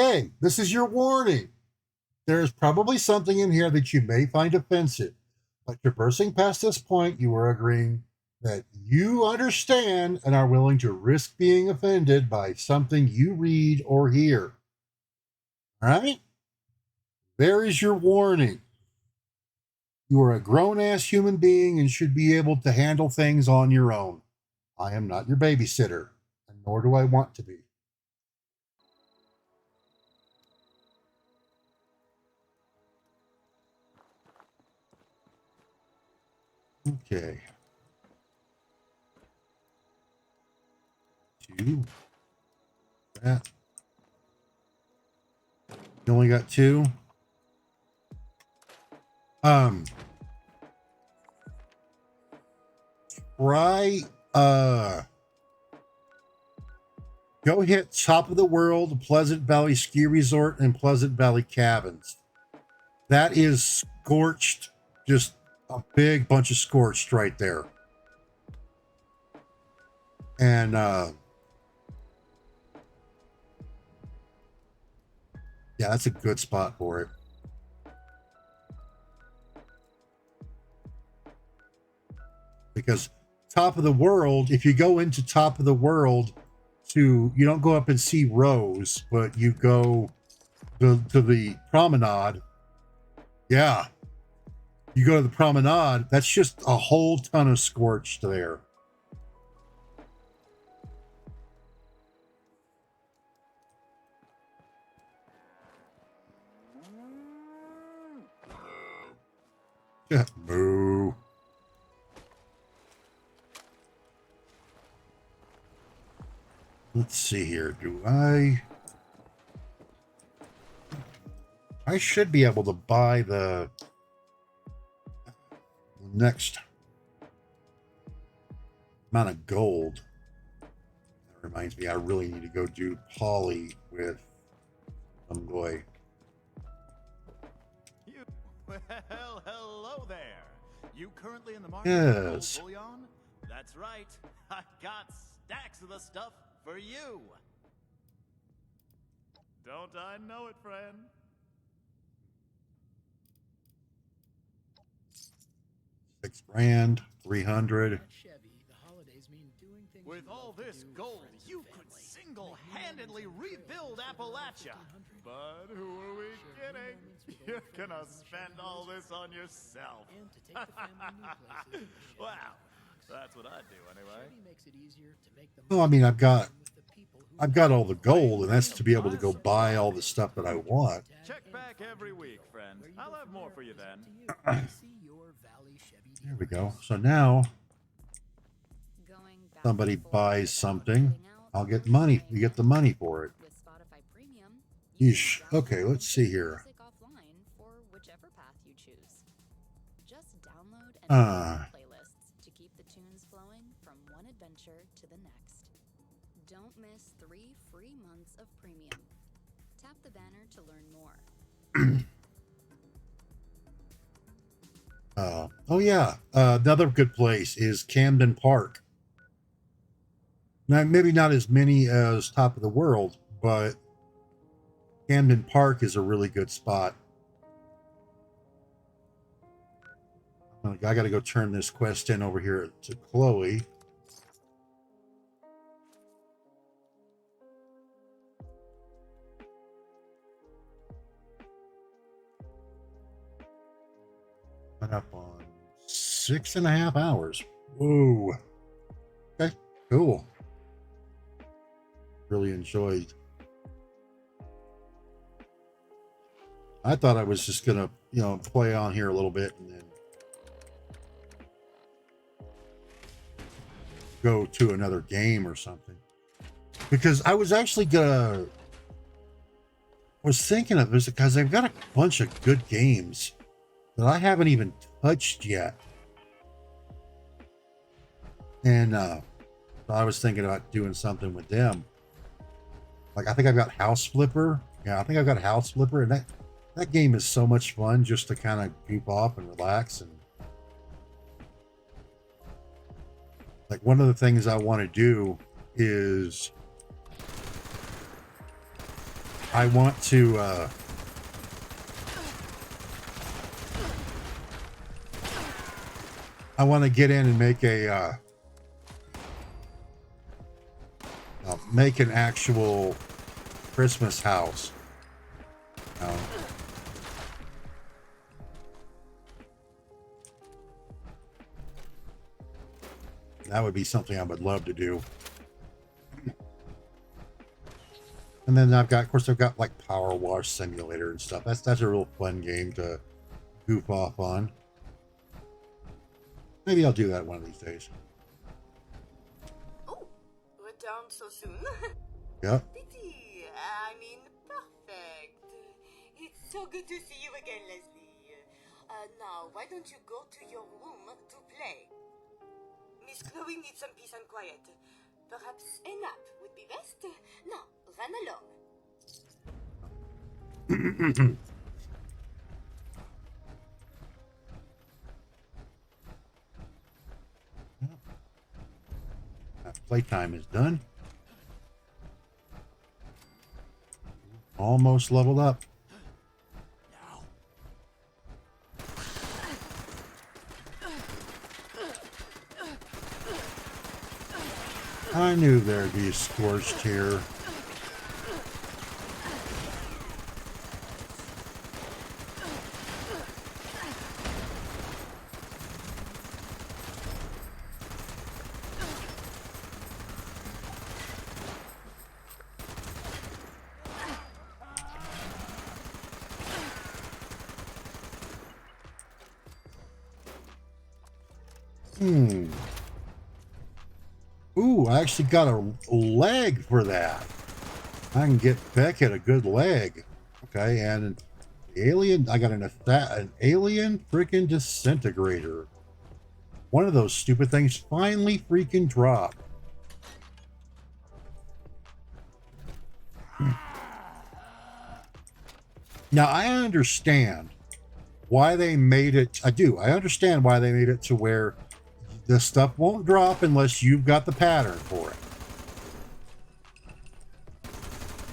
Okay, this is your warning. There's probably something in here that you may find offensive, but traversing past this point, you are agreeing that you understand and are willing to risk being offended by something you read or hear. All right? There is your warning. You are a grown-ass human being and should be able to handle things on your own. I am not your babysitter, and nor do I want to be. Okay. 2. That. You only got 2? Try, go hit Top of the World, Pleasant Valley Ski Resort, and Pleasant Valley Cabins. That is scorched, just a big bunch of scorched right there. And, yeah, that's a good spot for it. Because Top of the World, if you go into Top of the World, you don't go up and see Rose, but you go to the promenade. Yeah. You go to the promenade, that's just a whole ton of scorched there. Yeah, moo. Let's see here. Do I should be able to buy the next amount of gold. That reminds me, I really need to go do poly with some boy. Well, hello there. You currently in the market Yes. for bullion? That's right. I got stacks of the stuff for you. Don't I know it, friend? $6,000, 300. With all this gold, you could single-handedly rebuild Appalachia. But who are we kidding? You're gonna spend all this on yourself. Wow, that's what I'd do anyway. Well, I mean, I've got all the gold, and that's to be able to go buy all the stuff that I want. Check back every week, friend. I'll have more for you then. There we go. So now somebody buys something, I'll get money. You get the money for it. Yeesh. Okay, let's see here. Playlists to keep the tunes flowing from one adventure to the next. Don't miss 3 free months of premium. Tap the banner to learn more. Oh yeah, another good place is Camden Park. Now, maybe not as many as Top of the World, but Camden Park is a really good spot. I got to go turn this quest in over here to Chloe. Went up on 6.5 hours. Whoa. Okay, cool. Really enjoyed. I thought I was just gonna, play on here a little bit and then go to another game or something. Because I was actually thinking of this because they've got a bunch of good games that I haven't even touched yet. And I was thinking about doing something with them. Like, I think I've got House Flipper. Yeah, I think I've got House Flipper, and that game is so much fun just to kind of goof off and relax. And like, one of the things I want to do is I want to get in and make a make an actual Christmas house. That would be something I would love to do. And then of course, I've got like Power Wash Simulator and stuff. That's a real fun game to goof off on. Maybe I'll do that one of these days. Oh, returned so soon? Yep. Pity. I mean, perfect. It's so good to see you again, Leslie. Now, why don't you go to your room to play? Miss Chloe needs some peace and quiet. Perhaps a nap would be best. Now, run along. Playtime is done. Almost leveled up. I knew there'd be a Scorched here. Ooh, I actually got a leg for that. I can get Beckett a good leg. Okay, and the alien, I got an alien freaking disintegrator. One of those stupid things finally freaking dropped. Now, I understand why they made it. I understand why they made it to where this stuff won't drop unless you've got the pattern for it.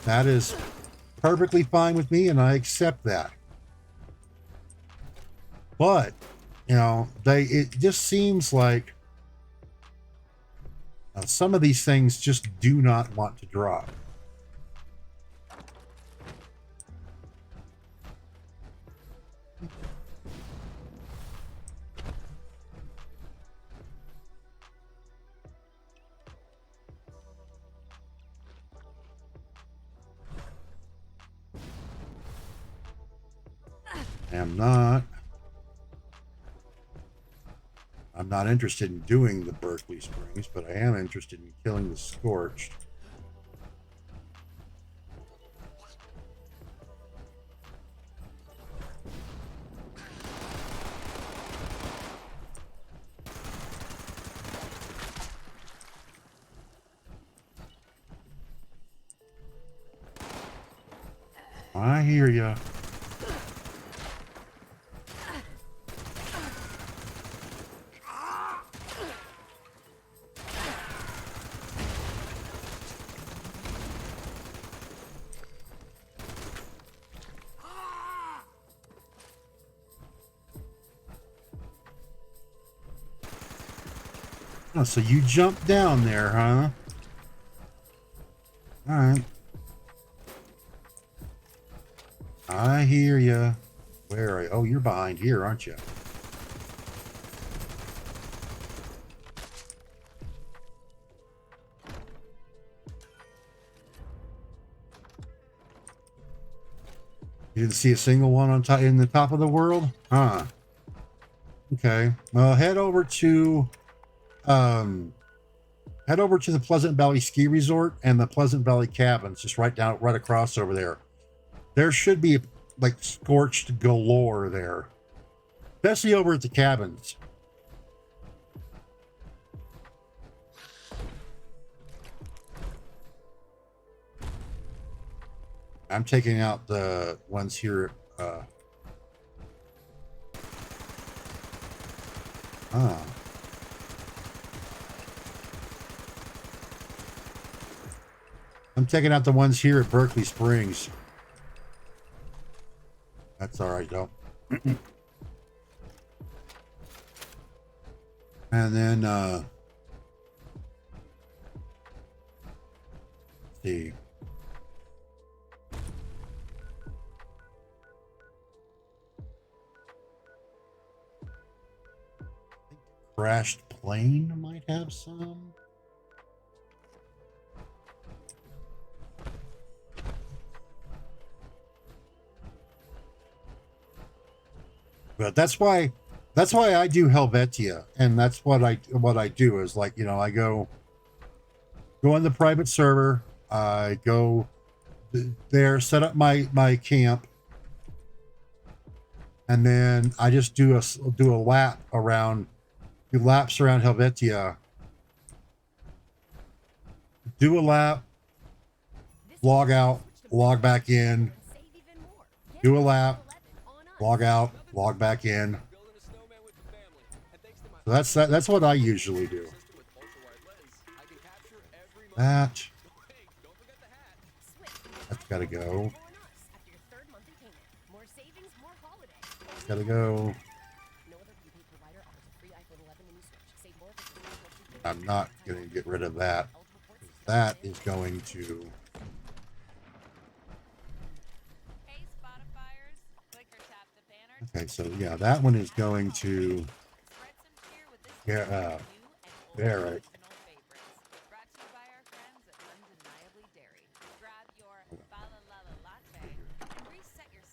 That is perfectly fine with me, and I accept that. But, you know, it just seems like some of these things just do not want to drop. I'm not interested in doing the Berkeley Springs, but I am interested in killing the Scorched. I hear ya. Oh, so you jumped down there, huh? All right. I hear ya. Where are you? Oh, you're behind here, aren't you? You didn't see a single one on top in the top of the world? Huh. Okay. Well, head over to the Pleasant Valley Ski Resort and the Pleasant Valley Cabins, just right across over there. There should be like Scorched galore there, especially over at the cabins. I'm taking out the ones here. I'm taking out the ones here at Berkeley Springs. That's all right, though. And then, let's see. Crashed plane might have some. But that's why I do Helvetia, and that's what I do is, like, you know, I go on the private server, I go there, set up my camp, and then I just do a lap around, do laps around Helvetia, do a lap, log out, log back in, do a lap, log out, log back in. So that's what I usually do. That's gotta go. Gotta go. I'm not gonna get rid of that. That is going to. Okay, so yeah, that one is going to. Yeah, right.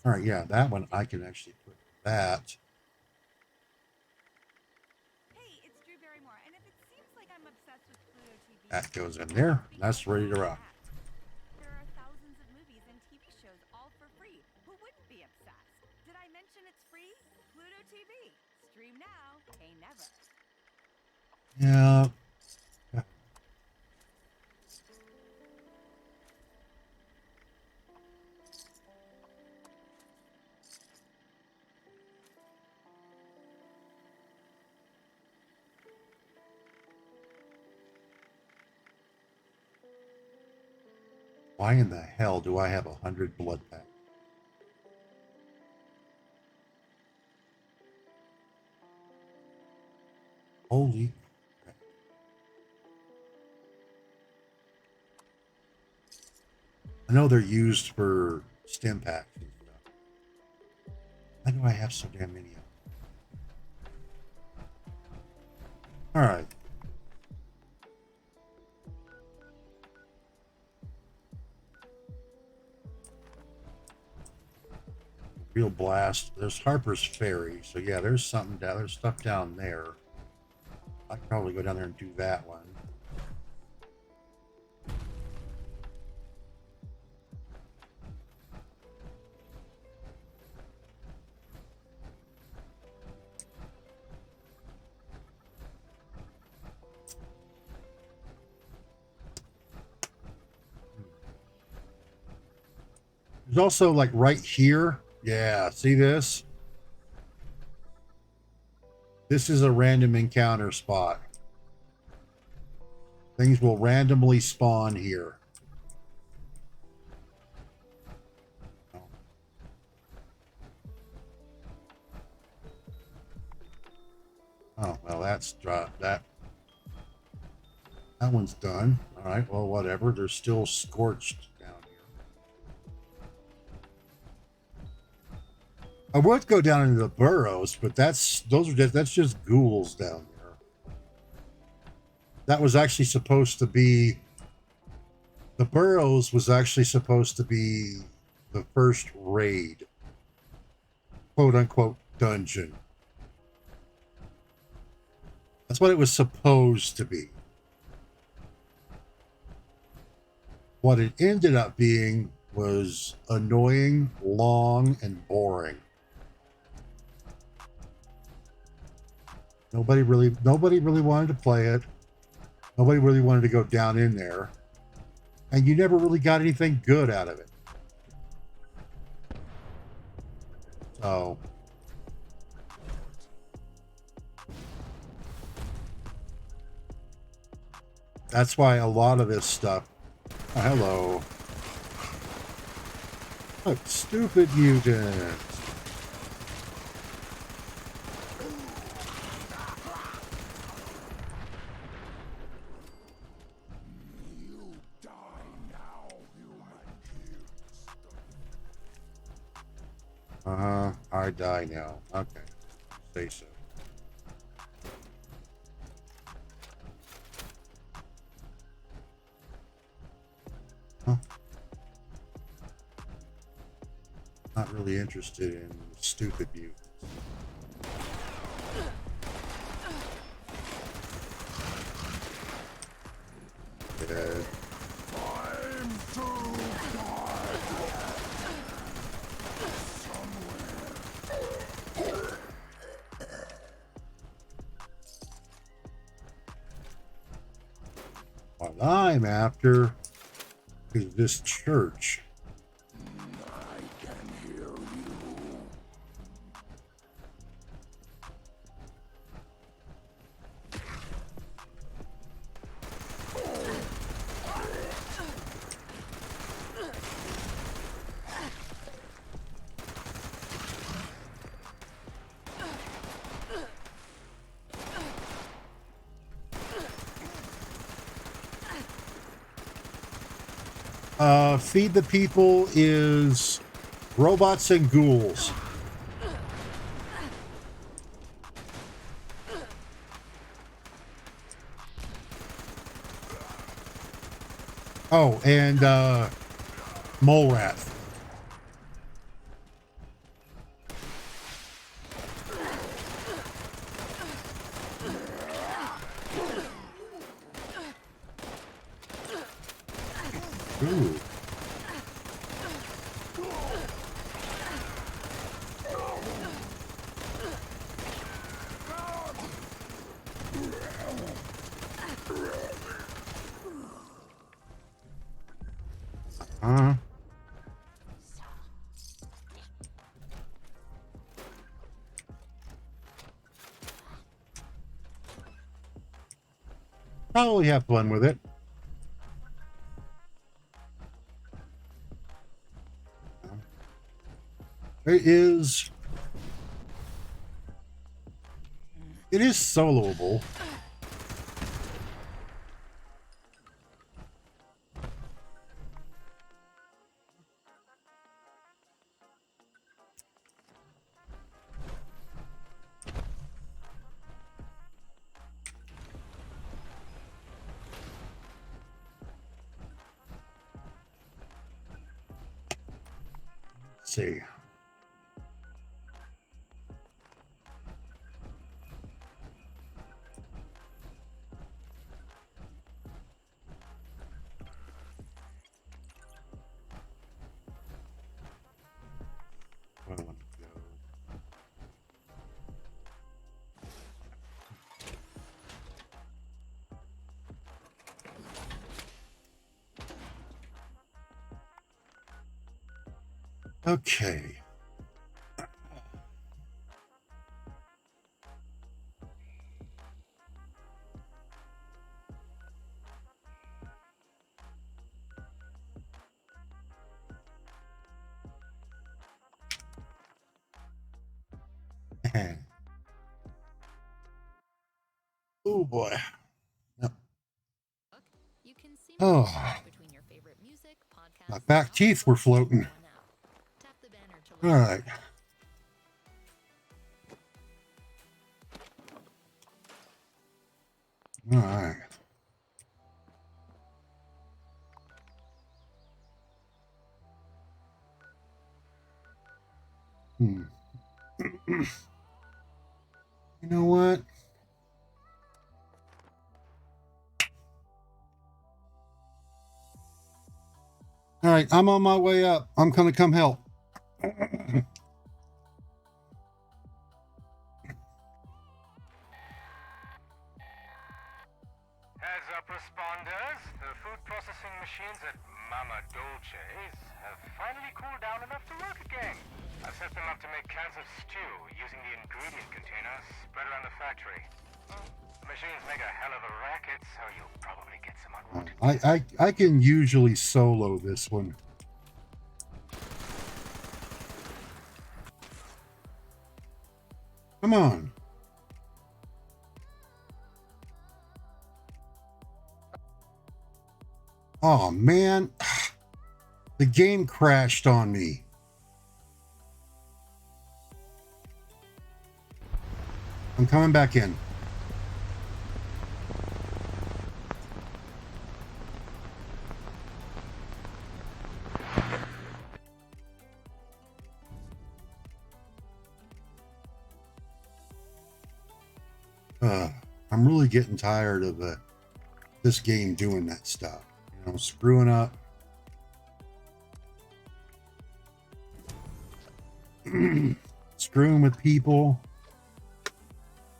All right, yeah, that one I can actually put that. That goes in there. That's ready to rock. There are thousands of movies and TV shows all for free. Who wouldn't be obsessed? Did I mention it's free? Pluto TV. Stream now, pay never. Yeah. Why in the hell do I have 100 blood packs? Holy. I know they're used for stim packs and stuff. Why do I have so damn many of them? All right. Real blast. There's Harper's Ferry. So yeah, there's something down. There's stuff down there. I could probably go down there and do that one. There's also, like, right here. Yeah, see this? This is a random encounter spot. Things will randomly spawn here. Oh, well, that's dropped. That one's done. All right, well, whatever. There's still Scorched down here. I would go down into the burrows, but that's just ghouls down there. That was actually supposed to be. The burrows was actually supposed to be the first raid, quote unquote, dungeon. That's what it was supposed to be. What it ended up being was annoying, long, and boring. Nobody really wanted to play it. Nobody really wanted to go down in there. And you never really got anything good out of it. So that's why a lot of this stuff. Oh, hello. Look, stupid mutants. I die now. Okay. Say so. Huh. Not really interested in stupid mutants. Dead. What I'm after is this church. Feed the people is robots and ghouls. Oh, and mole rat. Ooh. Probably have fun with it. It is soloable. Let's see. Okay. Oh boy. Yep. You can see Oh, between your favorite music, podcasts, my back teeth were floating. Tap the banner to All learn. right. All right. You know what? All right, I'm on my way up. I'm gonna come help. Heads up, responders. The food processing machines at Mama Dolce's have finally cooled down enough to work again. I've set them up to make cans of stew using the ingredient containers spread around the factory. The machines make a hell of a racket, so you'll probably get some unwanted. I can usually solo this one. Come on. Oh man, the game crashed on me. I'm coming back in. I'm really getting tired of this game doing that stuff. You know, screwing up. Screwing with people.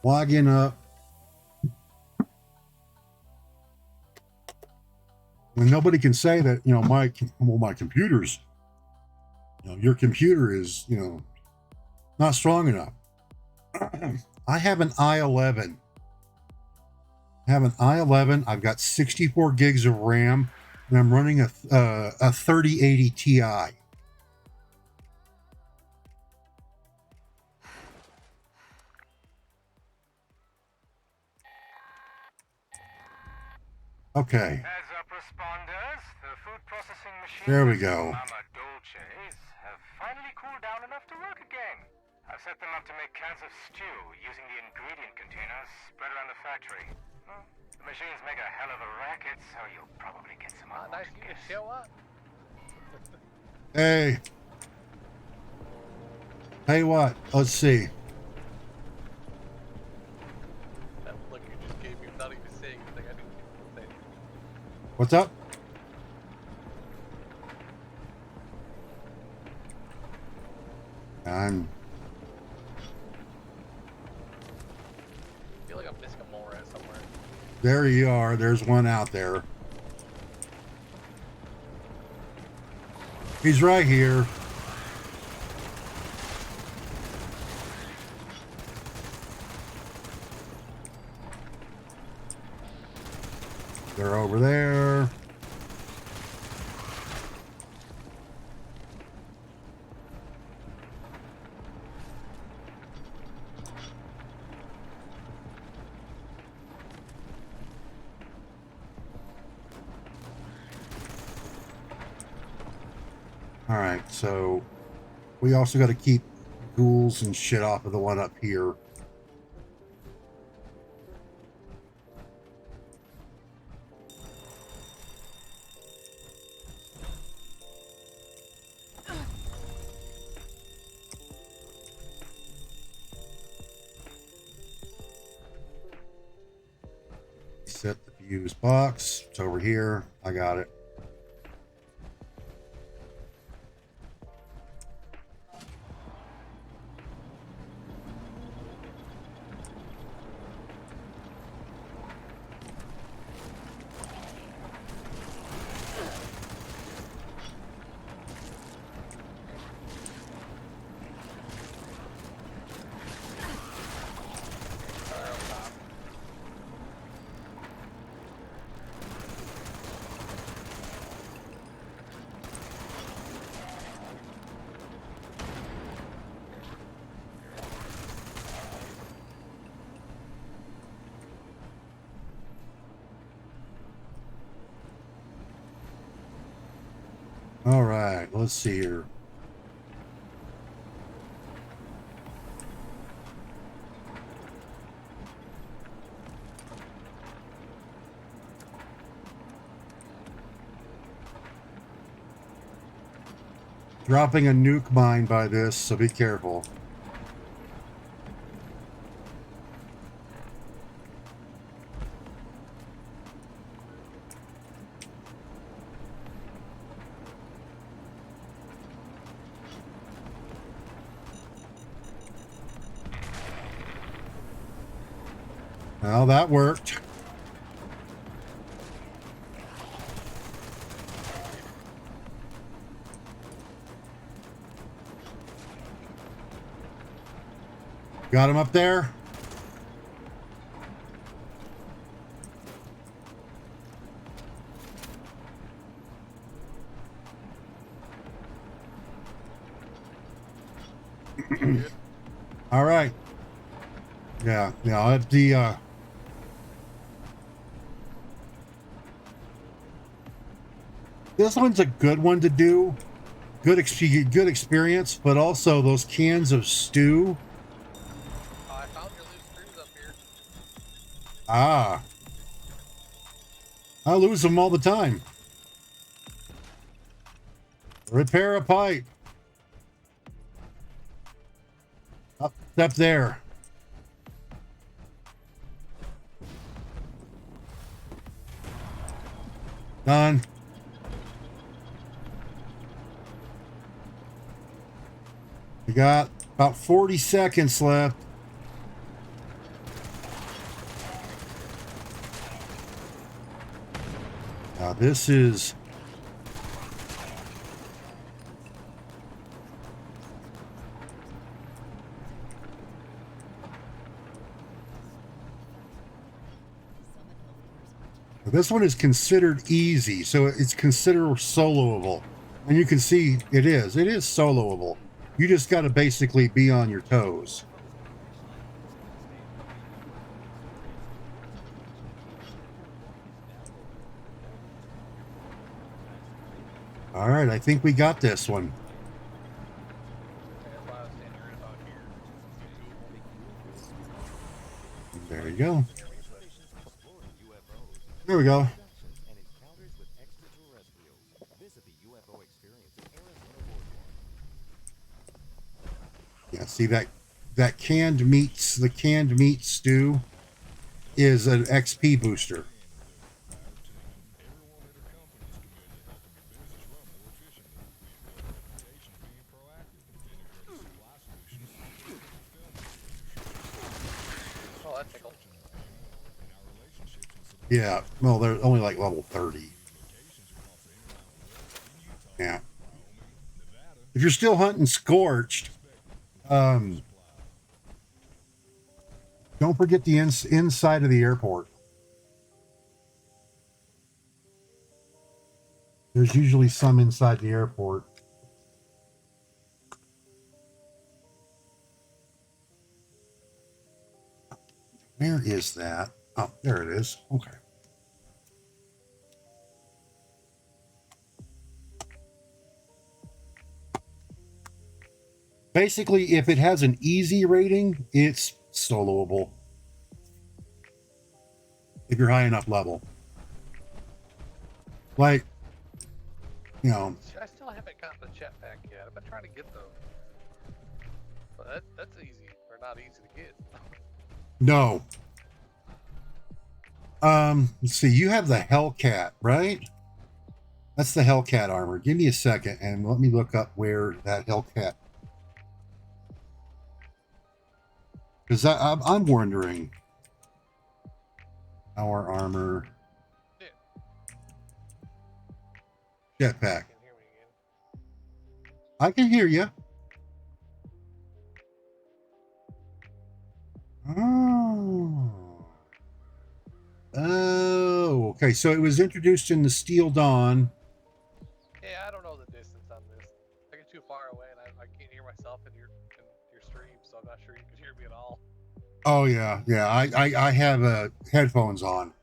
Logging up. When nobody can say that, you know, my computer's, you know, your computer is, you know, not strong enough. I have an i11. I've got 64 gigs of RAM, and I'm running a 3080 Ti. Okay. Heads up, responders. The food processing machines There we at go. Mama Dolce's have finally cooled down enough to work again. I've set them up to make cans of stew using the ingredient containers spread around the factory. The machines make a hell of a racket, so you'll probably get some Nice unwanted you to guests. show up. Hey. Hey, what? Let's see. That look you just gave me without even saying anything. I didn't even say anything. What's up? I'm I feel like I'm missing a mole rat somewhere. there. You are. There's one out there. He's right here. They're over there. All right, so we also got to keep ghouls and shit off of the one up here. Set the fuse box. It's over here. I got it. All right, let's see here. Dropping a nuke mine by this, so be careful. Well, that worked. Got him up there? All right. Yeah, the this one's a good one to do. Good experience, but also those cans of stew. Oh, I found your loose screws. Ah. I lose them all the time. Repair a pipe. Up there. Done. We got about 40 seconds left. Now this is... This one is considered easy, so it's considered soloable. And you can see it is soloable. You just got to basically be on your toes. All right, I think we got this one. There you go. There we go. Yeah, see that canned meats, the canned meat stew is an XP booster. Oh, that tickled. Yeah, well, they're only like level 30. Yeah. If you're still hunting Scorched, don't forget the inside of the airport. There's usually some inside the airport. Where is that? Oh, there it is. Okay. Basically, if it has an easy rating, it's soloable. If you're high enough level. Like, you know. I still haven't gotten the jetpack yet. I've been trying to get those. But that's easy, or not easy to get. No. Let's see. You have the Hellcat, right? That's the Hellcat armor. Give me a second and let me look up where that Hellcat. Because I'm wondering. Our armor. Yeah. Jetpack. Can hear me again. I can hear you. Oh, okay. So it was introduced in the Steel Dawn. Yeah, I don't know the distance on this. I get too far away and I can't hear myself in your stream, so I'm not sure you can hear me at all. Oh yeah, yeah. I have headphones on.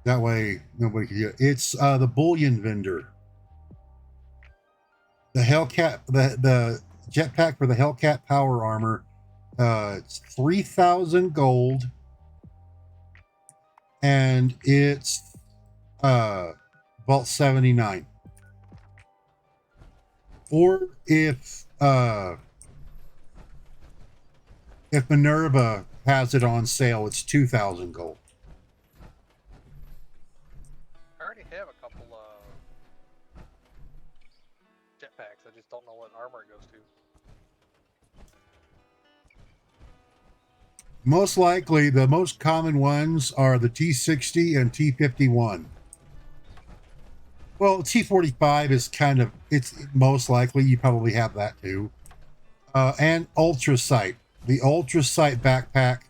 That way nobody can hear. It's the bullion vendor. The Hellcat, the jetpack for the Hellcat power armor. It's 3,000 gold, and it's vault 79. Or if Minerva has it on sale, it's 2,000 gold. I already have a couple jetpacks. I just don't know what armor it goes to. Most likely, the most common ones are the T60 and T51. Well, T45 is kind of, it's most likely you probably have that too. And Ultra Sight. The Ultra Sight backpack,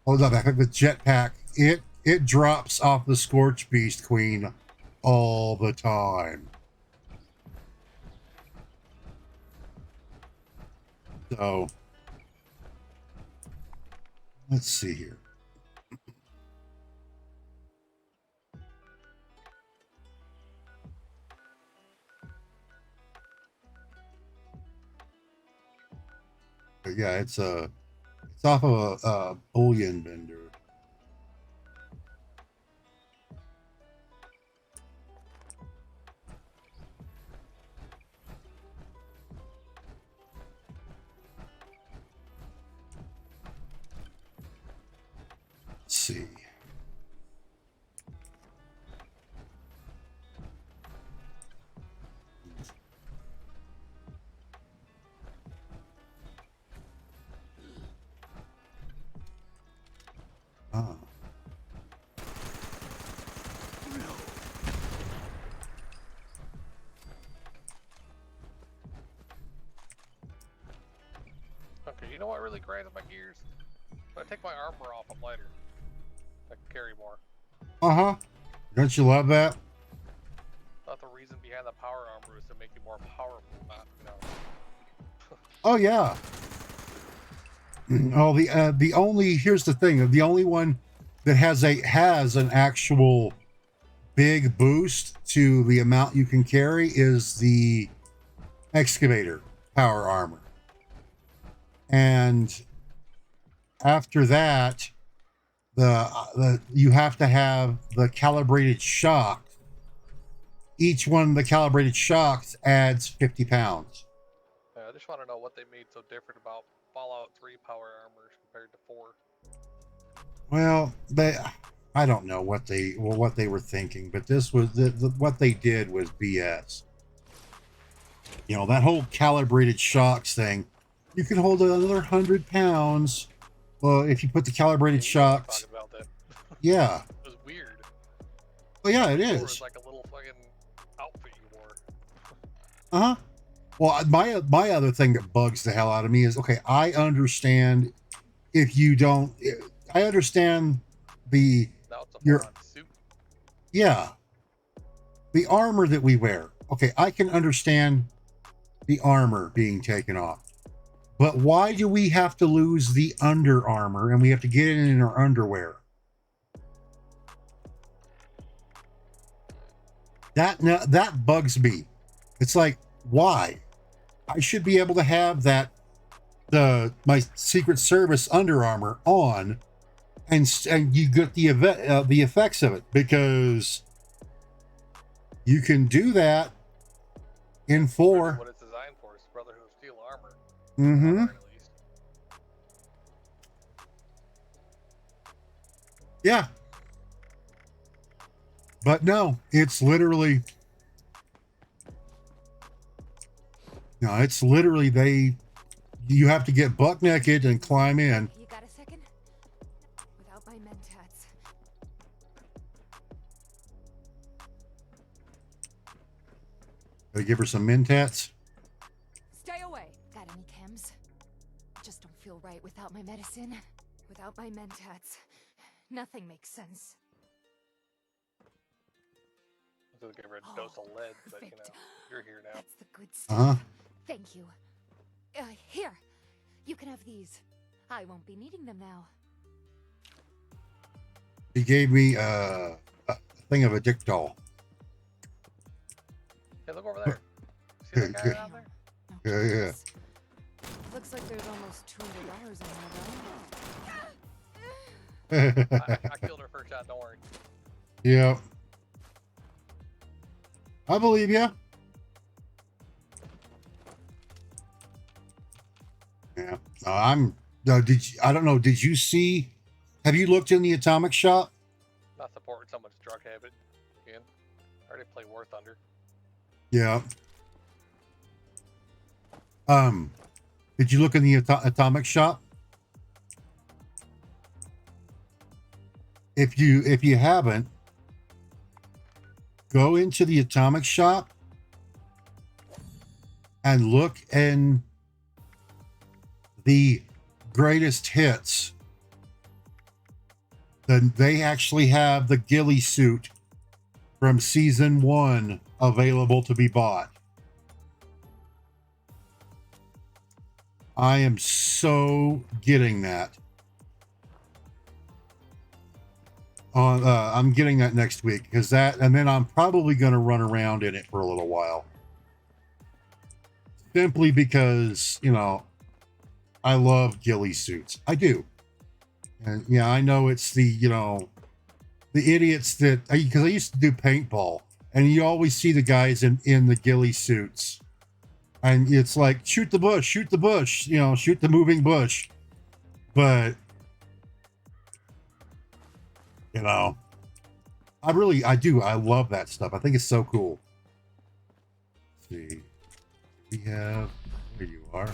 the jetpack, it drops off the Scorched Beast Queen all the time. So, let's see here. But yeah, it's off of a bullion vendor. you know what really grinds my gears? When I take my armor off, I'm lighter. I can carry more. Uh-huh. Don't you love that? Thought the reason behind the power armor is to make you more powerful, not, you know. Oh yeah. Oh, the only, here's the thing, the only one that has an actual big boost to the amount you can carry is the excavator power armor. And after that, the you have to have the calibrated shock. Each one of the calibrated shocks adds 50 pounds. I just want to know what they made so different about Fallout 3 power armors compared to 4. Well, I don't know what they were thinking, but this was what they did was BS. You know, that whole calibrated shocks thing. You can hold another 100 pounds. Well, if you put the calibrated shocks. About that. Yeah. It was weird. Well, yeah, it It is. was like a little fucking outfit you wore. Uh-huh. Well, my other thing that bugs the hell out of me is, okay, I understand if you don't, I understand the, Now it's a your, full-on suit. yeah, the armor that we wear. Okay, I can understand the armor being taken off, but why do we have to lose the under armor and we have to get it in our underwear? That bugs me. It's like, why? I should be able to have that my Secret Service Under Armour on, and you get the effects of it, because you can do that in 4. What it's designed for is Brotherhood of Steel armor. Mm-hmm. At least. Yeah. But no, it's literally. No, it's literally you have to get buck naked and climb in. You got a second? Without my mentats. Gotta give her some mentats. Stay away. Got any chems? Just don't feel right without my medicine. Without my mentats. Nothing makes sense. I was gonna give her a dose of lead, but you know, Perfect. you're here now. That's the good stuff. Uh-huh. Thank you. Here. You can have these. I won't be needing them now. He gave me a thing of a dick doll. Hey, look over there. See that guy Good. out there? No Yeah, yeah. chance. Looks like there's almost $200 in there, I killed her first shot, don't worry. Yeah. I believe you. Yeah. I don't know. Did you see? Have you looked in the atomic shop? Not supporting someone's drug habit. Again, I already played War Thunder. Yeah. Did you look in the atomic shop? If you haven't, go into the atomic shop and look in the greatest hits. Then they actually have the ghillie suit from season 1 available to be bought. I am so getting that. I'm getting that next week, because and then I'm probably going to run around in it for a little while. Simply because, you know, I love ghillie suits. I do. And yeah, I know it's the, you know, the idiots that, because I used to do paintball, and you always see the guys in the ghillie suits. And it's like, shoot the bush, you know, shoot the moving bush. But, you know, I love that stuff. I think it's so cool. Let's see. We have, there you are.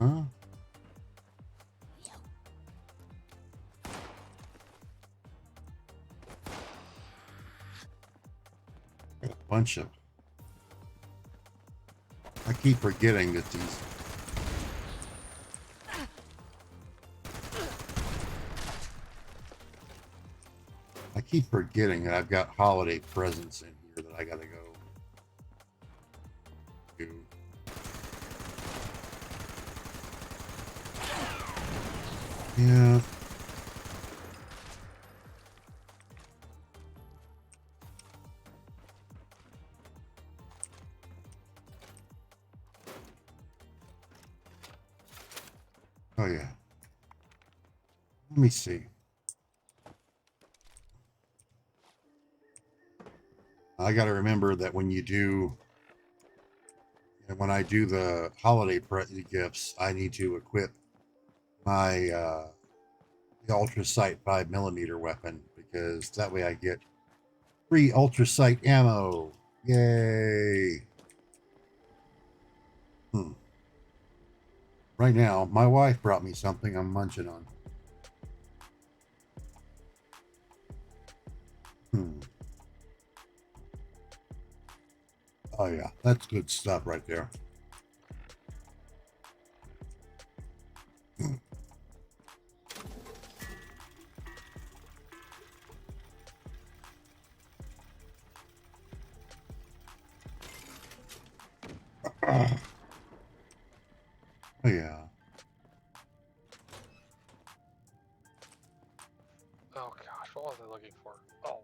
Huh? bunch of. I keep forgetting that these. I keep forgetting that I've got holiday presents in here that I gotta go do. Yeah. Oh yeah. Let me see. I got to remember that when you do, when I do the holiday gifts, I need to equip my the Ultra Sight 5mm weapon, because that way I get free Ultra Sight ammo. Yay! Right now, my wife brought me something I'm munching on. Oh yeah, that's good stuff right there. Oh yeah. Oh gosh, what was I looking for? Oh.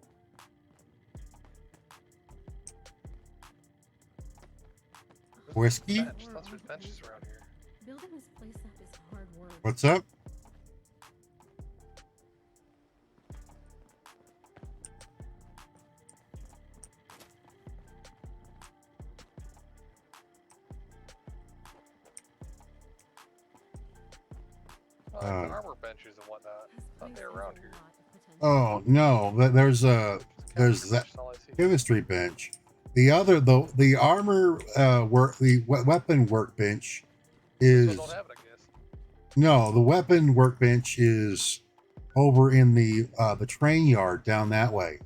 Whiskey? Bench. That's there's benches around here. Building this place up is hard work. What's up? Armor benches and whatnot. Thought they were around here. Oh no, there's that chemistry bench. The other, the armor the weapon workbench is Still don't have it, I guess. no, the weapon workbench is over in the train yard down that way.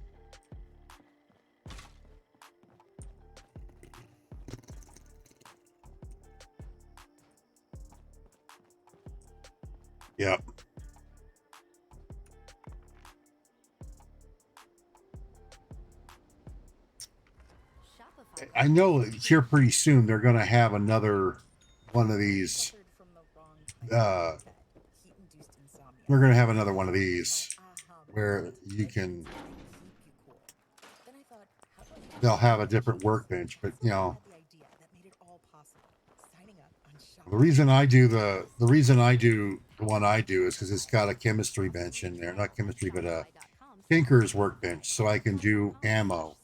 Yep. I know here pretty soon they're going to have another one of these. We're going to have another one of these where you can. They'll have a different workbench, but you know. The reason I do the one I do is because it's got a chemistry bench in there, not chemistry, but a tinker's workbench, so I can do ammo.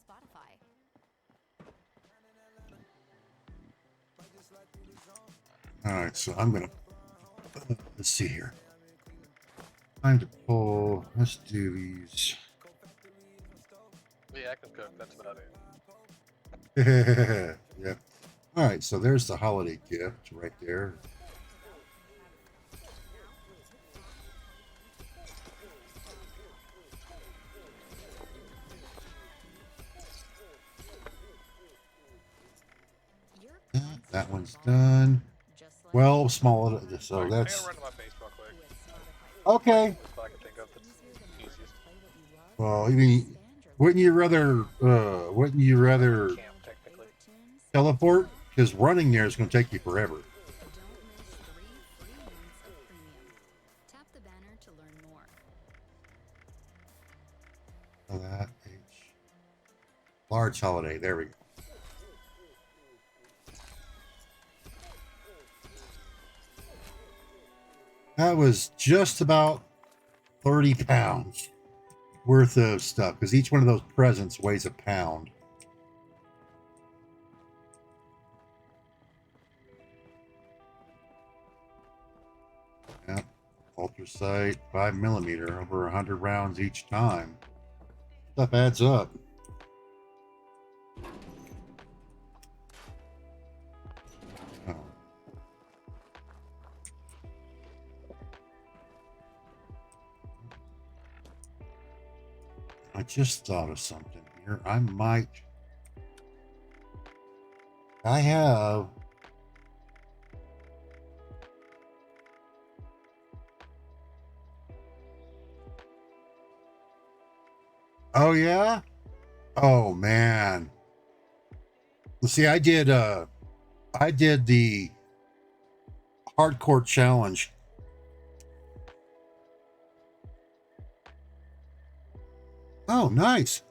All right, so I'm gonna let's see here. Time to pull. Let's do these. Yeah, I can cook. That's about it. Yeah. All right, so there's the holiday gift right there. That one's done. 12 small. So that's okay. Well, I mean, wouldn't you rather teleport? Because running there is going to take you forever. Tap the banner to learn more. That large holiday. There we go. That was just about 30 pounds worth of stuff, because each one of those presents weighs a pound. Yep. Ultra sight 5mm, over 100 rounds each time. Stuff adds up. Oh. I just thought of something here. I might I have. Oh yeah? Oh man. Well, see, I did the hardcore challenge. Oh, nice.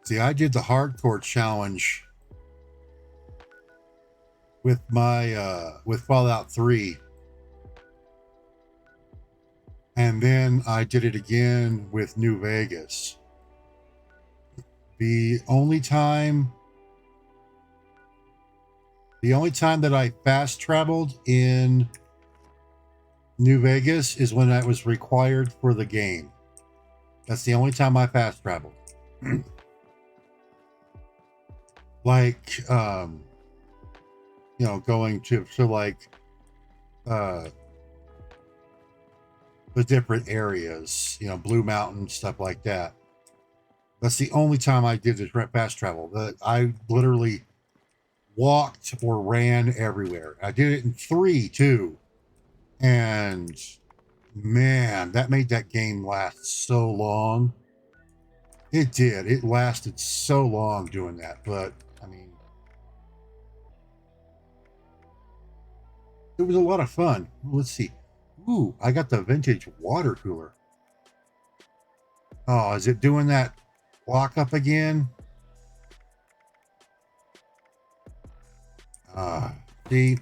See, I did the hardcore challenge with my with Fallout 3. And then I did it again with New Vegas. The only time that I fast traveled in New Vegas is when that was required for the game. That's the only time I fast traveled. Like you know, going to like the different areas, you know, Blue Mountain, stuff like that. That's the only time I did the fast travel. I literally walked or ran everywhere. I did it in 3 too. And man, that made that game last so long. It did. It lasted so long doing that. But I mean, it was a lot of fun. Let's see. Ooh, I got the vintage water cooler. Oh, is it doing that lock up again? See,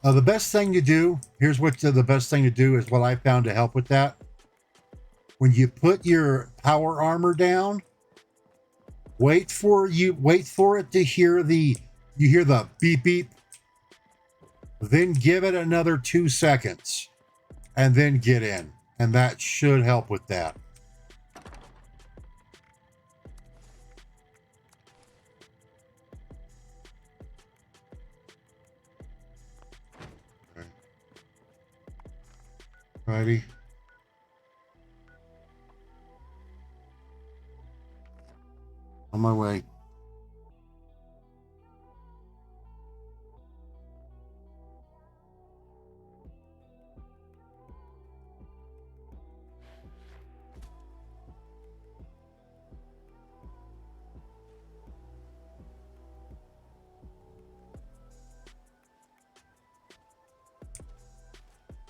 the best thing to do, here's what the best thing to do is what I found to help with that. When you put your power armor down, wait for it to hear the beep beep, then give it another 2 seconds and then get in, and that should help with that. Okay. Righty. On my way.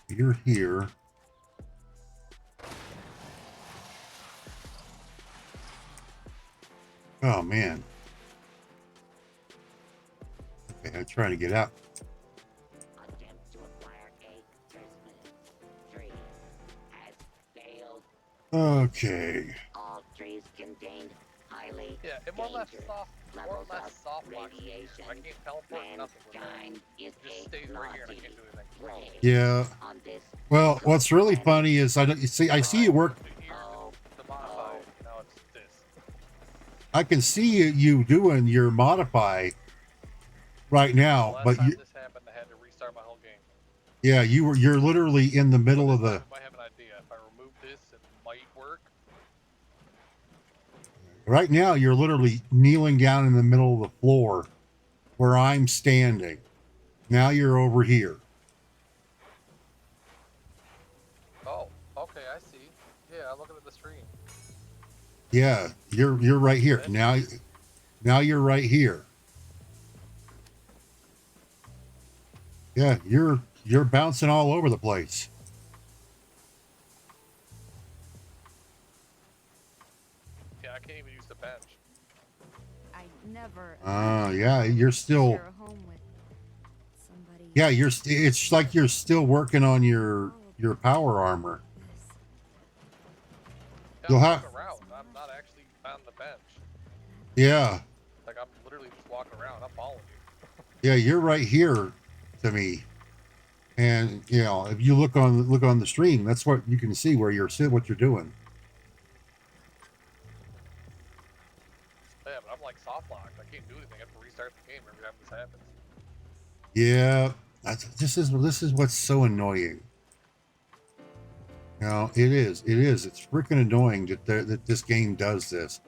You're here. Oh man. Okay, I'm trying to get out. Attempt to acquire a Christmas tree has failed. Okay. All trees contained highly Yeah, it more or less dangerous soft levels of lock. radiation. I can't teleport nothing with that. Mankind is It just a stays right here and I naughty can't do anything. prey Yeah. on this Well, what's really planet. funny is I see you work. Here, the modify. Now it's this. I can see you doing your modify right now, Last but time you, this happened, I had to restart my whole game. yeah, you're literally in the middle of the. I might have an idea. If I remove this, it might work. Right now, you're literally kneeling down in the middle of the floor where I'm standing. Now you're over here. Oh, okay, I see. Yeah, I'm looking at the stream. Yeah, you're right here. Now you're right here. Yeah, you're bouncing all over the place. Yeah, I can't even use the bench. I never. Yeah, you're still. Share a home with somebody. Yeah, it's like you're still working on your power armor. Yeah, You'll I'm have. walking around. I'm not actually on the bench. Yeah, Like I'm literally just walking around. I'm following you. yeah, you're right here to me. And you know, if you look on the stream, that's what you can see where you're sitting, what you're doing. Yeah, but I'm like soft locked. I can't do anything. I have to restart the game every time this happens. Yeah, this is what's so annoying. No, it is. It is. It's freaking annoying that this game does this.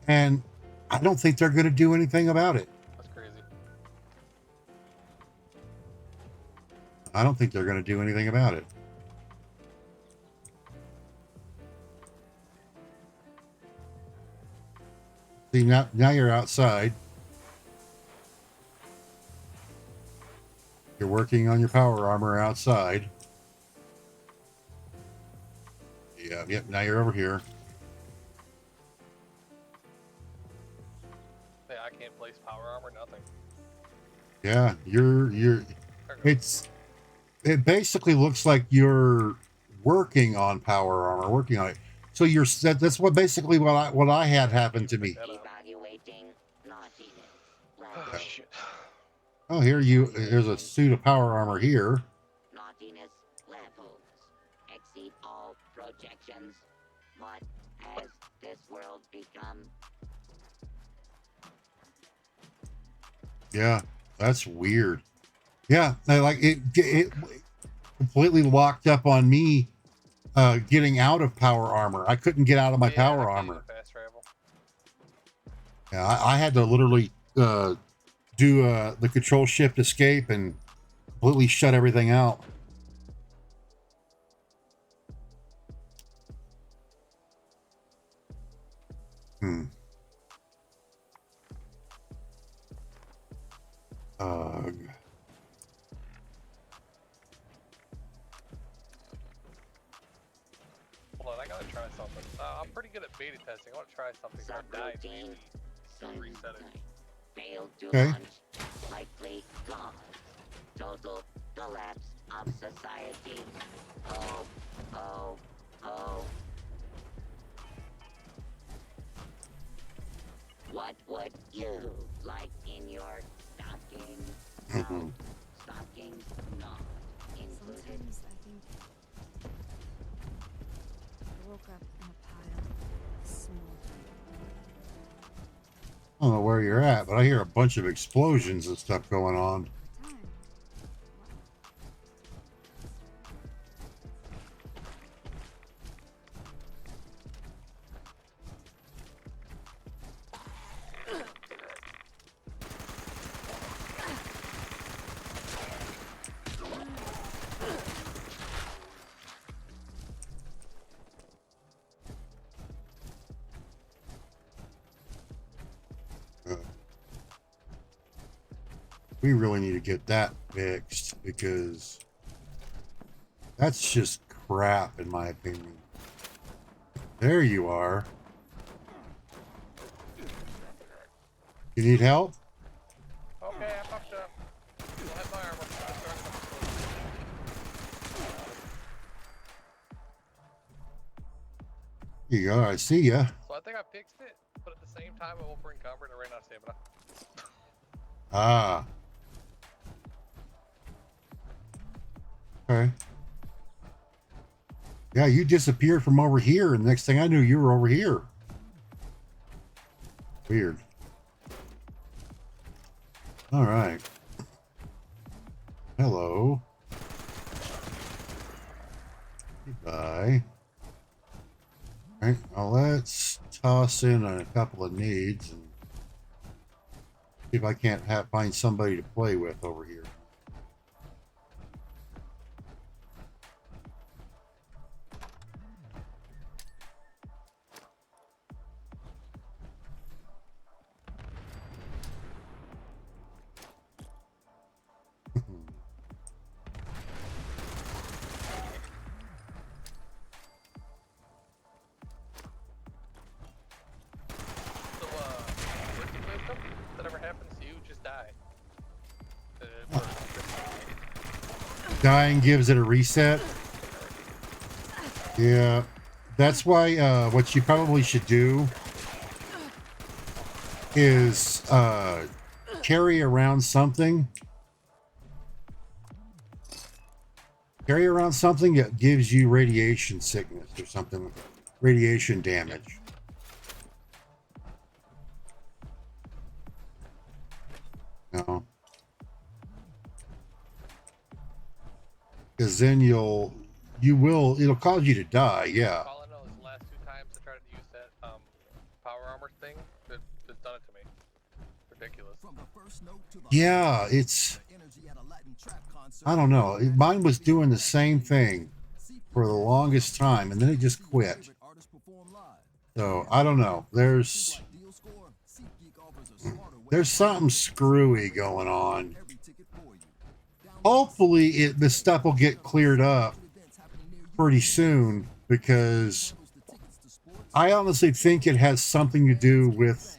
And I don't think they're going to do anything about it. That's crazy. I don't think they're going to do anything about it. See, now you're outside. You're working on your power armor outside. Yeah, yep, now you're over here. Hey, I can't place power armor, nothing. Yeah, it basically looks like you're working on power armor, working on it. So that's what basically what I had happen to me. Evaluating naughtiness. Oh, shit. Oh, there's a suit of power armor here. Naughtiness levels exceed all projections. What has this world become? Yeah, that's weird. Yeah, like it completely locked up on me getting out of power armor. I couldn't get out of my power armor. Fast travel. Yeah, I had to literally do the control shift escape and completely shut everything out. Hold on, I gotta try something. I'm pretty good at beta testing. I want to try something. I died Subroutine. maybe. Reset it. Failed to Okay. launch. Likely gone. Total collapse of society. Oh, oh, oh. What would you like in your stocking? No. Stockings not included. Sometimes I think I woke up in a pile of smoldering. I don't know where you're at, but I hear a bunch of explosions and stuff going on. Time. We really need to get that fixed because that's just crap in my opinion. There you are. You need help? Okay, I fucked up. Still have my armor. Here you go. I see ya. So I think I fixed it, but at the same time, it won't bring cover and it ran out of stamina. Ah. Okay. Yeah, you disappeared from over here, and next thing I knew, you were over here. Weird. All right. Hello. Goodbye. All right, well, let's toss in a couple of needs and see if I can't find somebody to play with over here. So, wisdom, if that ever happens to you, just die. Dying gives it a reset. Yeah, that's why what you probably should do is carry around something. Carry around something that gives you radiation sickness or something, radiation damage. No. Because then You will. It'll cause you to die. Yeah. All I know is the last 2 times I tried to use that power armor thing, it's done it to me. Ridiculous. Yeah. It's. I don't know. Mine was doing the same thing for the longest time, and then it just quit. So I don't know. There's something screwy going on. Hopefully, this stuff will get cleared up pretty soon, because I honestly think it has something to do with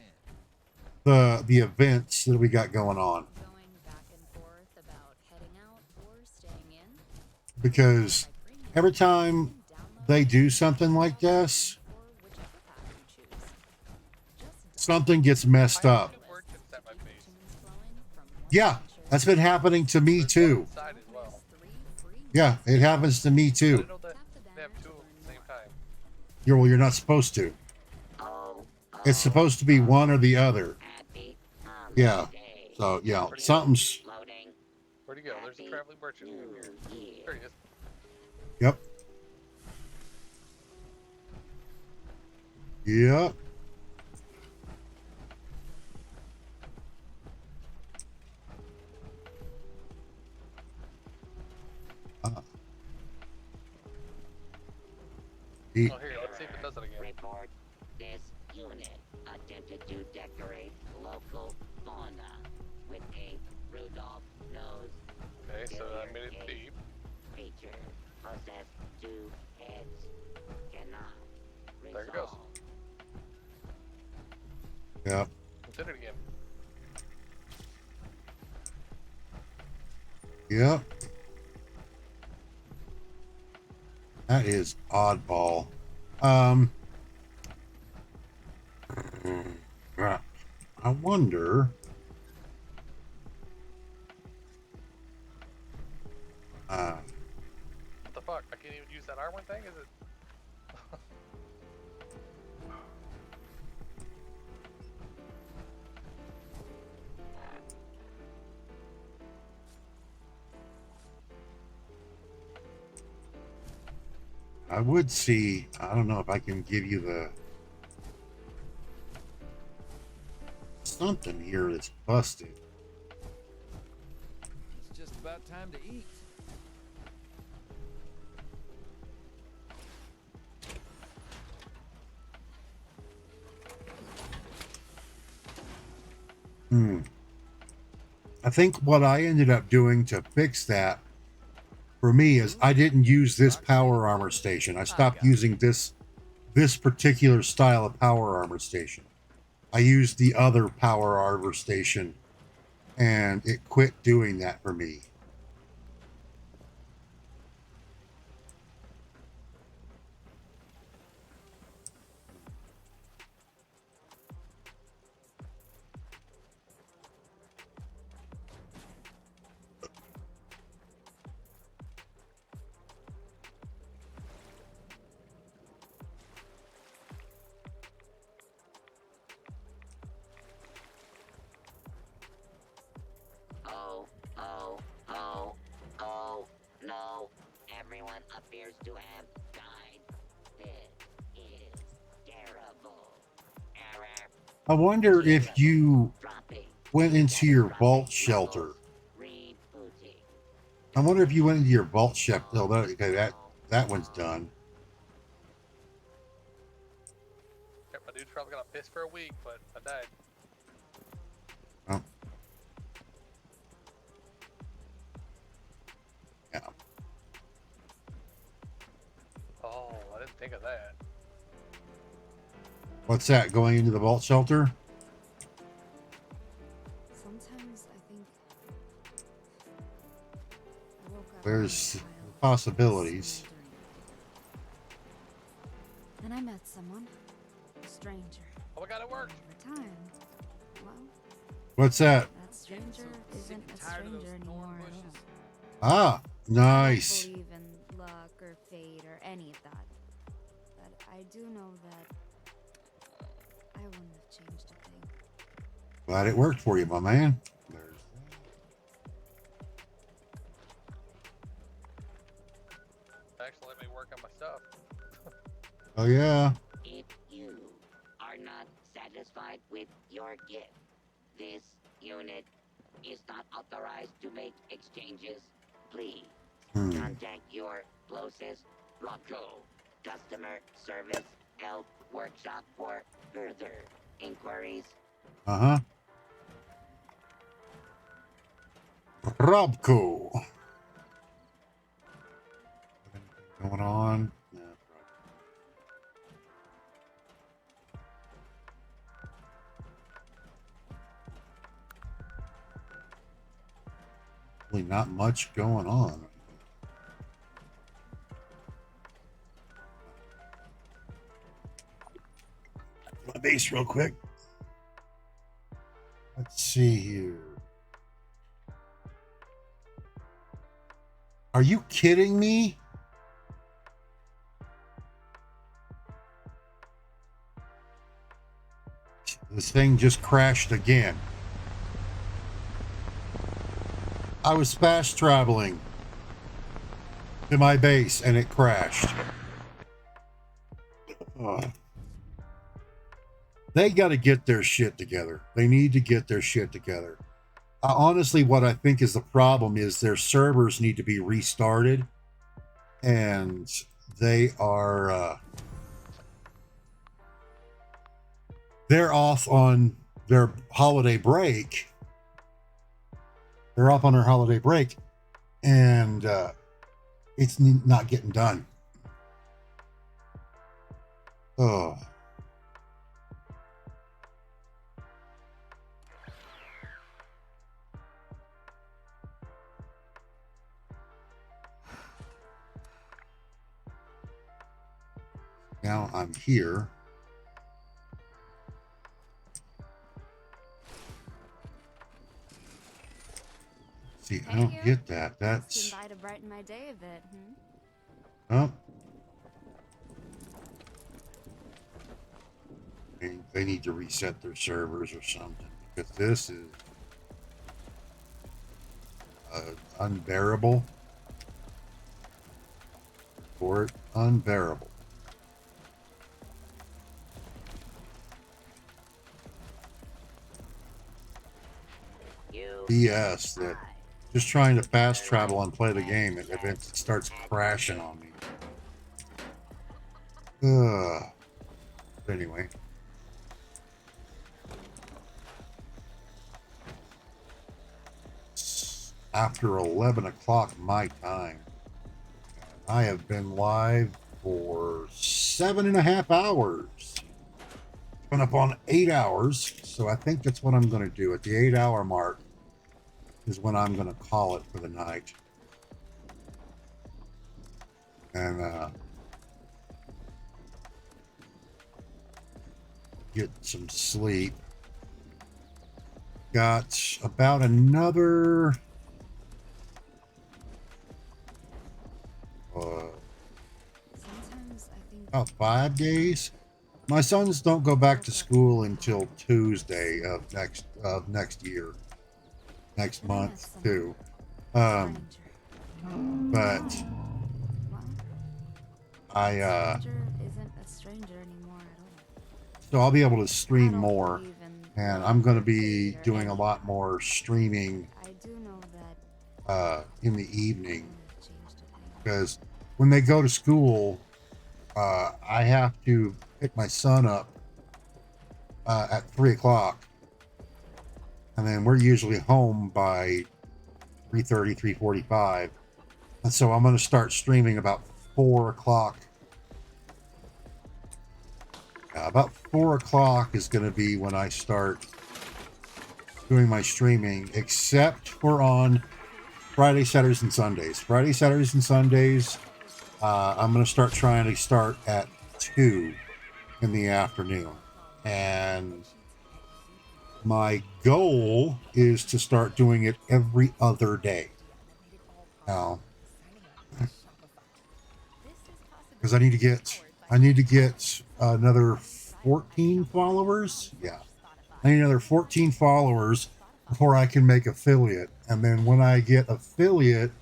the events that we got going on. Going back and forth about heading out or staying in? Because every time they do something like this, Or whichever path you choose. Just something gets messed up. Two merchants at my base. tunes flowing from one Yeah, adventure that's been happening to me too. Inside as well. 3 free Yeah, it happens to me I too. didn't know that they have 2 at the same time. You're not supposed to. Oh, It's supposed to be one or the other. happy Yeah. holidays. So yeah, something's. Loading. Where'd he go? There's a traveling merchant. New Year. There he is. Yep. Yep. He- Oh, here, let's see if it does it again. Report. This unit attempted to decorate local fauna with a Rudolph nose Okay, so I made it deep. creature. Possess 2 heads. Cannot There it goes. resolve. Yep. Did it again. Yep. That is oddball. I wonder. What the fuck? I can't even use that armor thing? Is it? I would see. I don't know if I can give you the something here that's busted. It's just about time to eat. I think what I ended up doing to fix that for me is I didn't use this power armor station. I stopped using this particular style of power armor station. I used the other power armor station, and it quit doing that for me. Oh, no. Everyone appears to have died. This is terrible. Error. I wonder if you Dropping. went into your vault shelter. Rebooting. I wonder if you went into your vault shelter. Oh, okay, that one's done. Yep, my dude's probably gonna piss for a week, but I died. Oh. Yeah. Oh, I didn't think of that. What's that? Going into the vault shelter? Sometimes I think I woke up There's in a wild, possibilities. small dream. And I met someone, a stranger. Oh my god, it worked! Over time, well, What's that? that stranger isn't a tired of those stranger thorn anymore bushes. at all. Ah, nice. I don't believe in luck or fate or any of that. But I do know that I wouldn't have changed a thing. Glad it worked for you, my man. There's Actually, let work on my stuff. Oh yeah. If you are not satisfied with your gift, this unit is not authorized to make exchanges. Please contact your closest Rocco customer service help workshop for further inquiries. Uh-huh. Robco. Anything going on? Yeah, really not much going on. My base real quick. Let's see here. Are you kidding me? This thing just crashed again. I was fast traveling to my base and it crashed. They got to get their shit together. They need to get their shit together. Honestly, what I think is the problem is their servers need to be restarted, and they are they're off on their holiday break. They're off on their holiday break, and it's not getting done. Oh. Now I'm here. See, I don't get that. That's Try to brighten my day a bit, oh. They need to reset their servers or something, because this is unbearable. For it, unbearable. BS that just trying to fast travel and play the game, it eventually starts crashing on me. But anyway. It's after 11 o'clock my time. I have been live for 7.5 hours. Been up on 8 hours, so I think that's what I'm going to do. At the 8-hour mark is when I'm going to call it for the night. And get some sleep. Got about another about 5 days. My sons don't go back to school until Tuesday of next year, next month too. But I so I'll be able to stream more, and I'm going to be doing a lot more streaming in the evening, because when they go to school, I have to pick my son up at 3 o'clock, and then we're usually home by 3:30, 3:45, and so I'm going to start streaming about 4 o'clock. About 4 o'clock is going to be when I start doing my streaming, except for on Friday, Saturdays, and Sundays. Friday, Saturdays, and Sundays, I'm going to trying to start at 2 in the afternoon. And my goal is to start doing it every other day. Now, because I need to get another 14 followers. Yeah, I need another 14 followers before I can make affiliate. And then when I get affiliate,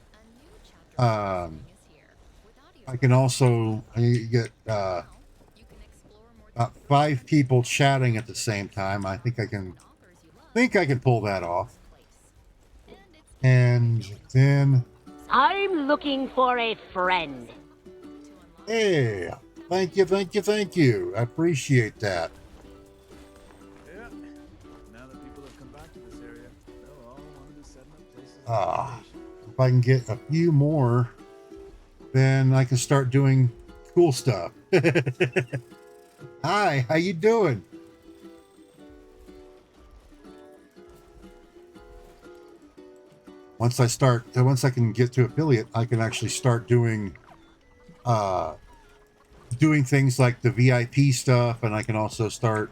I I can also get Now, you can explore more about deeply 5 inside people the chatting at the same time. I think I can authors you love pull that off. place. And it's easy And to get into then, I'm looking for a friend. to unlock. hey, thank you, thank you, thank you. I appreciate that. Yeah. Now that people have come back to this area, they'll all want to be setting up places of Ah, vacation. if I can get a few more, then I can start doing cool stuff. Hi, how you doing? Once I can get to affiliate, I can actually start uh, doing things like the VIP stuff, and I can also start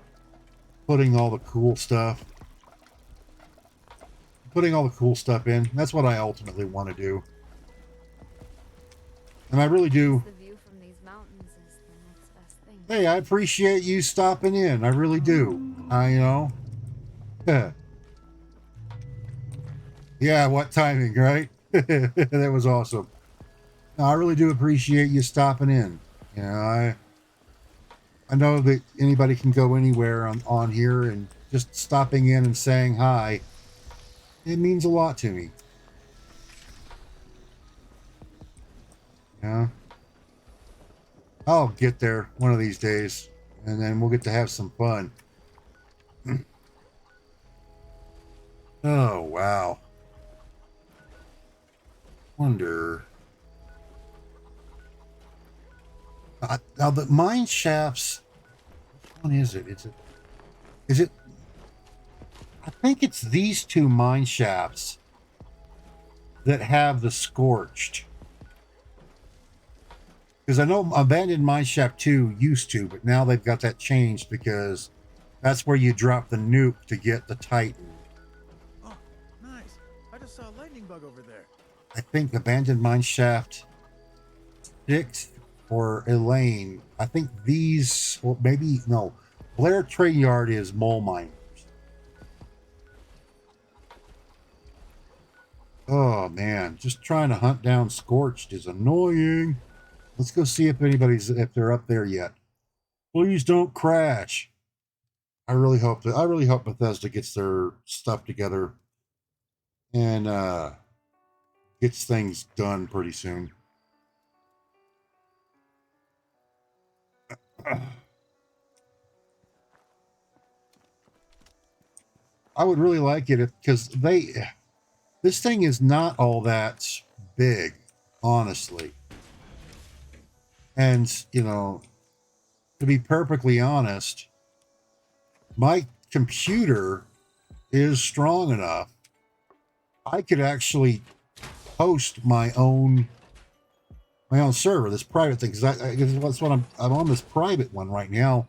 putting all the cool stuff, in. That's what I ultimately want to do, and I really do. The view from these mountains is the next best thing. Hey, I appreciate you stopping in. I really do. Yeah. Yeah, what timing, right? That was awesome. No, I really do appreciate you stopping in. You know, I know that anybody can go anywhere on here, and just stopping in and saying hi, it means a lot to me. Yeah. I'll get there one of these days, and then we'll get to have some fun. Oh, wow. Wonder. Now, the mine shafts, which one is it? Is it? I think it's these 2 mine shafts that have the scorched. Because I know Abandoned Mine Shaft 2 used to, but now they've got that changed because that's where you drop the nuke to get the Titan. Oh, nice. I just saw a lightning bug over there. I think Abandoned Mine Shaft 6 or Elaine. I think these, or maybe, no. Blair Trade Yard is mole miners. Oh, man. Just trying to hunt down Scorched is annoying. Let's go see if they're up there yet. Please don't crash. I really hope Bethesda gets their stuff together and gets things done pretty soon. I would really like it because this thing is not all that big, honestly. And, to be perfectly honest, my computer is strong enough. I could actually host my own server, this private thing, because that's what I'm on this private one right now,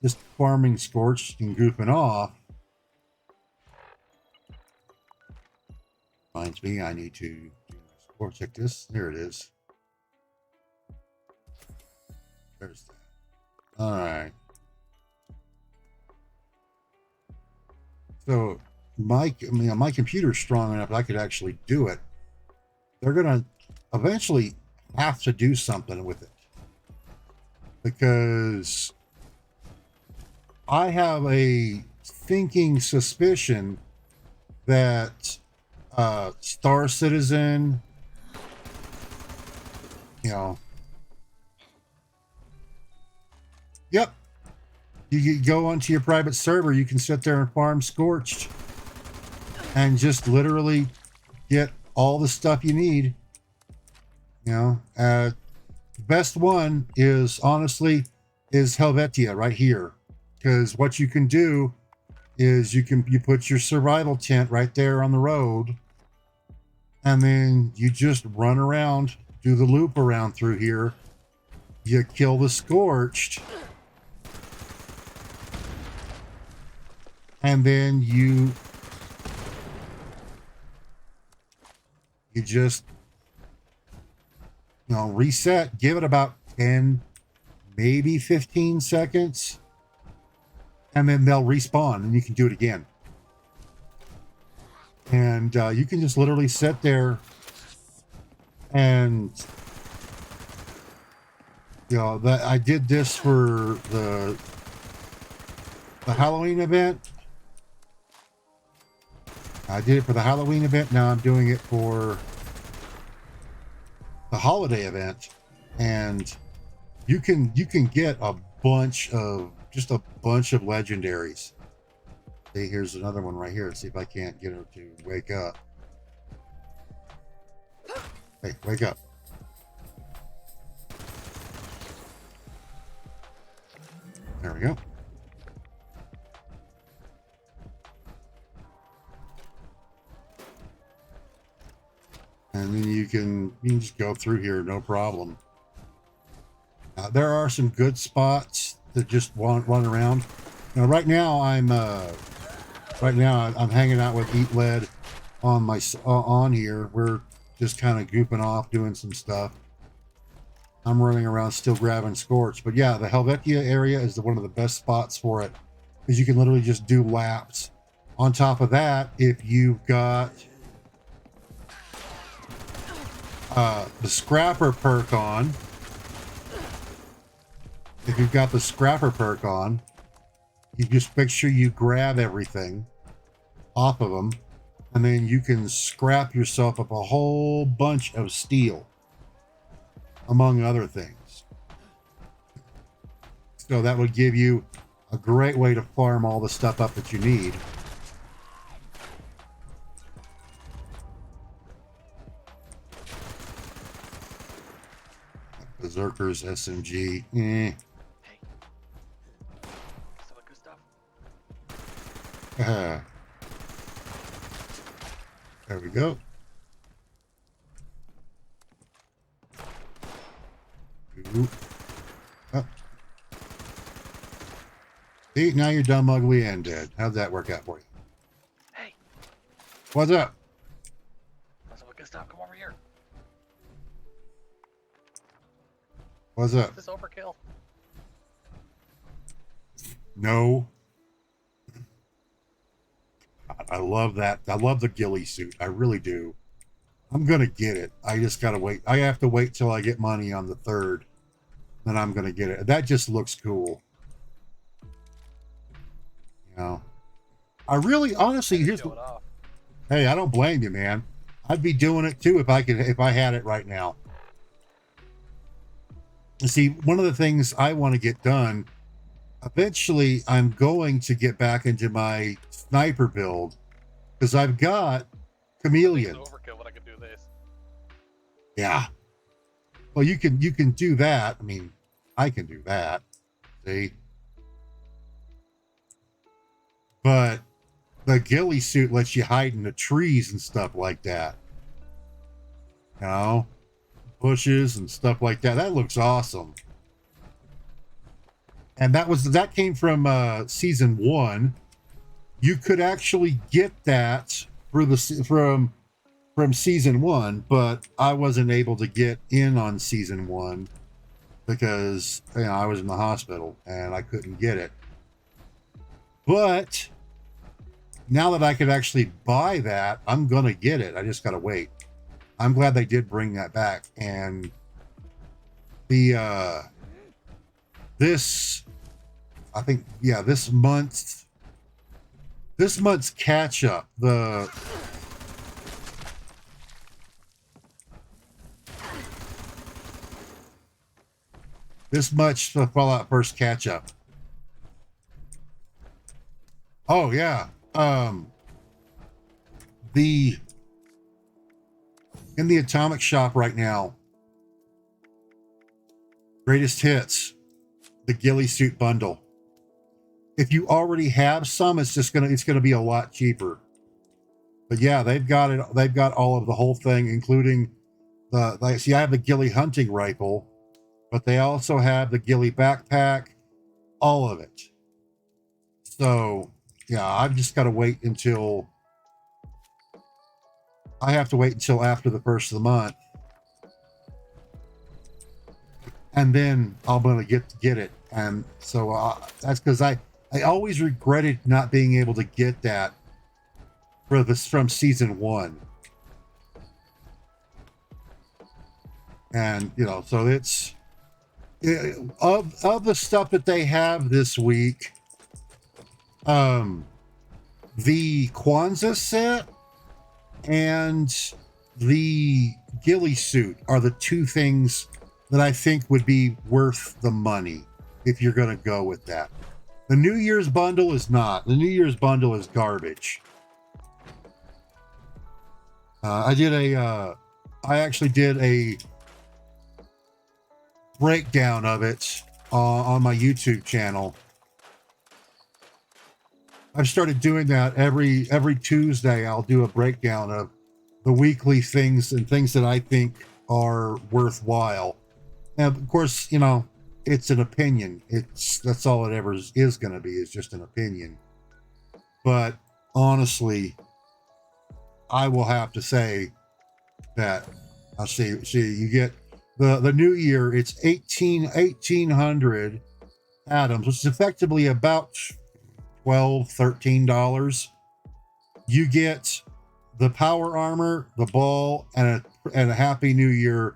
just farming Scorched and goofing off. Reminds me, I need to do my score. Check this. There it is. There's that. All right. So my computer's strong enough I could actually do it. They're gonna eventually have to do something with it because I have a thinking suspicion that Star Citizen, yep, you go onto your private server, you can sit there and farm Scorched and just literally get all the stuff you need. The best one is honestly Helvetia right here, because what you can do is you put your survival tent right there on the road, and then you just run around, do the loop around through here. You kill the Scorched, and then you just reset, give it about 10, maybe 15 seconds, and then they'll respawn and you can do it again. And you can just literally sit there and You know, that I did this for the Halloween event. I did it for the Halloween event. Now I'm doing it for the holiday event, and you can get a bunch of legendaries. See, here's another one right here. See if I can't get her to wake up. Hey, wake up. There we go. And then you can just go through here, no problem. There are some good spots that just run around. Now, right now I'm hanging out with Eat Lead on my on here. We're just kind of goofing off, doing some stuff. I'm running around still grabbing Scorch, but yeah, the Helvetia area is one of the best spots for it, because you can literally just do laps. On top of that, if you've got the Scrapper perk on, you just make sure you grab everything off of them, and then you can scrap yourself up a whole bunch of steel, among other things. So that would give you a great way to farm all the stuff up that you need. Berserker's SMG. Hey. Some good stuff. There we go. Ooh. Oh. See, now you're dumb, ugly, and dead. How'd that work out for you? Hey. What's up? Some good stuff. Come over here. What's up? Is this overkill? No. I love that. I love the ghillie suit. I really do. I'm going to get it. I just got to wait. I have to wait till I get money on the 3rd. Then I'm going to get it. That just looks cool. You know, I really, honestly, here's the, hey, I don't blame you, man. I'd be doing it too if I had it right now. See, one of the things I want to get done, eventually I'm going to get back into my sniper build, because I've got chameleon. It's overkill when I can do this. Yeah. Well, you can do that. I mean, I can do that. See? But the ghillie suit lets you hide in the trees and stuff like that. You know? Bushes and stuff like that. That looks awesome. And that came from season 1. You could actually get that from season 1, but I wasn't able to get in on season 1 because I was in the hospital and I couldn't get it. But now that I could actually buy that, I'm gonna get it. I just gotta wait. I'm glad they did bring that back. And the this month's catch up, this much the Fallout First catch up. Oh yeah. In the Atomic Shop right now, greatest hits, the ghillie suit bundle. If you already have some, it's gonna be a lot cheaper. But yeah, they've got it. They've got all of the whole thing, including I have the ghillie hunting rifle, but they also have the ghillie backpack, all of it. So yeah, I've just got to wait until. I have to wait until after the 1st of the month, and then I'm gonna get it. And so that's because I always regretted not being able to get that from season 1. And so Of the stuff that they have this week, the Kwanzaa set and the ghillie suit are the two things that I think would be worth the money if you're going to go with that. The New Year's bundle is not. The New Year's bundle is garbage. I actually did a breakdown of it on my YouTube channel. I've started doing that every Tuesday. I'll do a breakdown of the weekly things and things that I think are worthwhile. And of course, you know, it's an opinion. That's all it ever is going to be, is just an opinion. But honestly, I will have to say that I'll see you get the new year. It's 1800 atoms, which is effectively about $13. You get the power armor, the ball, and a Happy New Year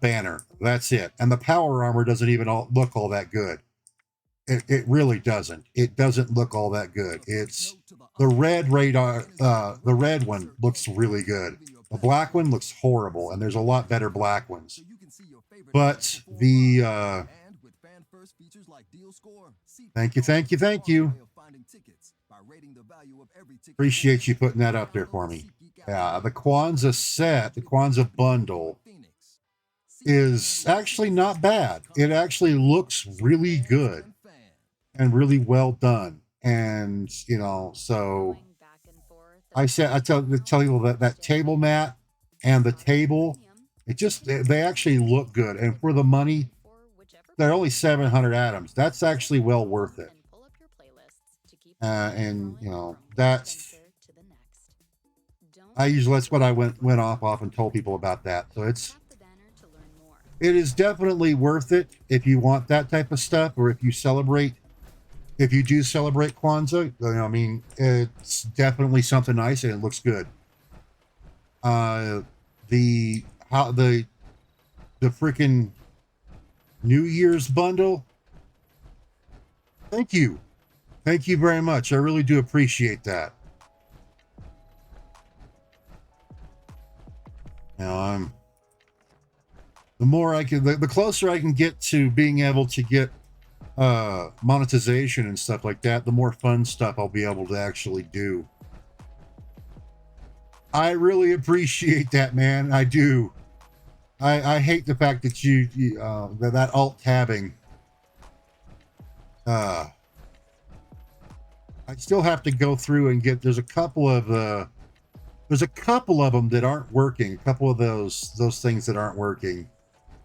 banner. That's it. And the power armor doesn't even look all that good. It really doesn't. It doesn't look all that good. It's the red radar. The red one looks really good. The black one looks horrible, and there's a lot better black ones. But the thank you. Appreciate you putting that up there for me. Yeah, the Kwanzaa set, the Kwanzaa bundle is actually not bad. It actually looks really good and really well done. And, you know, so I tell you that table mat and the table, they actually look good. And for the money, they're only 700 atoms. That's actually well worth it. And, you know, that's what I went off and told people about that. So it is definitely worth it if you want that type of stuff, or if you do celebrate Kwanzaa. You know, I mean, it's definitely something nice and it looks good. The freaking New Year's bundle. Thank you very much. I really do appreciate that. Now the closer I can get to being able to get monetization and stuff like that, the more fun stuff I'll be able to actually do. I really appreciate that, man. I do. I hate the fact that that alt tabbing. I still have to go through and get. There's a couple of them that aren't working. A couple of those things that aren't working,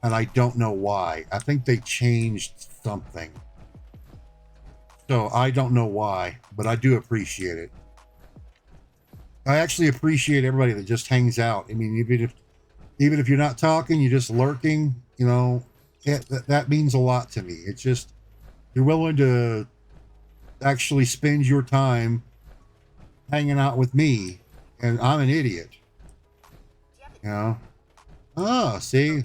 and I don't know why. I think they changed something, so I don't know why, but I do appreciate it. I actually appreciate everybody that just hangs out. I mean, even if you're not talking, you're just lurking. You know, that means a lot to me. It's just you're willing to actually spend your time hanging out with me, and I'm an idiot. You know? Oh, see?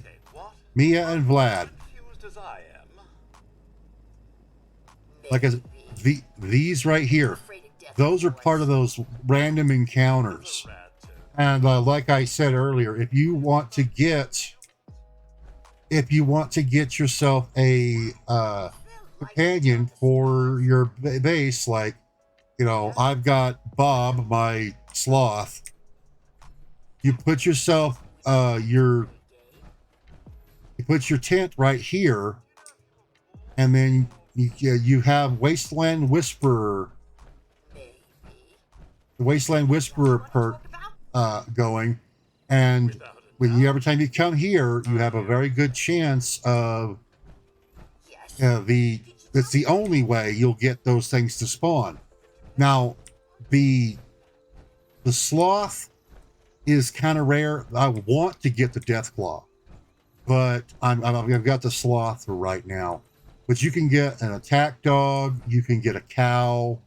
Mia and Vlad. Like these right here, those are part of those random encounters. And like I said earlier, if you want to get yourself a companion for your base, like, you know, I've got Bob, my sloth. You put yourself you put your tent right here, and then you have Wasteland Whisperer, the Wasteland Whisperer perk going, and every time you come here, you have a very good chance of that's the only way you'll get those things to spawn. Now, the sloth is kind of rare. I want to get the Deathclaw, but I've got the sloth for right now. But you can get an attack dog, you can get a cow,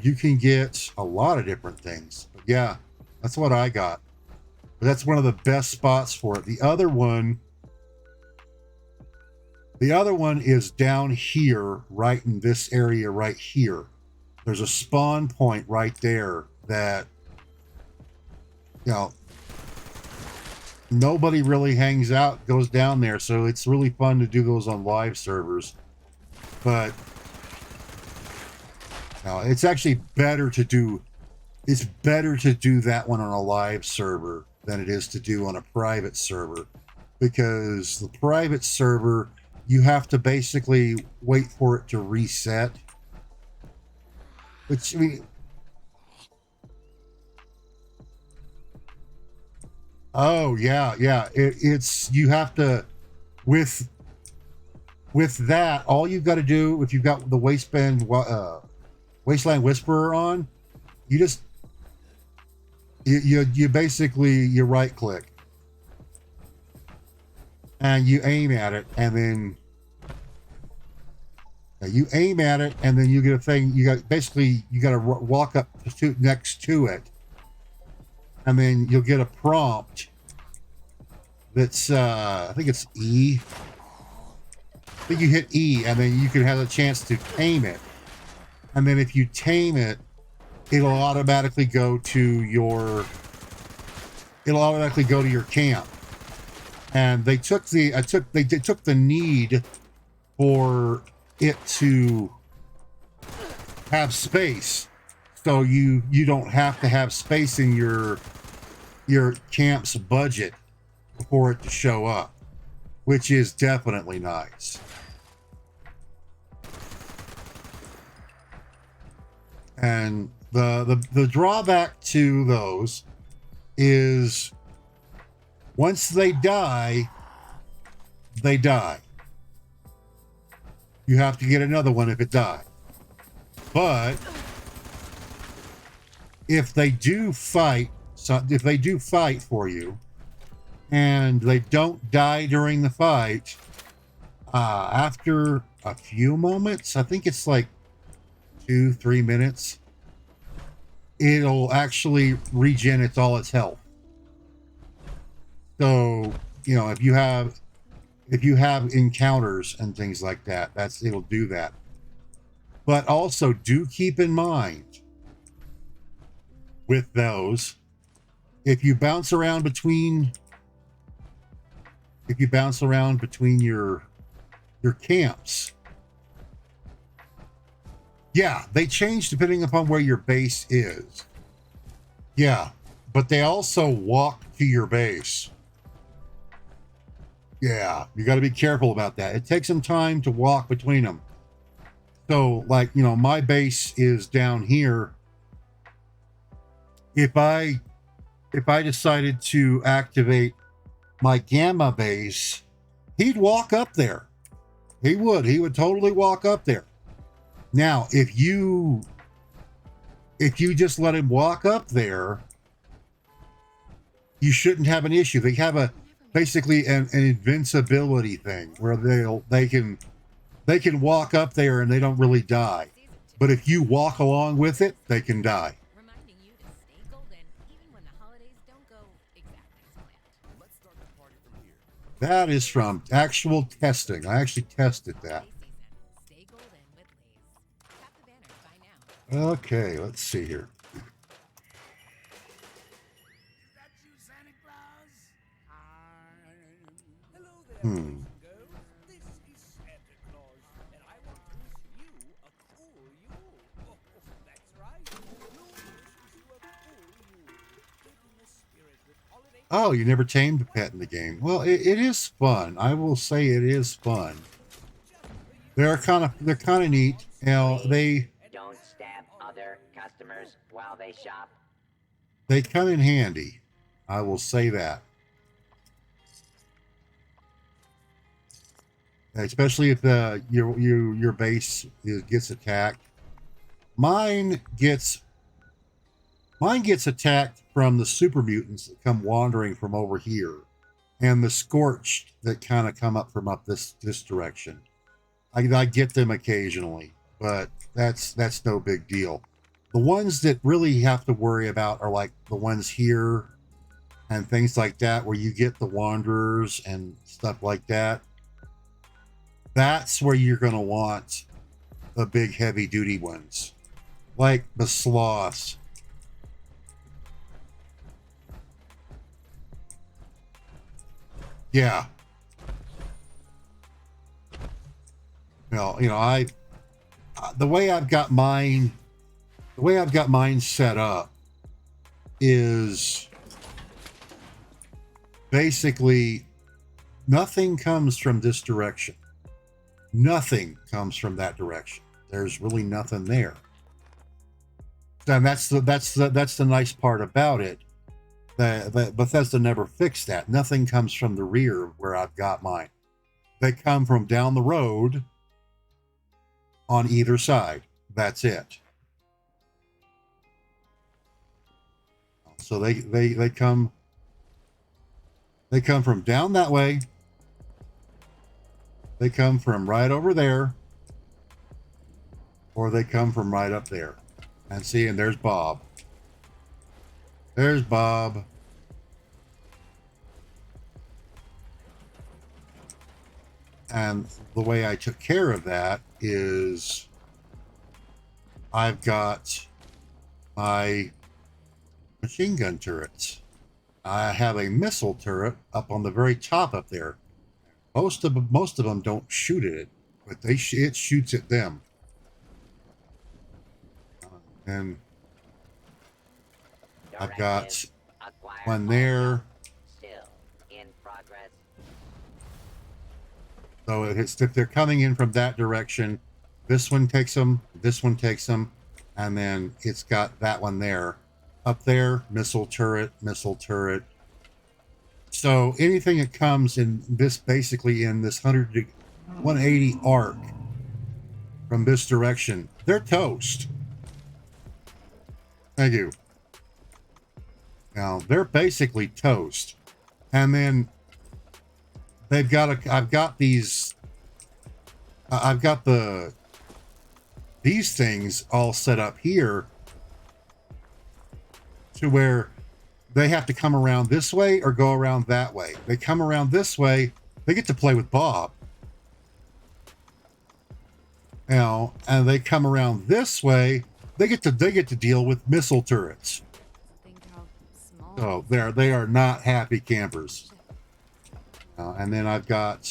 you can get a lot of different things. But yeah, that's what I got. But that's one of the best spots for it. The other one The other one is down here, right in this area right here. There's a spawn point right there that, you know, nobody really hangs out, goes down there. So it's really fun to do those on live servers. But no, it's actually better to do, it's better to do that one on a live server than it is to do on a private server. Because the private server, you have to basically wait for it to reset. Which, I mean, oh yeah, yeah. It's you have to with that. All you've got to do if you've got the Wasteland Whisperer on, you just you basically you right click and you aim at it, and then you aim at it, and then you get a thing. You got basically you got to walk up to next to it, and then you'll get a prompt that's I think it's E. I think you hit E, and then you can have a chance to tame it. And then if you tame it, it'll automatically go to your camp. And they took the need for it to have space, so you don't have to have space in your camp's budget for it to show up, which is definitely nice. And the drawback to those is once they die, they die. You have to get another one if it dies. But if they do fight for you and they don't die during the fight, after a few moments, I think it's like 2-3 minutes, it'll actually regen all its health. So, you know, if you have encounters and things like that, it'll do that. But also do keep in mind with those, if you bounce around between your camps, yeah, they change depending upon where your base is. Yeah, but they also walk to your base. Yeah, you got to be careful about that. It takes some time to walk between them. So, like, you know, my base is down here. If I decided to activate my gamma base, he'd walk up there. He would totally walk up there. Now, if you just let him walk up there, you shouldn't have an issue. They have basically an invincibility thing where they can walk up there and they don't really die. But if you walk along with it, they can die. Reminding you to stay golden even when the holidays don't go exactly as planned. Let's start the party from here. That is from actual testing. I actually tested that. Stay golden with Lay's. Tap the banner by now. Okay, let's see here. Is that you, Santa Claus? Hello there, boys and girls. This is Santa Claus, and I want to wish you a cool Yule. Oh, that's right. Yule wishes you a cool Yule. Get in the spirit with holiday. Oh, you never tamed a pet in the game. Well, it is fun. I will say it is fun. They're kind of neat. You know, Don't stab other customers while they shop. they come in handy. I will say that. Especially if your base gets attacked. Mine gets attacked from the super mutants that come wandering from over here, and the scorched that kind of come up from this direction. I get them occasionally, but that's no big deal. The ones that really have to worry about are like the ones here and things like that, where you get the wanderers and stuff like that. That's where you're going to want the big heavy duty ones, like the sloths. Yeah. I the way I've got mine set up is basically nothing comes from this direction. Nothing comes from that direction. There's really nothing there. And that's the nice part about it. That Bethesda never fixed that. Nothing comes from the rear where I've got mine. They come from down the road on either side. That's it. So they come from down that way. They come from right over there, or they come from right up there. And see, and there's Bob. There's Bob. And the way I took care of that is I've got my machine gun turrets. I have a missile turret up on the very top up there. Most of them don't shoot at it, but it shoots at them. And I've got one there. Still in progress. So if they're coming in from that direction, this one takes them, and then it's got that one there. Up there, missile turret. So anything that comes in this, basically in this 180 arc from this direction, they're toast. Thank you. Now, they're basically toast. And then I've got these things all set up here to where they have to come around this way or go around that way. They come around this way, they get to play with Bob. And they come around this way, they get to deal with missile turrets. Think how small. So they are not happy campers. And then I've got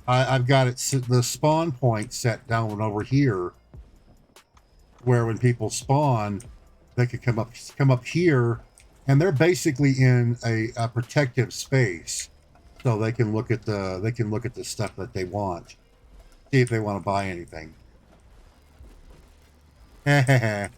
the spawn point set down over here, where when people spawn, they could come up here, and they're basically in a protective space, so they can look at the stuff that they want, see if they want to buy anything. I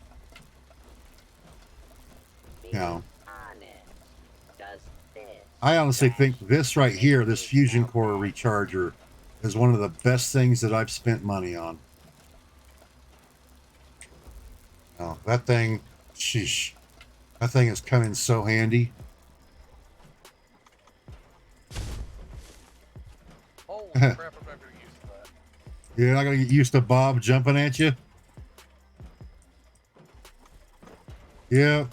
honestly think this right here, this fusion core recharger, is one of the best things that I've spent money on. Oh, that thing, sheesh. That thing has come in so handy. Holy crap, I'm not getting used to that. You're not going to get used to Bob jumping at you? Yeah.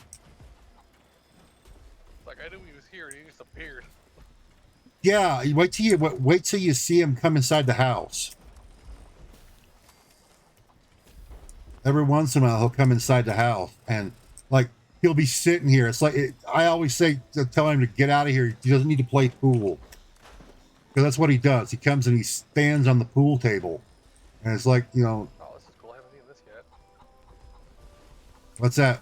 Like, I knew he was here and he just appeared. Yeah, wait till you see him come inside the house. Every once in a while, he'll come inside the house, and like he'll be sitting here. It's like I always say, tell him to get out of here. He doesn't need to play pool, because that's what he does. He comes and he stands on the pool table, and it's like, Oh, this is cool. I haven't seen this yet. What's that?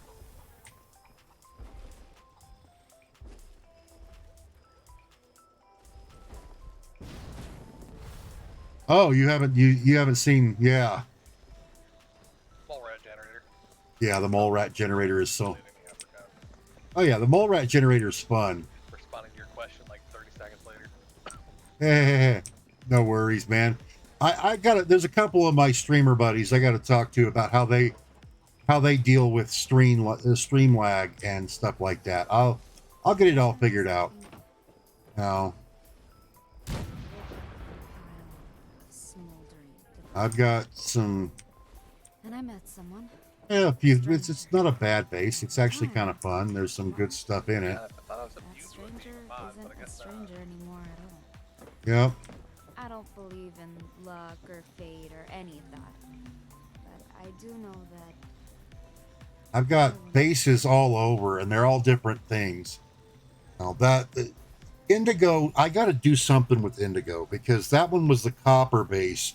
Oh, you haven't seen, yeah. Mole rat generator. Yeah, the mole rat generator is so. Oh yeah, the mole rat generator is fun. Responding to your question like 30 seconds later. Hey, no worries, man. I got it. There's a couple of my streamer buddies I got to talk to about how they deal with stream lag and stuff like that. I'll get it all figured out. Now, I've got some. And I met someone. Yeah, it's not a bad base. It's actually kind of fun. There's some good stuff in it. I thought I was a That mute stranger mod, but I isn't a guess stranger anymore at all. Yep. luck or fate or any of that. But I do know that I've got bases all over, and they're all different things. Now that Indigo, I got to do something with Indigo because that one was the copper base,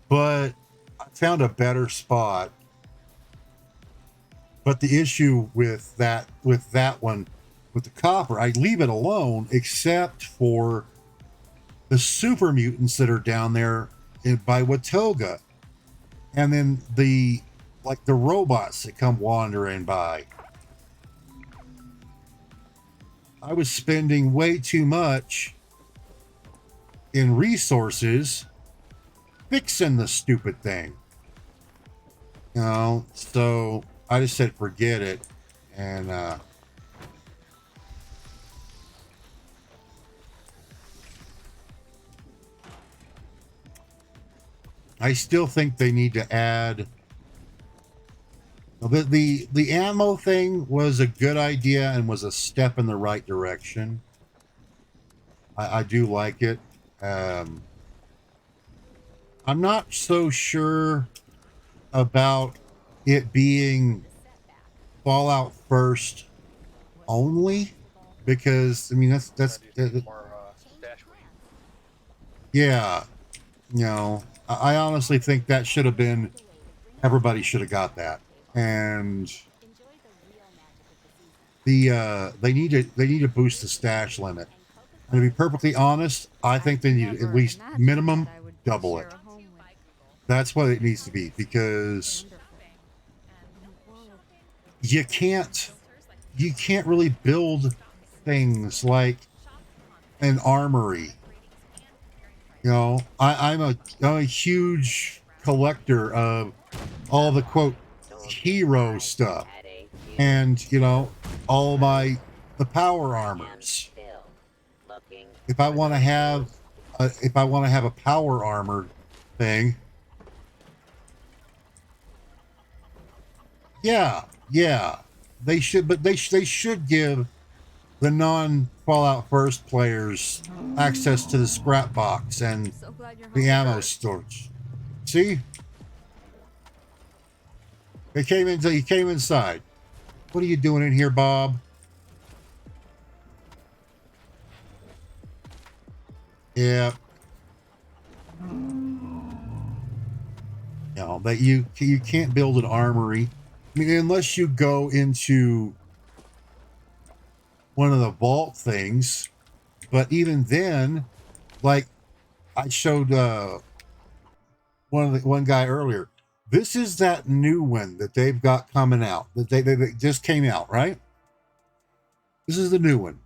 but I found a better spot. But the issue with that one, with the copper, I leave it alone except for the super mutants that are down there by Watoga, and then the robots that come wandering by. I was spending way too much in resources fixing the stupid thing. You know, so I just said forget it. And I still think they need to add the ammo thing was a good idea and was a step in the right direction. I do like it. I'm not so sure about it being Fallout First only, because I mean that's yeah, you know, I honestly think that should have been, everybody should have got that. And they need to boost the stash limit. And to be perfectly honest, I think they need to at least minimum double it. That's what it needs to be, because you can't really build things like an armory. You know, I'm a huge collector of all the quote hero stuff, and you know, all the power armors. If I want to have a power armored thing, yeah, they should, but they should give the non Fallout First players access to the scrap box and the ammo storage. See, he came inside. What are you doing in here, Bob? Yeah. No, but you can't build an armory. I mean, unless you go into one of the vault things. But even then, like I showed one guy earlier, this is that new one that they've got coming out, that they just came out, right? This is the new one,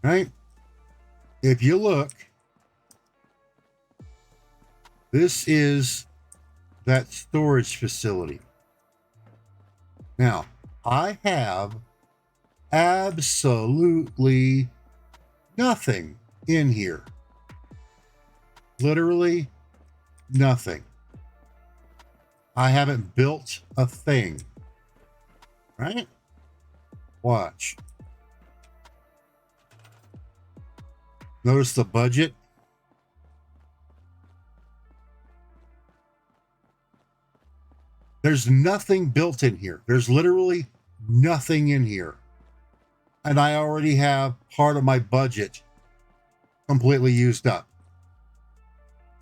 right? If you look, this is that storage facility. Now, I have absolutely nothing in here. Literally nothing. I haven't built a thing. Right? Watch. Notice the budget. There's nothing built in here. There's literally nothing in here. And I already have part of my budget completely used up.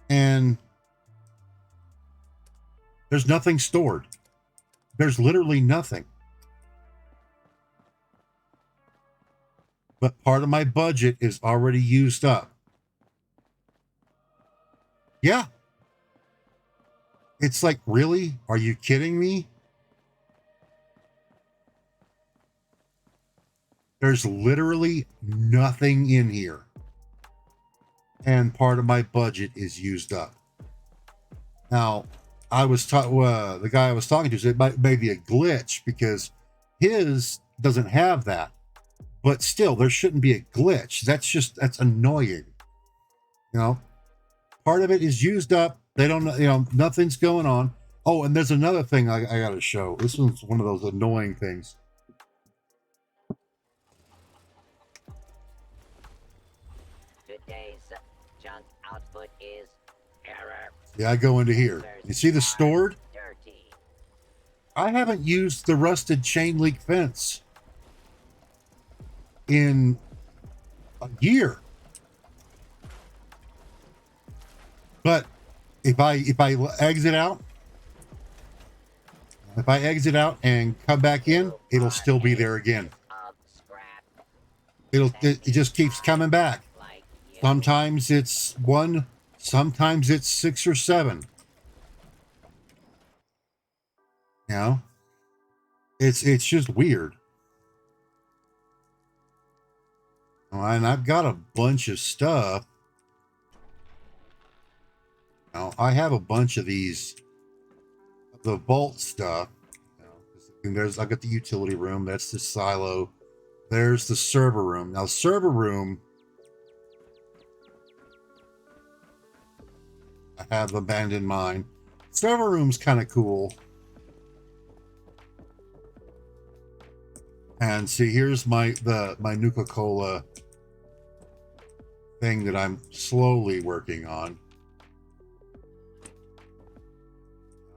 And there's nothing stored. There's literally nothing. But part of my budget is already used up. Yeah. It's like, really? Are you kidding me? There's literally nothing in here. And part of my budget is used up. Now, I was the guy I was talking to said it may be a glitch because his doesn't have that. But still, there shouldn't be a glitch. That's annoying. You know, part of it is used up. They don't know, you know, nothing's going on. Oh, and there's another thing I got to show. This one's one of those annoying things. Good day, sir. junk output is error. Yeah, I go into here. You see the stored? Dirty. I haven't used the rusted chain link fence in a year. But if I exit out, and come back in, it'll still be there again. Of scrap It just keeps coming back. like you. Sometimes it's 1, sometimes it's 6 or 7. You know? It's just weird. And I've got a bunch of stuff. Now, I have a bunch of these, the vault stuff. You know, and I've got the utility room. That's the silo. There's the server room. Now, server room, I have abandoned mine. Server room's kind of cool. And see, here's my Nuka-Cola thing that I'm slowly working on.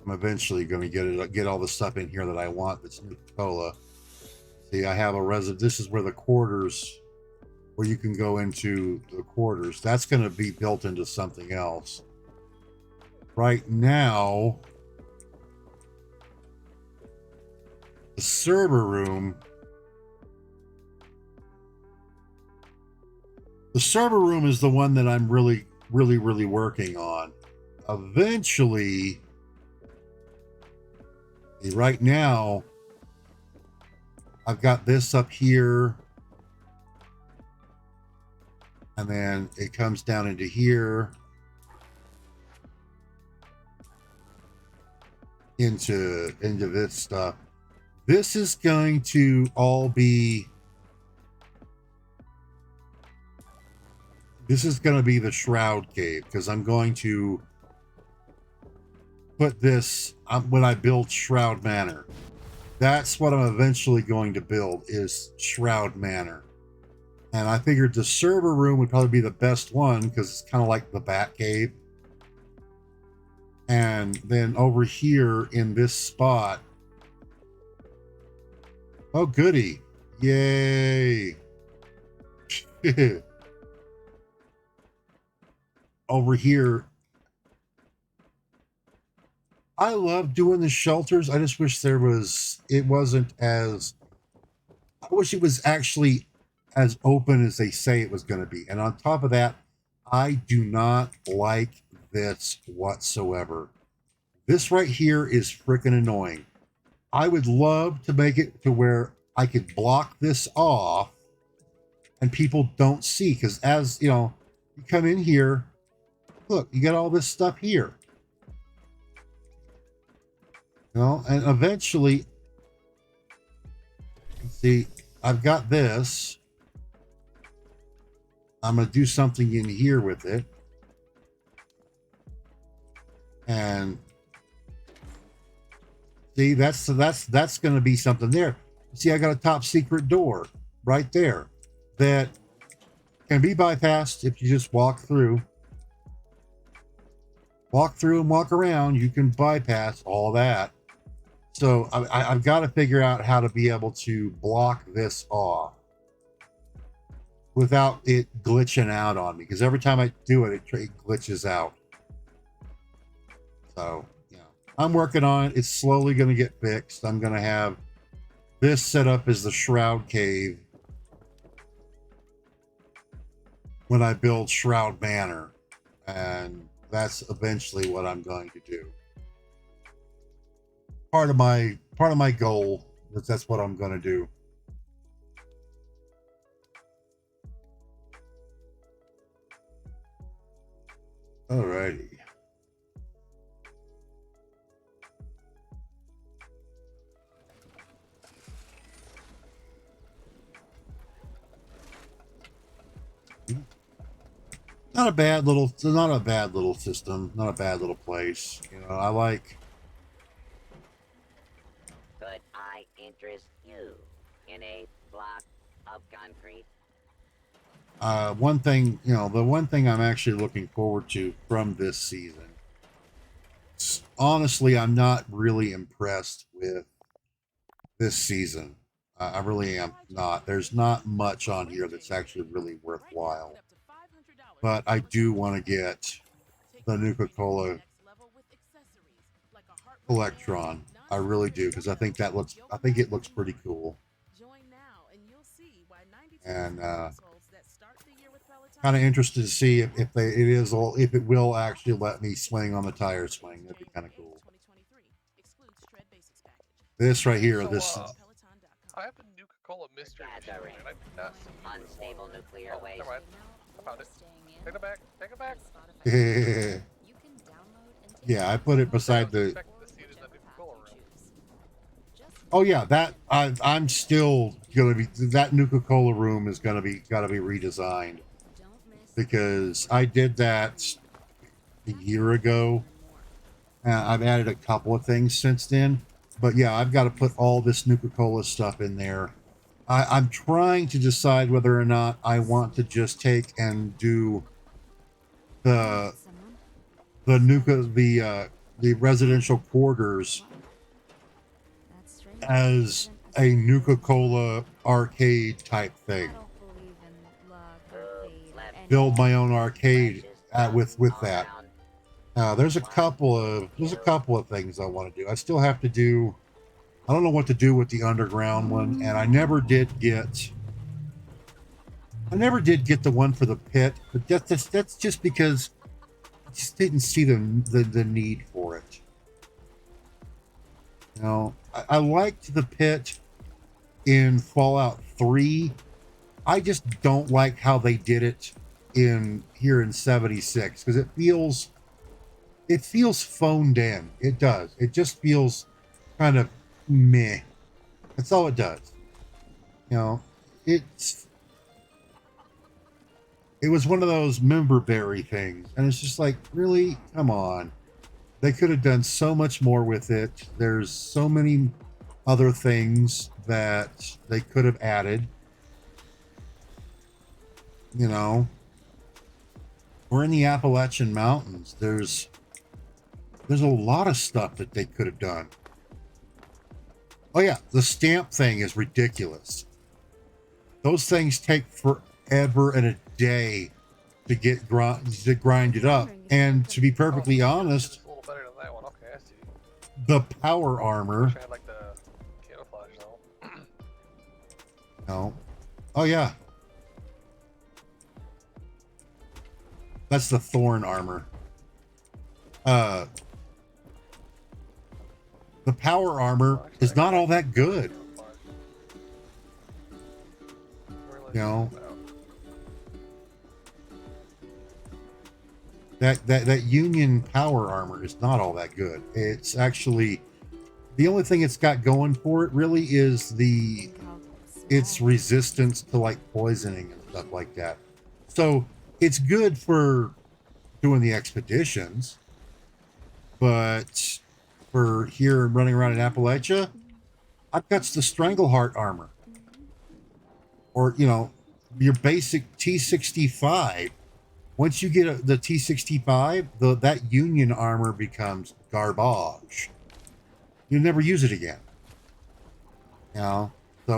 I'm eventually going to get all the stuff in here that I want that's Nuka-Cola. See, I have a this is where the quarters, where you can go into the quarters. That's going to be built into something else. Right now, the server room. The server room is the one that I'm really working on. Eventually, right now, I've got this up here, and then it comes down into here, into this stuff. This is going to all be. This is going to be the Shroud Cave, because I'm going to put this when I build Shroud Manor. That's what I'm eventually going to build, is Shroud Manor. And I figured the server room would probably be the best one, because it's kind of like the Bat Cave. And then over here in this spot. Oh, goody. Yay. Over here, I love doing the shelters. I just wish it wasn't as, I wish it was actually as open as they say it was going to be. And on top of that, I do not like this whatsoever. This right here is freaking annoying. I would love to make it to where I could block this off and people don't see, because as you know, you come in here, look, you got all this stuff here. You know, and eventually, see, I've got this. I'm going to do something in here with it. And see, that's going to be something there. See, I got a top secret door right there that can be bypassed if you just walk through. Walk through and walk around. You can bypass all that. So I've got to figure out how to be able to block this off without it glitching out on me, because every time I do it, it glitches out. So, yeah, I'm working on it. It's slowly going to get fixed. I'm going to have this set up as the Shroud Cave when I build Shroud Manor, and that's eventually what I'm going to do. Part of my goal, that's what I'm going to do. Alrighty. Not a bad little system, not a bad little place. You know, I like. Could I interest you in a block of concrete? One thing, the one thing I'm actually looking forward to from this season. Honestly, I'm not really impressed with this season. I really am not. There's not much on here that's actually really worthwhile. But I do want to get the Nuka-Cola Electron. I really do, because I think it looks pretty cool. And kind of interested to see if it will actually let me swing on the tire swing. That'd be kind of cool. This right here, I have a Nuka-Cola mystery machine, and I did not see unstable nuclear waste. Never mind. I found it. Take it back. Take it back. Yeah, I put it beside the. Oh yeah, that I'm still gonna be that Nuka-Cola room is gotta be redesigned, because I did that a year ago. I've added a couple of things since then, but yeah, I've got to put all this Nuka-Cola stuff in there. I'm trying to decide whether or not I want to just take and do the residential quarters as a Nuka-Cola arcade type thing. Build my own arcade with that. There's a couple of things I want to do. I still have to do. I don't know what to do with the underground one, and I never did get the one for the pit, but that's just because I just didn't see the need for it. I liked the pit in Fallout 3. I just don't like how they did it here in 76, because it feels phoned in. It does. It just feels kind of meh. That's all it does. It was one of those member berry things, and it's just like, really, come on. They could have done so much more with it. There's so many other things that they could have added. We're in the Appalachian Mountains. There's a lot of stuff that they could have done. Oh yeah, the stamp thing is ridiculous. Those things take forever and a day to grind it up. And to be perfectly honest, a little better than that one. Okay, I see. the power armor. I like the camouflage though. No. Oh yeah. That's the thorn armor. The power armor is not all that good. That Union power armor is not all that good. It's actually the only thing it's got going for it really is its resistance to like poisoning and stuff like that. So it's good for doing the expeditions, but for here running around in Appalachia, I've got the Strangleheart armor, or your basic T65. Once you get the T65, that Union armor becomes garbage. You never use it again. So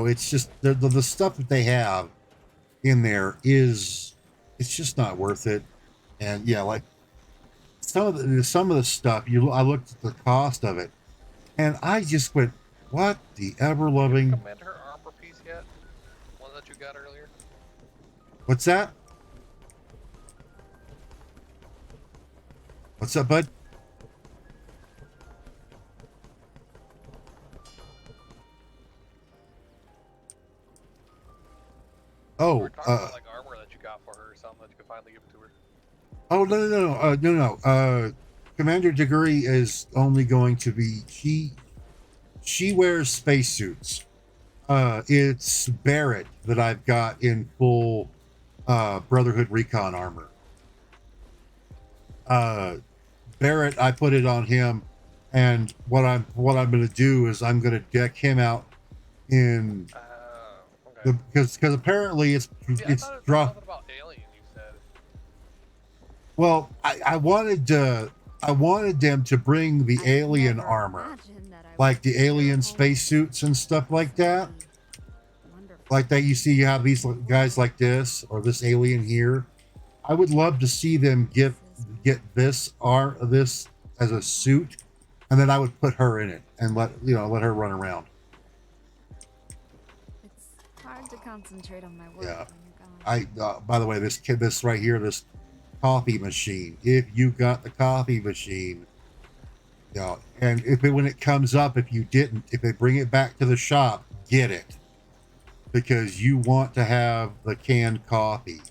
it's just the stuff that they have in there it's just not worth it. And yeah, like some of the stuff I looked at the cost of it, and I just went, "What the ever loving?" Commander armor piece yet? One that you got earlier. What's that? What's up, bud? Oh, like armor that you got for her or something that you could finally give to her. Oh no. Commander Degree is only going to be she wears spacesuits. It's Barrett that I've got in full Brotherhood Recon armor. Barrett, I put it on him, and what I'm going to do is I'm going to deck him out in Okay. Because See, apparently I it's thought it was draw. something about Alien. You said. Well, I wanted them to bring the I'd alien never armor, imagined that I like would the share a alien home spacesuits and stuff like that. Wonderful. Like that, you see, you have these guys like this or this alien here. I would love to see them get this as a suit, and then I would put her in it and let her run around. It's hard to concentrate on my work Yeah. when you're gone. By the way, this right here, this coffee machine. If you got the coffee machine, and when it comes up, if you didn't, if they bring it back to the shop, get it, because you want to have the canned coffee.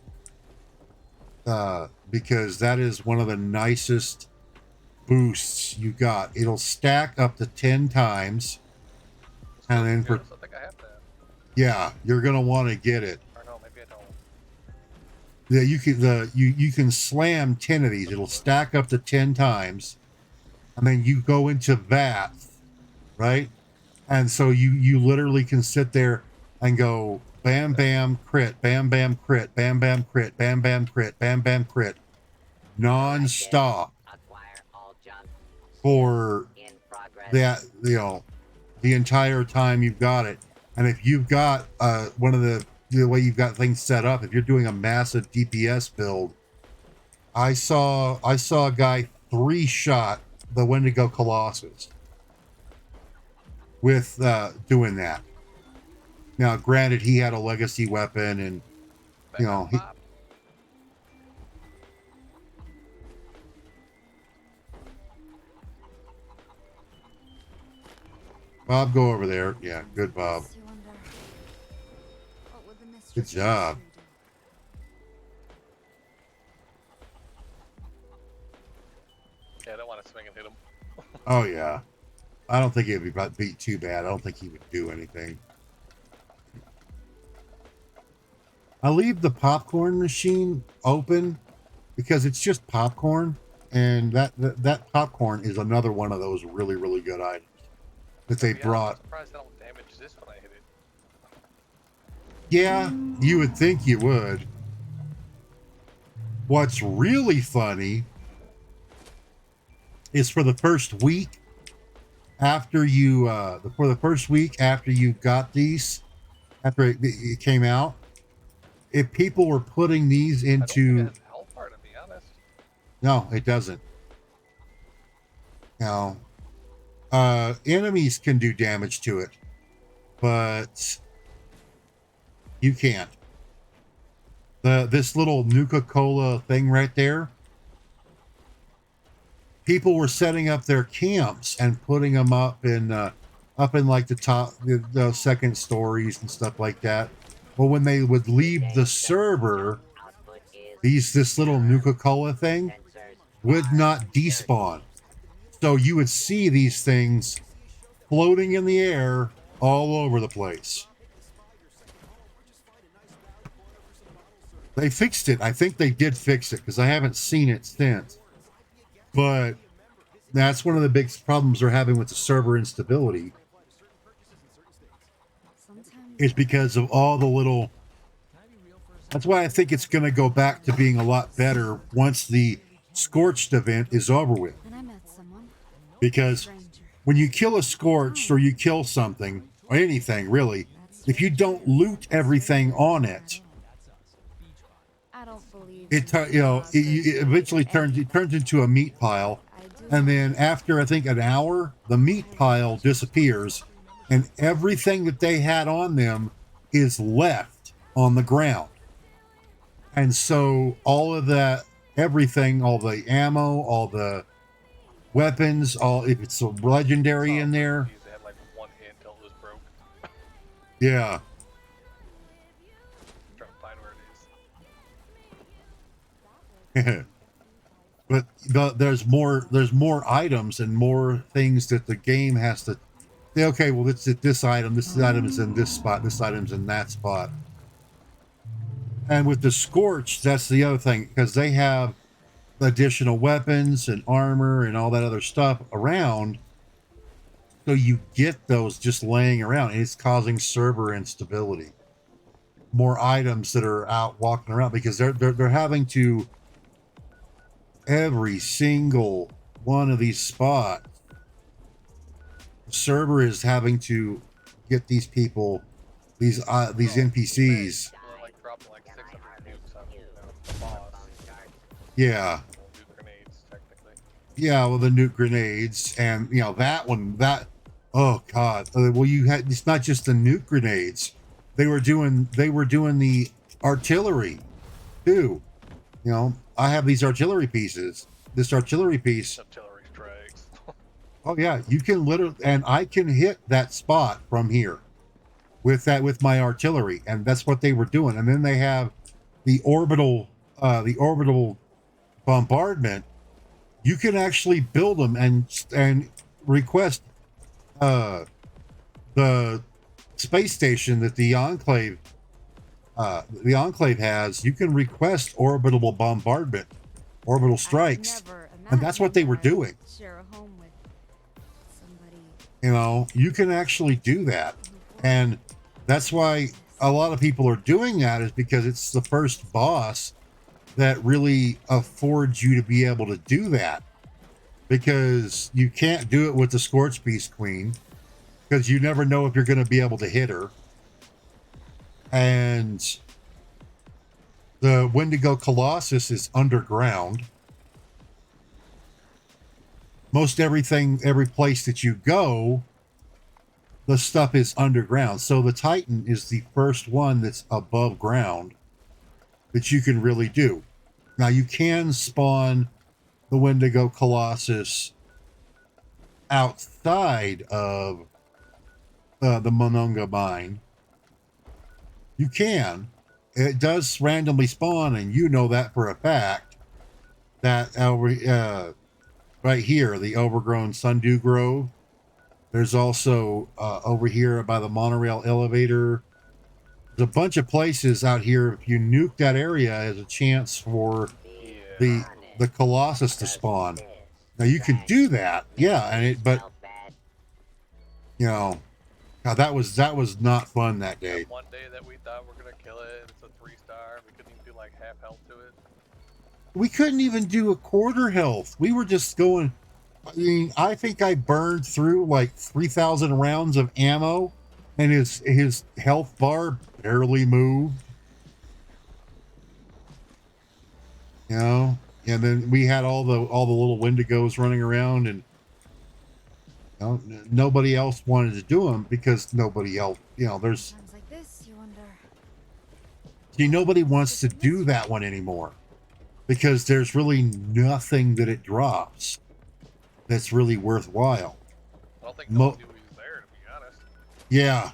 Because that is one of the nicest boosts you got. It'll stack up to 10 times, and then I think I have that. yeah, you're gonna want to get it. Or no, maybe I don't. Yeah, you can slam 10 of these. It'll stack up to 10 times, and then you go into that, right? And so you literally can sit there and go bam bam crit, bam bam crit, bam bam crit, bam bam crit, bam bam crit, non-stop for that, the entire time you've got it. And if you've got one of the way you've got things set up, if you're doing a massive DPS build, I saw a guy 3-shot the Wendigo Colossus with doing that. Now, granted, he had a legacy weapon, and Bob, go over there. Yeah, good, Bob. Good job. Yeah, I don't want to swing and hit him. Oh yeah, I don't think it'd be too bad. I don't think he would do anything. I leave the popcorn machine open because it's just popcorn, and that popcorn is another one of those really, really good items that they brought. I'm surprised I don't damage this when I hit it. Yeah, you would think you would. What's really funny is for the first week after you got these, after it came out, if people were putting these into, I don't think it has the health part, to be honest. no, it doesn't. No, enemies can do damage to it, but you can't. This little Nuka-Cola thing right there, people were setting up their camps and putting them up in like the top, the second stories and stuff like that. Well, when they would leave the server, this little Nuka-Cola thing would not despawn. So you would see these things floating in the air all over the place. They fixed it. I think they did fix it because I haven't seen it since. But that's one of the big problems they're having with the server instability. Is because of all the little. That's why I think it's going to go back to being a lot better once the Scorched event is over with. Because when you kill a Scorched or you kill something, or anything really, if you don't loot everything on it, it eventually turns into a meat pile, and then after I think an hour, the meat pile disappears, and everything that they had on them is left on the ground. And so all of that, everything, all the ammo, all the weapons, if it's a legendary in there. They had like one hit until it was broke. Yeah. Trying to find where it is. But there's more items and more things that the game has to say, okay, well, this item is in this spot, this item's in that spot. And with the Scorch, that's the other thing, because they have additional weapons and armor and all that other stuff around. So you get those just laying around, and it's causing server instability. more items that are out walking around, because they're having to, every single one of these spots, the server is having to get these people, these NPCs. They're like dropping like 600 nukes on the boss. Yeah. Well, nuke grenades, technically. Yeah, well, the nuke grenades, and that one, oh god. Well, you had, it's not just the nuke grenades. They were doing the artillery too. I have these artillery pieces. This artillery piece. Artillery strikes. Oh yeah, you can literally, and I can hit that spot from here with my artillery, and that's what they were doing. And then they have the orbital bombardment. You can actually build them and request the space station that the Enclave has. You can request orbital bombardment, orbital strikes, and that's what they were doing. Share a home with somebody. You can actually do that, and that's why a lot of people are doing that, is because it's the first boss that really affords you to be able to do that, because you can't do it with the Scorched Beast Queen, because you never know if you're going to be able to hit her. And the Wendigo Colossus is underground. Most everything, every place that you go, the stuff is underground. So the Titan is the first one that's above ground that you can really do. Now, you can spawn the Wendigo Colossus outside of the Monongah mine. You can. It does randomly spawn, and you know that for a fact. That right here, the overgrown Sundew Grove. There's also over here by the monorail elevator. There's a bunch of places out here. If you nuke that area, has a chance for the Colossus to spawn. Now you can do that, yeah, God, that was not fun that day. One day that we thought we're gonna kill it, it's a 3-star. We couldn't even do like half health to it. We couldn't even do a quarter health. We were just going. I mean, I think I burned through like 3,000 rounds of ammo, and his health bar barely moved. And then we had all the little Wendigos running around, and nobody else wanted to do them because nobody else, there's. Times like this, you wonder. See, nobody wants to do that one anymore because there's really nothing that it drops that's really worthwhile. I don't think nobody was there, to be honest. Yeah.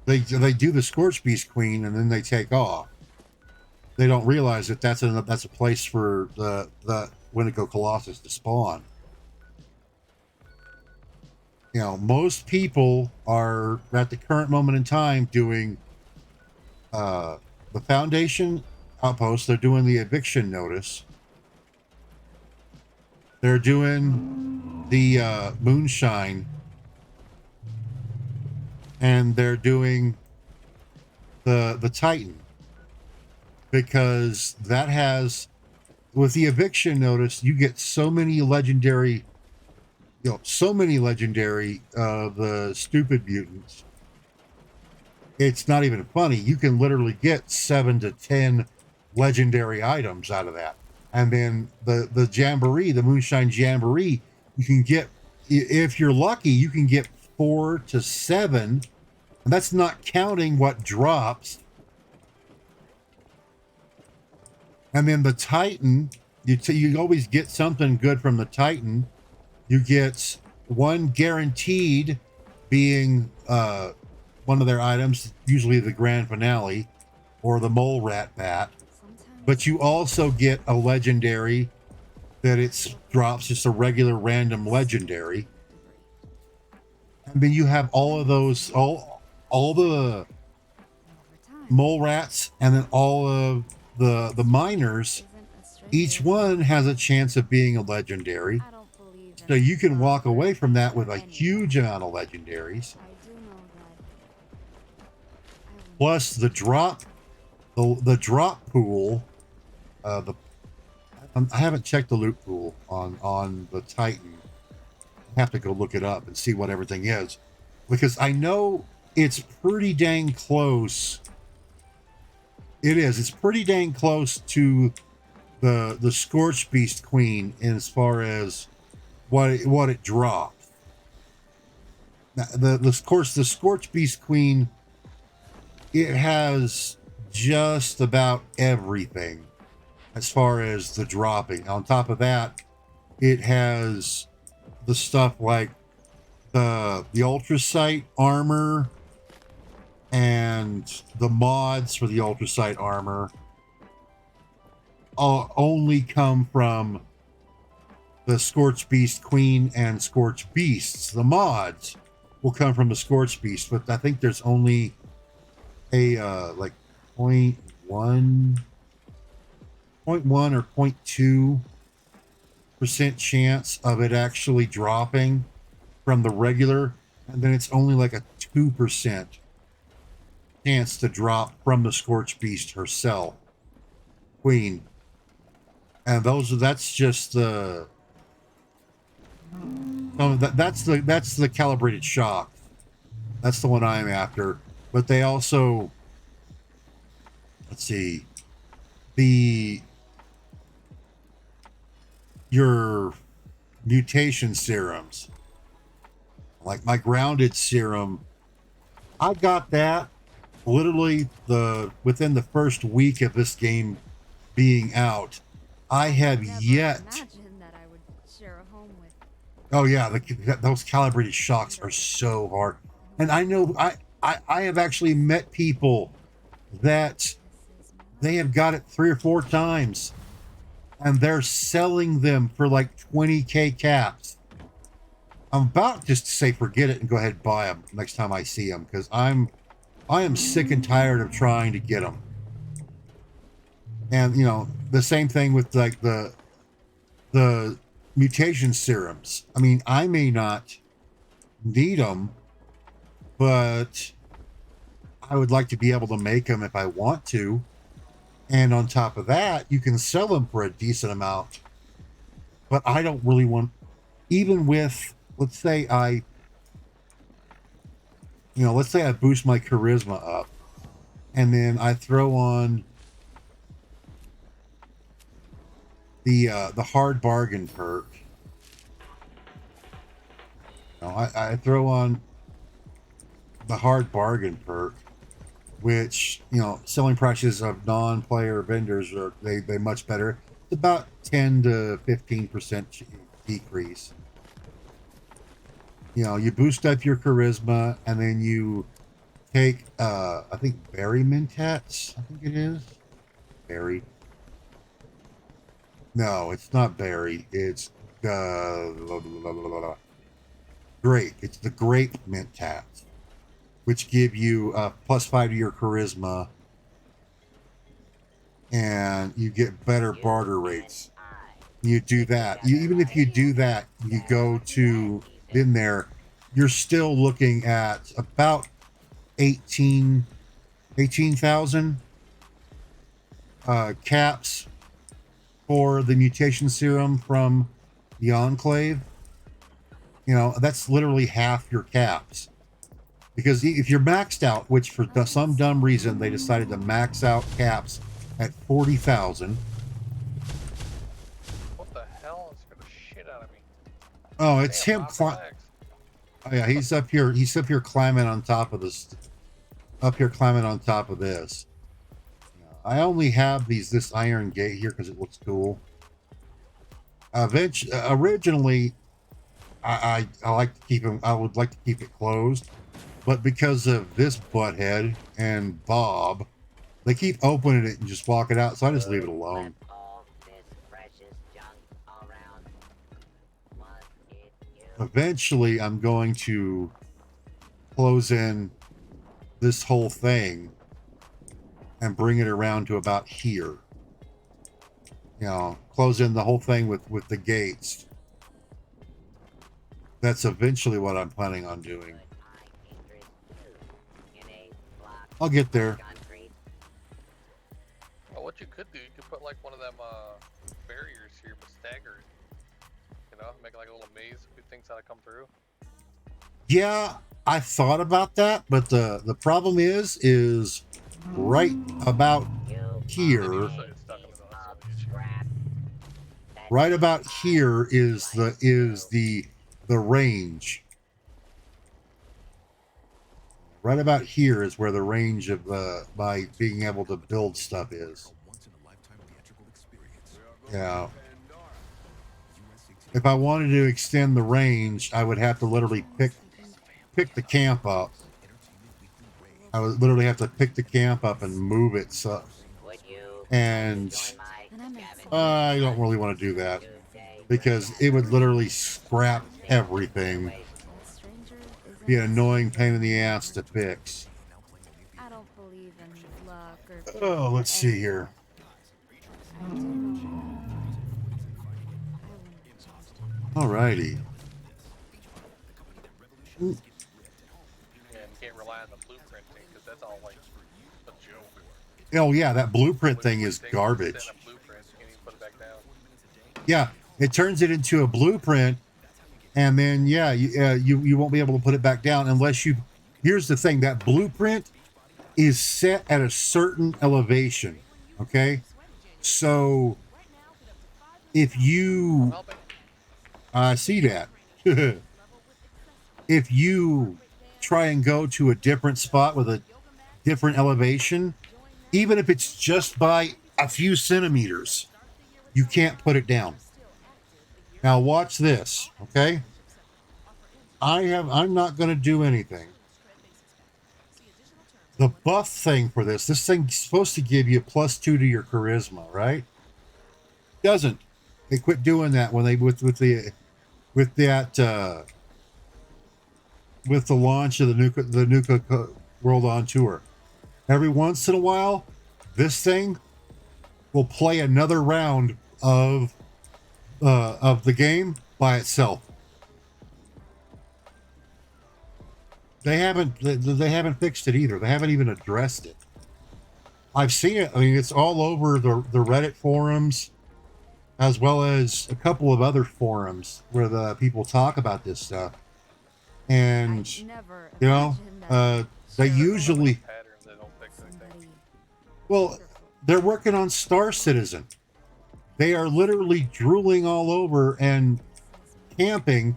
They do the Scorched Beast Queen and then they take off. They don't realize that that's a place for the Wendigo Colossus to spawn. Most people are at the current moment in time doing the Foundation outpost. They're doing the eviction notice. They're doing the moonshine, and they're doing the Titan, because that has, with the eviction notice, you get so many legendary the stupid mutants. It's not even funny. You can literally get 7 to 10 legendary items out of that. And then the Jamboree, the Moonshine Jamboree, you can get, if you're lucky, you can get 4 to 7. And that's not counting what drops. And then the Titan, you always get something good from the Titan. You get one guaranteed, being one of their items, usually the grand finale, or the mole rat bat. But you also get a legendary that it drops, just a regular random legendary. And then you have all of those, all the mole rats, and then all of the miners. Each one has a chance of being a legendary. So you can walk away from that with a huge amount of legendaries. Plus the drop, the drop pool. I haven't checked the loot pool on the Titan. I have to go look it up and see what everything is, because I know it's pretty dang close. It is. It's pretty dang close to the Scorched Beast Queen in as far as what it drops. Now, of course, the Scorched Beast Queen, it has just about everything as far as the dropping. On top of that, it has the stuff like the ultrasight armor and the mods for the ultrasight armor all only come from the Scorched Beast Queen and Scorched Beasts. The mods will come from the Scorched Beast, but I think there's only a like 0.1 or 0.2% chance of it actually dropping from the regular, and then it's only like a 2% chance to drop from the Scorched Beast herself, Queen. And that's just the that's the calibrated shock. That's the one I'm after. But they also, let's see, your mutation serums, like my grounded serum, I got that literally within the first week of this game being out. I have yet. Imagine that I would share a home with. Oh yeah, those calibrated shocks are so hard, and I know I have actually met people that they have got it 3 or 4 times, and they're selling them for like 20k caps. I'm about just to say forget it and go ahead and buy them next time I see them, because I am sick and tired of trying to get them. And you know, the same thing with like the mutation serums. I mean, I may not need them, but I would like to be able to make them if I want to. And on top of that, you can sell them for a decent amount. But I don't really want, even with, let's say I boost my charisma up, and then I throw on the hard bargain perk. You know, I throw on the hard bargain perk, which, you know, selling prices of non-player vendors are they much better. It's about 10 to 15% decrease. You know, you boost up your charisma, and then you take I think berry mentats. I think it is berry. No, it's not berry. It's grape. It's the grape mentats, which give you +5 to your charisma, and you get better barter rates. You do that. Even if you do that, you go to in there, you're still looking at about 18,000 caps for the mutation serum from the Enclave. You know, that's literally half your caps. Because if you're maxed out, which for some dumb reason they decided to max out caps at 40,000. What the hell is scared the shit out of me? Oh, it's Damn, him. relax. Oh yeah, he's up here. He's up here climbing on top of this. Up here climbing on top of this. I only have this iron gate here because it looks cool. Originally, I like to keep him. I would like to keep it closed, but because of this butthead and Bob, they keep opening it and just walk it out. So I just leave it alone. Eventually, I'm going to close in this whole thing and bring it around to about here. You know, close in the whole thing with the gates. That's eventually what I'm planning on doing. I'll get there. Concrete. Well, what you could do, you could put like one of them barriers here, but staggered. You know, make like a little maze if things how to come through. Yeah, I thought about that, but the problem is right about here. Right about here is the range. Right about here is where the range of by being able to build stuff is. Yeah. If I wanted to extend the range, I would have to literally pick the camp up. I would literally have to pick the camp up and move it. So, and I don't really want to do that because it would literally scrap everything. Be an annoying pain in the ass to fix. I don't believe in luck or Oh, let's see here. Alrighty. Yeah, and you can't rely on the blueprinting because that's all like a joke. Oh yeah, that blueprint thing is garbage. Yeah, it turns it into a blueprint, and then yeah, you won't be able to put it back down unless you. Here's the thing: that blueprint is set at a certain elevation. Okay, so if you, I see that. If you try and go to a different spot with a different elevation, even if it's just by a few centimeters, you can't put it down. Now watch this, okay? I'm not going to do anything. The buff thing for this thing's supposed to give you +2 to your charisma, right? Doesn't. They quit doing that when they with the launch of the Nuka World on Tour. Every once in a while, this thing will play another round of the game by itself. They haven't fixed it either. They haven't even addressed it. I've seen it. I mean, it's all over the Reddit forums, as well as a couple of other forums where the people talk about this stuff. And you know, they usually, well, they're working on Star Citizen. They are literally drooling all over and camping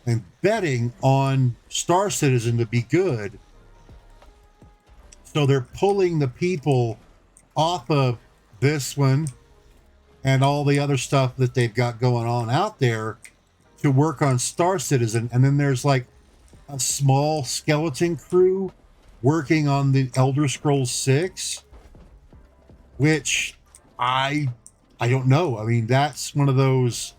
and betting on Star Citizen to be good. So they're pulling the people off of this one and all the other stuff that they've got going on out there to work on Star Citizen. And then there's like a small skeleton crew working on the Elder Scrolls 6, which I don't know. I mean, that's one of those.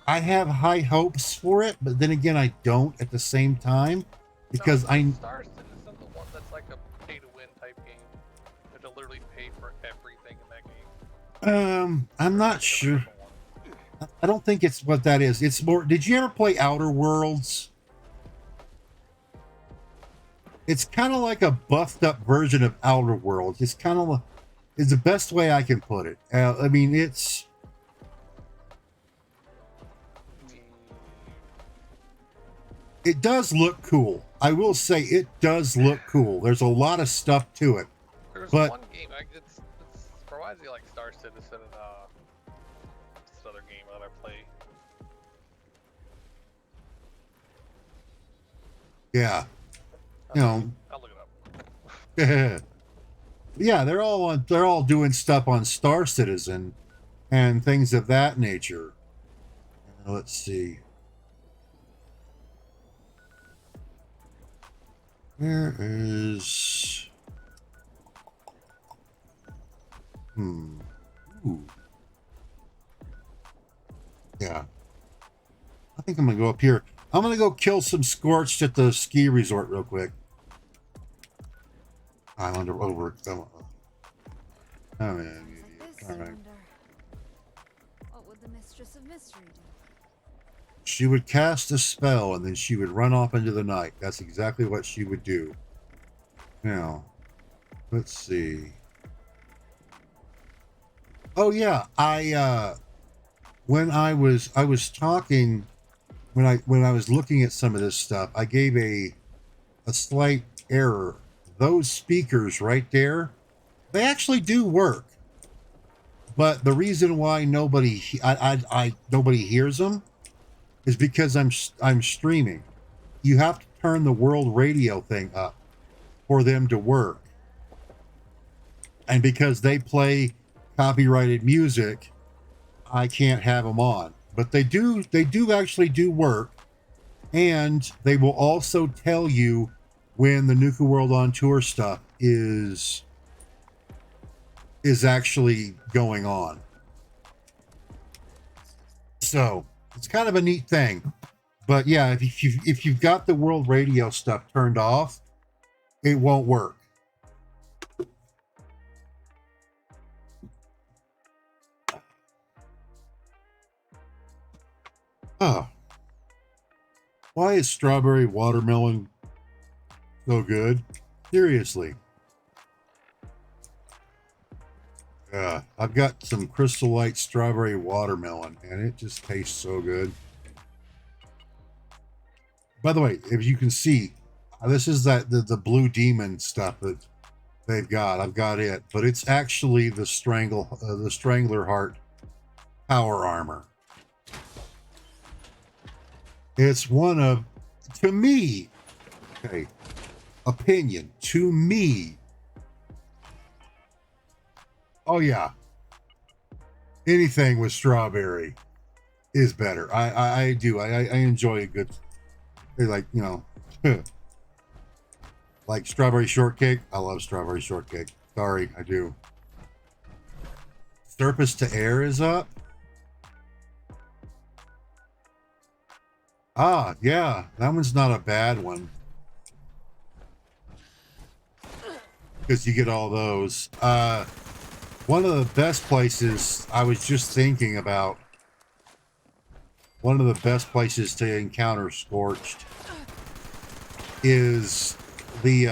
I have high hopes for it, but then again, I don't at the same time because Star Citizen, the one that's like a pay-to-win type game. You have to literally pay for everything in that game. I'm not sure. I don't think it's what that is. It's more. Did you ever play Outer Worlds? It's kind of like a buffed up version of Outer Worlds. It's kind of is the best way I can put it. I mean, it does look cool. I will say it does look cool. There's a lot of stuff to it. There's but one game. It's reminds me like Star Citizen and this other game that I play. yeah, you know. I'll look it up. Yeah, they're all doing stuff on Star Citizen and things of that nature. Let's see. Where is Ooh. Yeah. I think I'm gonna go up here. I'm gonna go kill some Scorched at the ski resort real quick. I'm over. Oh man. All right. What would the Mistress of Mystery do? She would cast a spell and then she would run off into the night. That's exactly what she would do. Now, let's see. Oh yeah, when I was talking when I was looking at some of this stuff, I gave a slight error. Those speakers right there, they actually do work. But the reason why nobody hears them is because I'm streaming. You have to turn the world radio thing up for them to work. And because they play copyrighted music, I can't have them on. But they do actually do work, and they will also tell you when the Nuka World on Tour stuff is actually going on. So it's kind of a neat thing. But yeah, if you've got the world radio stuff turned off, it won't work. Oh, why is strawberry watermelon so good? Seriously. I've got some Crystal Light strawberry watermelon, and it just tastes so good. By the way, if you can see, this is the Blue Demon stuff that they've got. I've got it, but it's actually the Strangler Heart power armor. It's one of, to me, okay, opinion, to me. Oh yeah, anything with strawberry is better. I do. I enjoy a good, like, you know, like strawberry shortcake. I love strawberry shortcake. Sorry, I do. Surface to Air is up. Ah, yeah, that one's not a bad one. Because you get all those. One of the best places, I was just thinking about, one of the best places to encounter Scorched is the,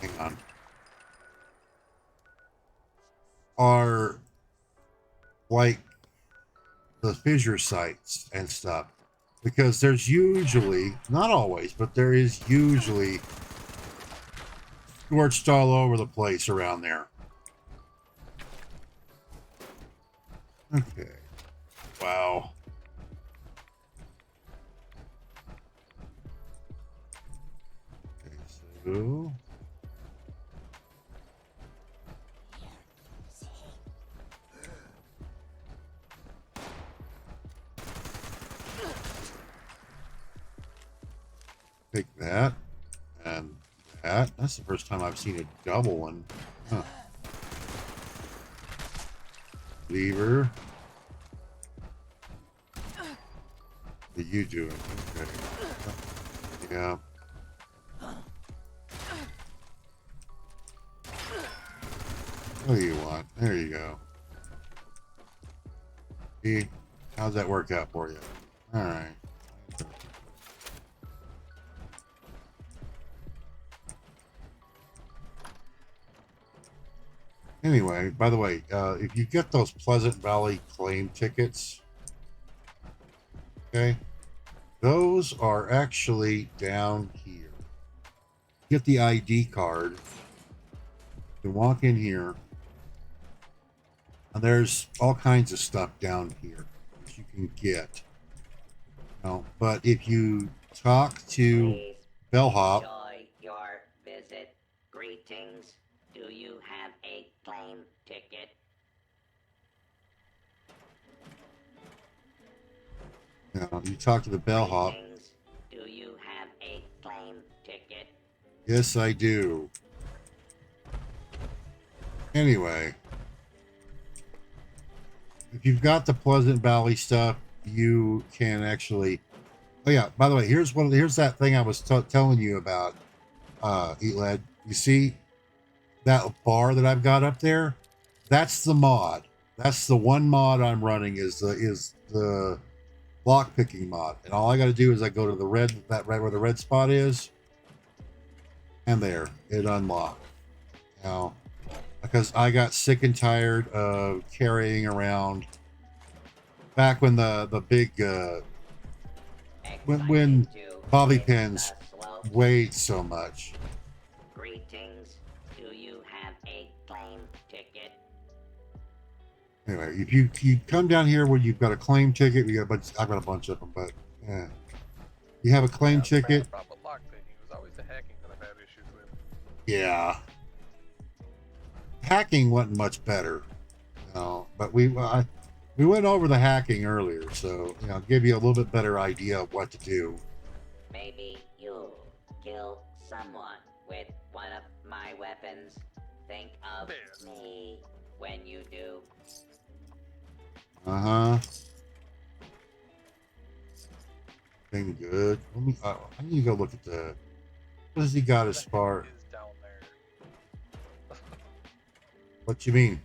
hang on, are like the fissure sites and stuff. Because there's usually, not always, but there is usually scorched all over the place around there. Okay. Wow. Okay, so... take that and that. That's the first time I've seen a double one. Huh. Lever. What are you doing? Okay. Yeah. What do you want? There you go. See? How's that work out for you? All right. Anyway, by the way, if you get those Pleasant Valley claim tickets, okay, those are actually down here. Get the ID card. You walk in here, and there's all kinds of stuff down here that you can get. But if you talk to Please Bellhop, enjoy your visit. Greetings. Do you have a claim ticket? you talk to the Bellhop. Greetings. Do you have a claim ticket? Yes, I do. Anyway, if you've got the Pleasant Valley stuff, you can actually. Oh yeah. By the way, here's that thing I was telling you about. Eat Led. You see that bar that I've got up there? That's the mod. That's the one mod I'm running. Is the lock picking mod, and all I got to do is I go to the red, that red where the red spot is, and there it unlocked. Now, because I got sick and tired of carrying around back when the big when bobby pins weighed so much. Greetings. Do you have a claim ticket? Anyway, if you come down here where you've got a claim ticket, we got a bunch. I've got a bunch of them, but yeah, you have a claim ticket. The problem with lock picking was always the hacking that I've had issues with. Yeah, hacking wasn't much better, but we went over the hacking earlier, so give you a little bit better idea of what to do. Maybe you'll kill someone with one of my weapons. Think of me when you do. Been good. Let me. I need to go look at the. What has he got as far? Is down there. What you mean?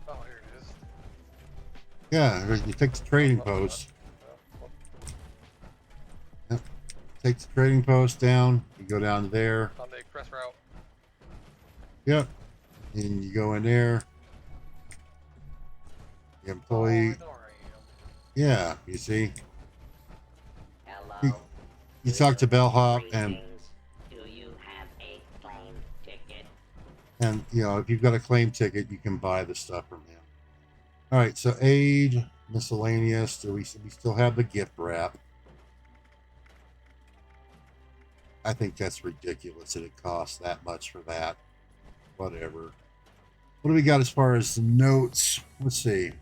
Oh, here it is. Yeah, you take the trading post. Yep. Take the trading post down. You go down there. On the express route. Yep. And you go in there. The employee. Oh, I know where I am. Yeah, you see. Hello. You talk to Bellhop, and Greetings. Do you have a claim ticket? if you've got a claim ticket, you can buy the stuff from him. All right, so aid, miscellaneous. We still have the gift wrap. I think that's ridiculous that it costs that much for that. Whatever. What do we got as far as the notes? Let's see.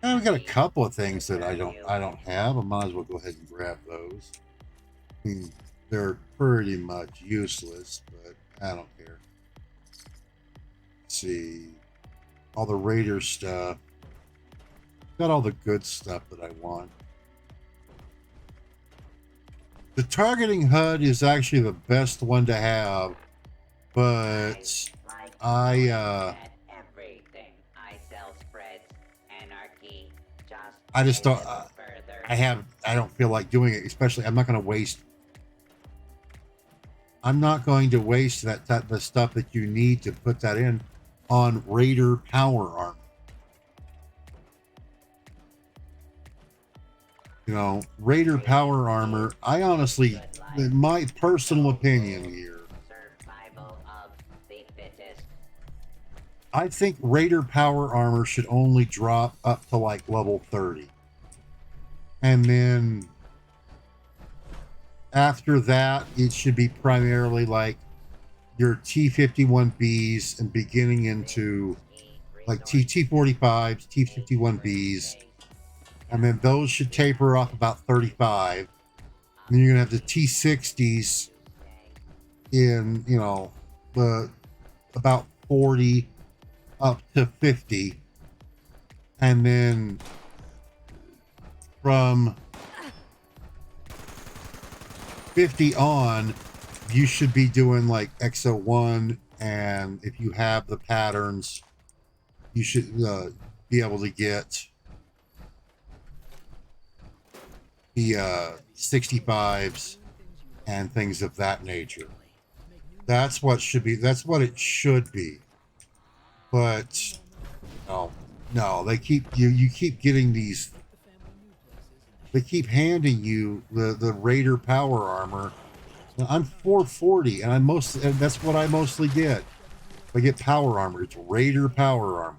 We got a couple of things that I don't have. I might as well go ahead and grab those. I mean, they're pretty much useless, but I don't care. Let's see. All the Raider stuff. Got all the good stuff that I want. The targeting HUD is actually the best one to have, but I just don't. I don't feel like doing it. Especially, I'm not going to waste. I'm not going to waste the stuff that you need to put that in on Raider power armor. Raider power armor. I honestly, in my personal opinion here, I think Raider power armor should only drop up to like level 30. And then after that, it should be primarily like your T-51Bs and beginning into like T-45s, T-51Bs. And then those should taper off about 35. And then you're going to have the T-60s in, the about 40 up to 50. And then from 50 on, you should be doing like XO1. And if you have the patterns, you should be able to get the 65s and things of that nature. That's what should be. That's what it should be. But no, they keep you keep getting these. They keep handing you the Raider power armor. Now, I'm 440, and and that's what I mostly get. I get power armor. It's Raider power armor.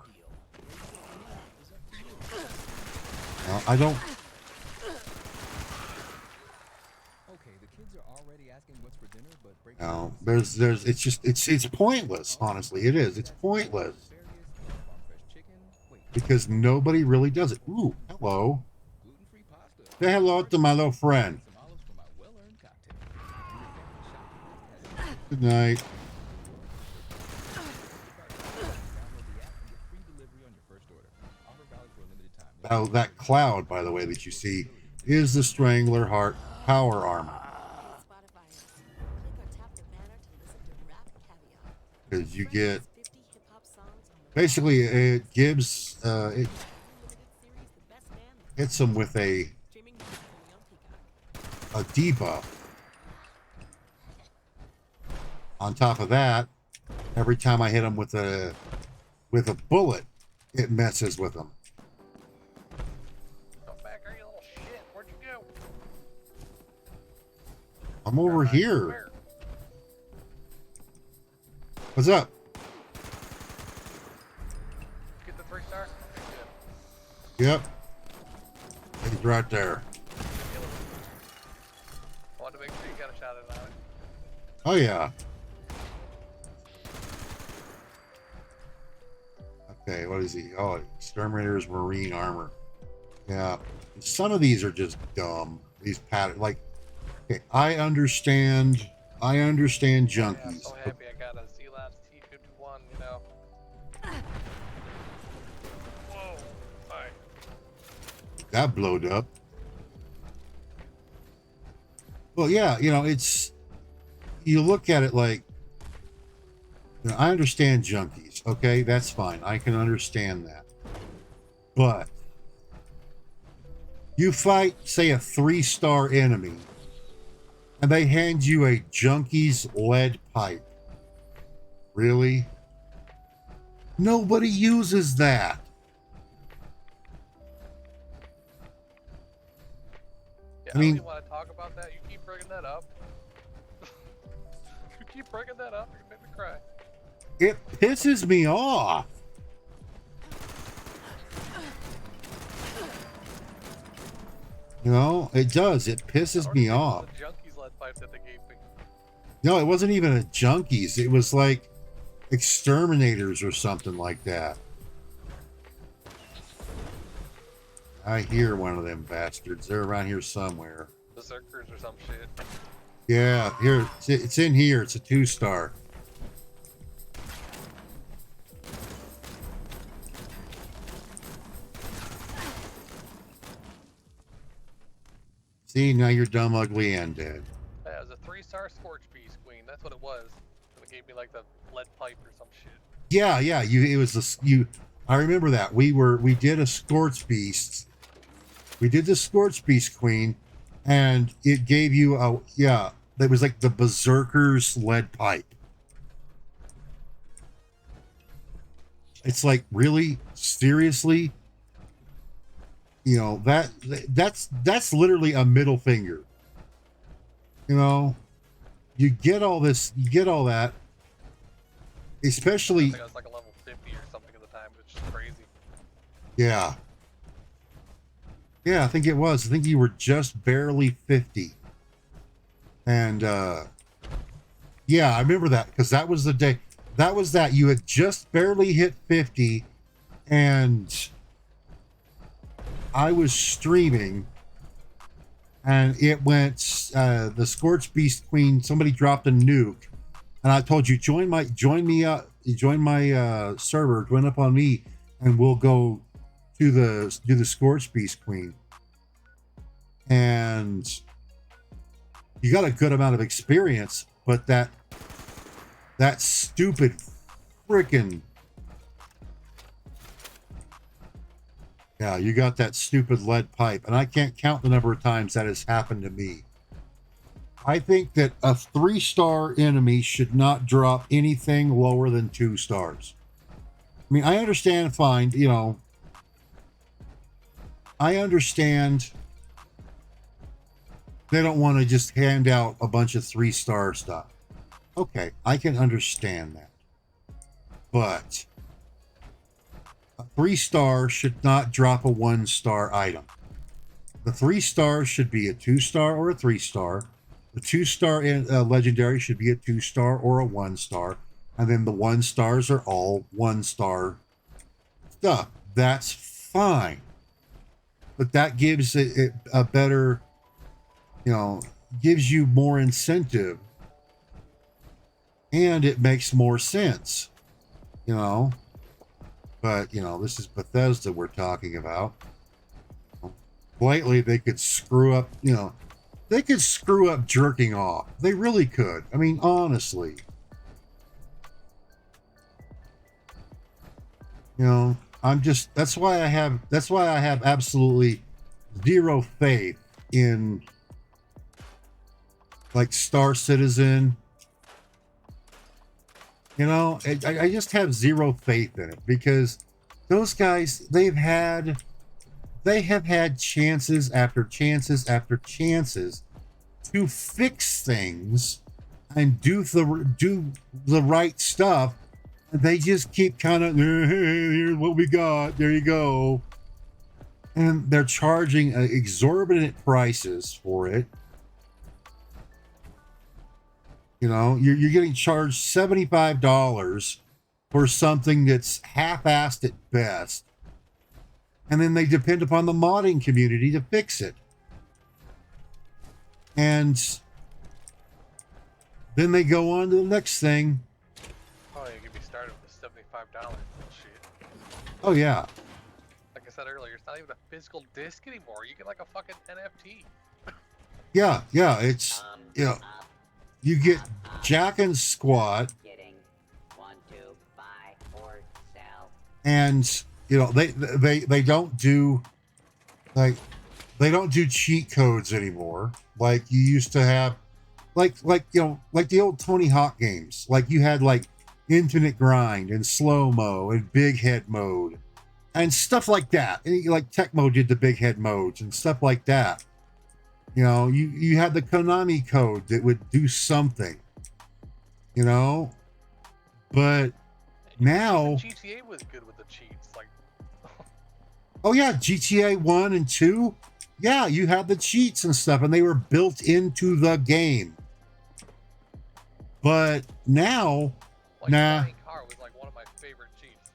Now, I don't. No, it's pointless. Honestly, it is. It's pointless because nobody really does it. Ooh, hello. Say hello to my little friend. Good night. Now that cloud, by the way, that you see, is the Strangler Heart power armor. Because you get Basically, it gives it hits them with a debuff. On top of that, every time I hit them with a bullet, it messes with them. Come back here, you little shit. Where'd you go? I'm over here. Where? What's up? Get the 3-star? Yep. He's right there. I wanted to make sure you got a shot at it. Oh, yeah. Okay, what is he? Oh, Exterminator's Marine Armor. Yeah. Some of these are just dumb. These pattern, like, okay, I understand junkies. Yeah, I'm so happy I got a Z-Labs T51, you know. Whoa. Alright. That blowed up. Well, yeah, you know, it's, you look at it like, you know, I understand junkies, okay? That's fine. I can understand that. But you fight, say, a 3-star enemy, and they hand you a junkie's lead pipe. Really? Nobody uses that. Yeah, I mean, don't even want to talk about that. You keep bringing that up. You keep bringing that up. You make me cry. it pisses me off. You know, it does. It pisses me off. The junkies lead pipe that they gave me. No, it wasn't even a junkies. It was like exterminators or something like that. I hear one of them bastards. They're around here somewhere. Berserkers or some shit. Yeah, here. It's in here. It's a 2-star. See, now you're dumb, ugly, and dead. Yeah, it was a 3-star Scorched Beast Queen. That's what it was. And they gave me like the lead pipe or some shit. Yeah, yeah. It was this. I remember that we did a Scorched Beast. We did the Scorched Beast Queen, and it gave you a, yeah. That was like the Berserker's lead pipe. It's like, really, seriously. You know, that's literally a middle finger. You know, you get all this, you get all that, especially. I think I was like a level 50 or something at the time, which is crazy. Yeah. Yeah, I think it was. I think you were just barely 50. And yeah, I remember that because that was the day. That was that you had just barely hit 50, and I was streaming, and it went the Scorched Beast Queen. Somebody dropped a nuke, and I told you join my server, join up on me, and we'll go to the Scorched Beast Queen. And you got a good amount of experience, but that stupid freaking, yeah, you got that stupid lead pipe, and I can't count the number of times that has happened to me. I think that a 3-star enemy should not drop anything lower than 2 stars. I mean, I understand, fine, you know, I understand they don't want to just hand out a bunch of 3-star stuff. Okay, I can understand that. But a 3-star should not drop a 1-star item. The 3 stars should be a 2-star or a 3-star. The 2-star legendary should be a 2-star or a 1-star. And then the 1-stars are all 1-star stuff. That's fine. But that gives it a better, you know, gives you more incentive. And it makes more sense, you know. But, you know, this is Bethesda we're talking about. Lately, they could screw up, you know, they could screw up jerking off. They really could. I mean, honestly. You know, that's why I have absolutely zero faith in like Star Citizen. You know, I just have zero faith in it because those guys, they have had chances after chances after chances to fix things and do the right stuff. They just keep kind of, hey, here's what we got. There you go. And they're charging exorbitant prices for it. You know, you're getting charged $75 for something that's half-assed at best. And then they depend upon the modding community to fix it. And then they go on to the next thing. Oh, you get me started with the $75 bullshit. Oh, yeah. Like I said earlier, it's not even a physical disc anymore. You get like a fucking NFT. Yeah, it's, you know, you get Jack and Squat. Getting 1, 2, buy or sell. And, you know, they don't do, like, they don't do cheat codes anymore. Like you used to have, like, you know, like the old Tony Hawk games. Like you had like infinite grind and slow-mo and big head mode and stuff like that. And like Tecmo did the big head modes and stuff like that. You know, you had the Konami code that would do something, you know, but now GTA was good with the cheats. Like, oh yeah, GTA 1 and 2. Yeah, you had the cheats and stuff and they were built into the game. But now, like nah. flying car was like one of my favorite cheats.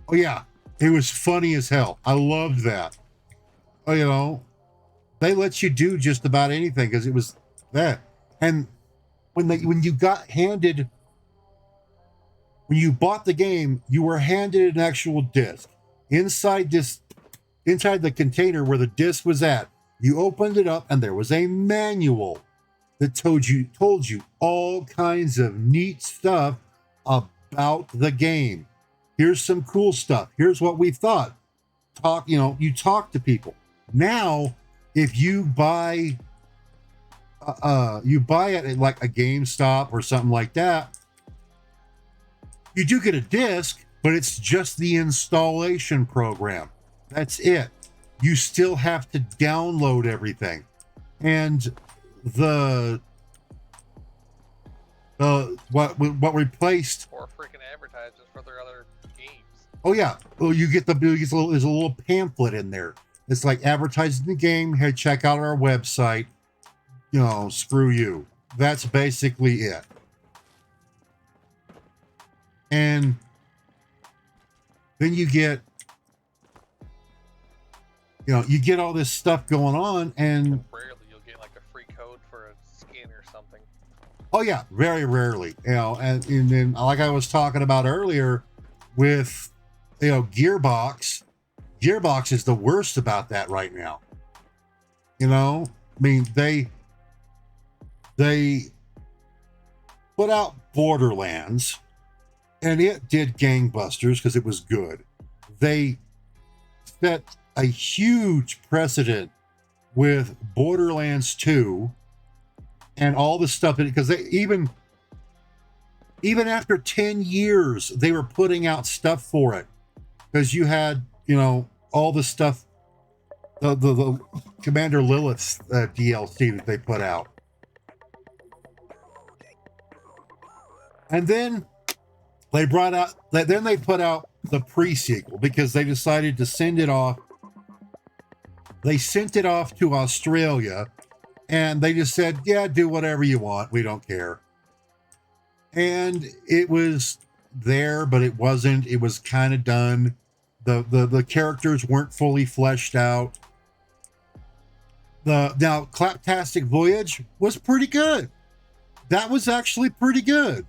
Oh yeah, it was funny as hell. I loved that. Oh, you know, they let you do just about anything because it was that. And when you bought the game, you were handed an actual disc. Inside the container where the disc was at, you opened it up and there was a manual that told you all kinds of neat stuff about the game. Here's some cool stuff. Here's what we thought. You talk to people. Now, if you buy it at like a GameStop or something like that, you do get a disc, but it's just the installation program. That's it. You still have to download everything. And what replaced Or freaking advertisements for their other games. Oh yeah. Well, there's a little pamphlet in there. It's like advertising the game. Hey, check out our website. You know, screw you. That's basically it. And then you get all this stuff going on, and Rarely you'll get like a free code for a skin or something. oh yeah, very rarely. You know, and then like I was talking about earlier with Gearbox is the worst about that right now. You know, I mean they put out Borderlands and it did gangbusters because it was good. They set a huge precedent with Borderlands 2 and all the stuff in it, because they even after 10 years they were putting out stuff for it, because you had all the stuff, the Commander Lilith's DLC that they put out. And then they put out the pre-sequel because they decided to send it off. They sent it off to Australia and they just said, yeah, do whatever you want. We don't care. And it was there, but it wasn't. It was kind of done. The characters weren't fully fleshed out. Now, Claptastic Voyage was pretty good. That was actually pretty good.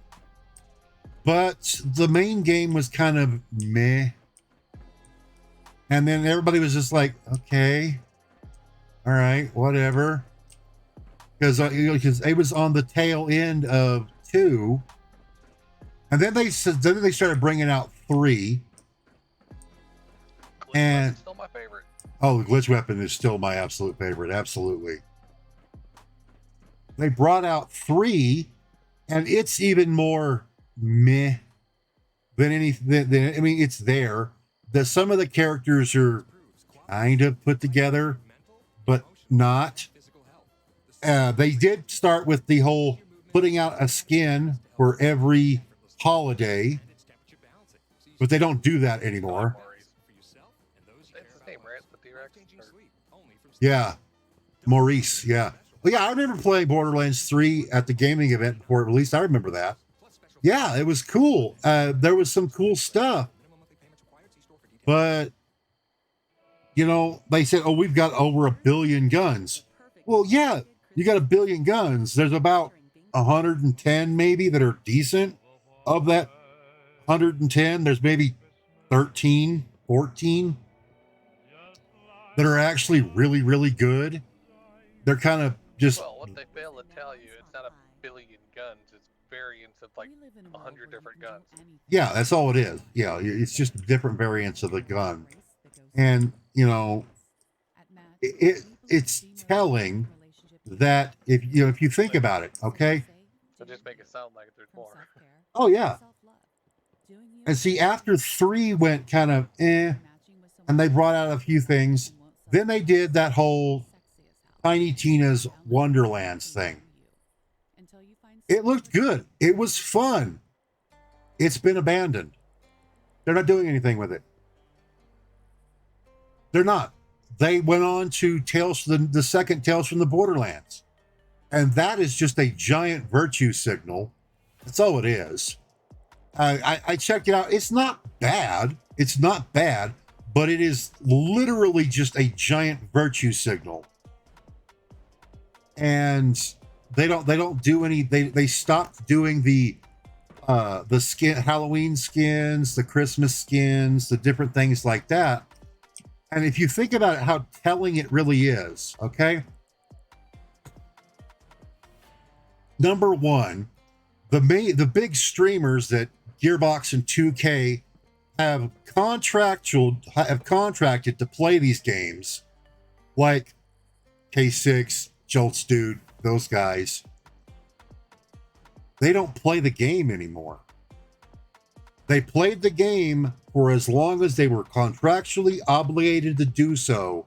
But the main game was kind of meh. And then everybody was just like, okay, all right, whatever. Because it was on the tail end of 2. And then they started bringing out 3. And It's still my favorite. oh, the glitch weapon is still my absolute favorite. Absolutely. They brought out 3, and it's even more meh than anything. I mean, it's there. Some of the characters are kind of put together, but not. They did start with the whole putting out a skin for every holiday, but they don't do that anymore. It's his name, right? The T-Rex? Yeah, Maurice. Yeah. Well, yeah, I remember playing Borderlands 3 at the gaming event before it released. I remember that. Yeah, it was cool. There was some cool stuff, but you know, they said, "Oh, we've got over 1 billion guns." Well, yeah, you got 1 billion guns. There's about 110 maybe that are decent. Of that 110, there's maybe 13, 14 that are actually really, really good. They're kind of just. Well, what they fail to tell you, it's not 1 billion guns. It's variants of like 100 different guns. Yeah, that's all it is. Yeah, it's just different variants of the gun. And, you know, it's telling that if you think about it, okay? So just make it sound like there's more. Oh, yeah. And see, after 3 went kind of and they brought out a few things, then they did that whole Tiny Tina's Wonderlands thing. It looked good. It was fun. It's been abandoned. They're not doing anything with it. They're not. They went on to the second Tales from the Borderlands. And that is just a giant virtue signal. That's all it is. I checked it out. It's not bad. It's not bad, but it is literally just a giant virtue signal. And they don't do any. They stopped doing the Halloween skins, the Christmas skins, the different things like that. And if you think about it, how telling it really is, okay? Number one, the big streamers that Gearbox and 2K have contracted to play these games, like K6, Jolts Dude, those guys. They don't play the game anymore. They played the game for as long as they were contractually obligated to do so,